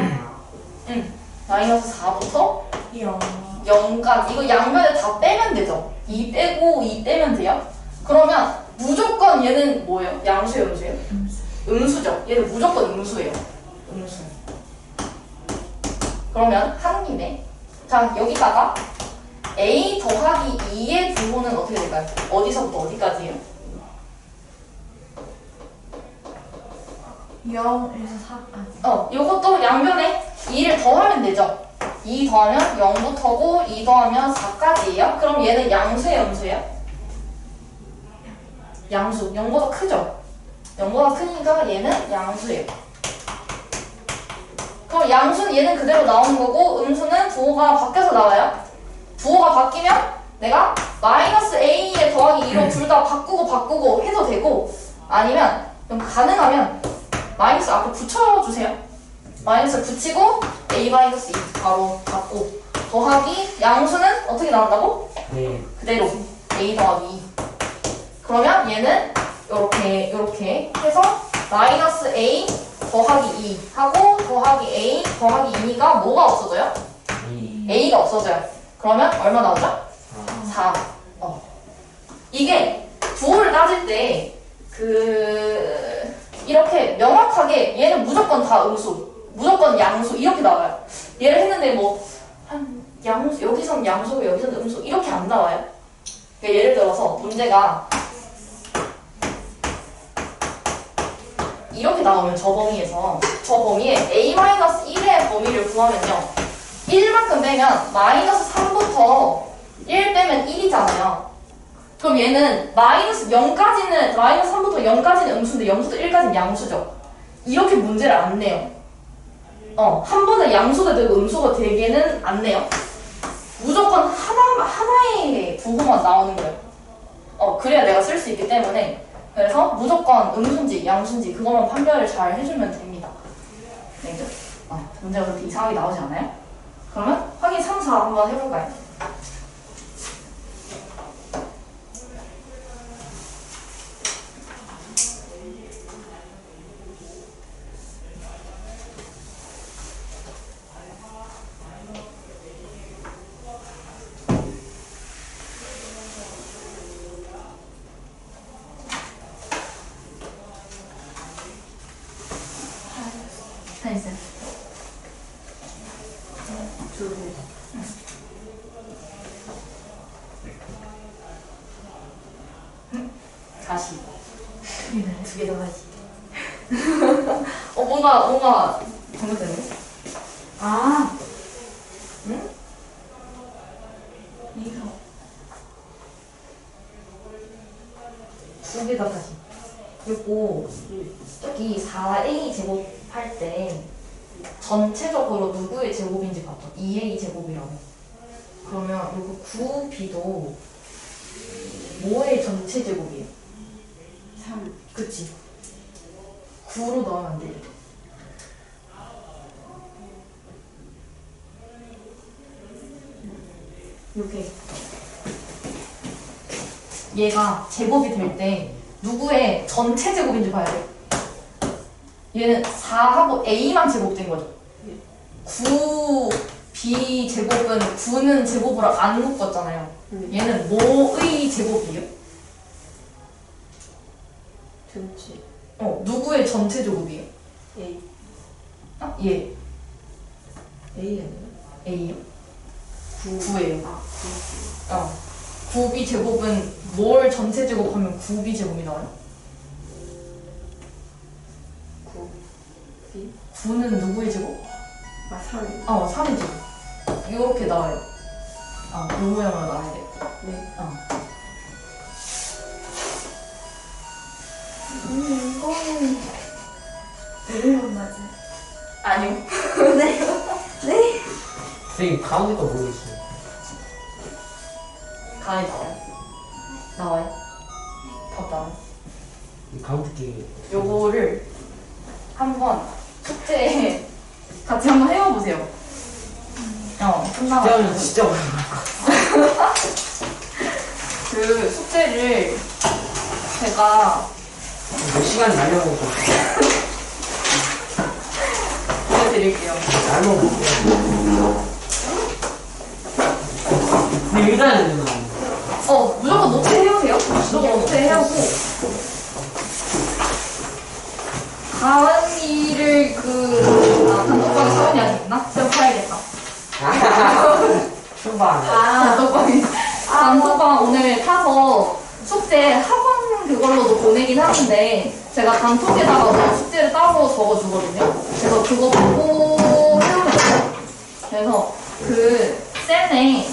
마이너스 4부터 0. 0까지 이거 양변에 다 빼면 되죠. 2 빼고 2 빼면 돼요. 그러면 무조건 얘는 뭐예요? 양수예요, 음수예요? 음수죠. 얘는 무조건 음수예요. 음수. 그러면 한 김에 자 여기다가 a 더하기 2의 부호는 어떻게 될까요? 어디서부터 어디까지예요? 0에서 4까지. 요것도 양변에 2를 더하면 되죠. 2 더하면 0부터고 2 더하면 4까지예요. 그럼 얘는 양수예요, 음수예요? 양수. 0보다 크죠? 0보다 크니까 얘는 양수예요. 그럼 양수는 얘는 그대로 나오는 거고 음수는 부호가 바뀌어서 나와요. 부호가 바뀌면 내가 마이너스 a에 더하기 2로 둘 다 바꾸고 해도 되고 아니면 좀 가능하면 마이너스 앞에 붙여주세요. 마이너스를 붙이고 a 마이너스 2 바로 받고 더하기 양수는 어떻게 나온다고? 네. 그대로 a 더하기 2. 그러면 얘는 요렇게 해서 마이너스 a 더하기 2 하고 더하기 a 더하기 2니까 뭐가 없어져요? a가 없어져요. 그러면 얼마 나오죠? 4. 이게 부호를 따질 때 이렇게 명확하게 얘는 무조건 다 음수, 무조건 양수 이렇게 나와요. 얘를 했는데 뭐 한 양수 여기선 양수고 여기선 음수 이렇게 안 나와요. 그러니까 예를 들어서 문제가 이렇게 나오면 저 범위에 a-1의 범위를 구하면요 1만큼 빼면 마이너스 3부터 1 빼면 1이잖아요. 그럼 얘는 마이너스 0까지는 마이너스 3부터 0까지는 음수인데 0부터 1까지는 양수죠. 이렇게 문제를 안 내요. 한 번에 양수가 되고 음수가 되게는 안 내요. 무조건 하나의 부호만 나오는 거예요. 그래야 내가 쓸 수 있기 때문에 그래서 무조건 음수인지 양수인지 그것만 판별을 잘 해주면 됩니다. 네, 문제가 그렇게 이상하게 나오지 않아요? 그러면 확인 3, 4 한번 해볼까요? 있어요. 다시. 두 개 더 다시. 뭔가 잘못됐네. 응? 이거. 두 개 더 다시. 그리고 여기 4a 제곱 할 때 전체적으로 누구의 제곱인지 봐봐. 2a 제곱이라고. 그러면 이거 9b도 뭐의 전체 제곱이에요? 3. 그치? 9로 넣으면 안 돼. 이렇게 얘가 제곱이 될 때 누구의 전체 제곱인지 봐야 돼. 얘는 4하고 a만 제곱된 거죠. 9b 제곱은 9는 제곱으로 안 묶었잖아요. 얘는 뭐의 제곱이에요? 전체. 누구의 전체 제곱이에요? A. 얘. A 아니야? A요? 9예요. 9. 9b 제곱은 뭘 전체 제곱하면 9b 제곱이 나와요? 9. B. 9는 누구의 제곱? 3. 3의 제곱. 이렇게 나와요. 이 모양으로 나와야 돼. 네. 이거는 이거 맞아요. 아니요. 네. 네. 선생님 가운데 거 모르겠어요. 가만히 나와요. 나와요? 답 나와요. 이 가운데 게 요거를 한번 숙제에 같이 한번 해봐보세요. 끝나고. 진짜면 진짜 어려운 거. 그 숙제를 제가 몇 시간 날려먹고 보여드릴게요. 날먹고 근데 읽어야 되는 거. 무조건 노트 해야 돼요. 무조건 노트 해야 하고. 가은이를 단톡방에 서은이 아직 있나? 제가 봐야겠다. 초반. 단톡방 오늘 타서 숙제 학원 그걸로도 보내긴 하는데 제가 단톡에다가 숙제를 따로 적어주거든요. 그래서 그거 보고 해오면 돼요. 그래서 그 셀에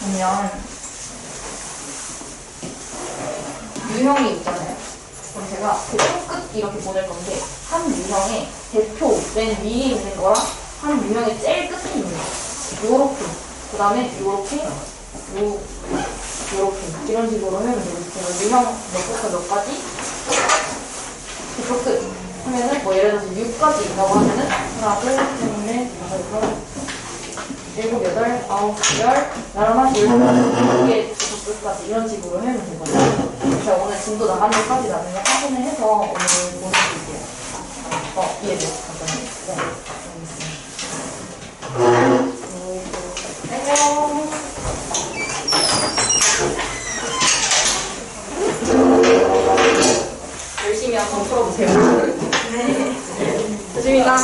보면 유형이 있잖아요. 그럼 제가 그 끝 이렇게 보낼 건데 한 유형의 대표 맨 위에 있는 거랑 한 유형의 제일 끝에 있는 거 요렇게 그 다음에 요렇게 요렇게 이런 식으로 하면 되고 유형 몇 개부터 몇 가지 대표 끝 하면은 뭐 예를 들어서 6까지 있다고 하면은 하나 둘셋넷 다섯 일곱 여덟 아홉 열 열하나 열두 개 대표 끝까지 이런 식으로 하면 되거든요. 제가 오늘 진도 나가는 것까지 나중에 확인을 해서 오늘 보내드릴게요. 이해돼요? 네, 알겠습니다. 열심히 한번 풀어보세요. 네. 좋습니다.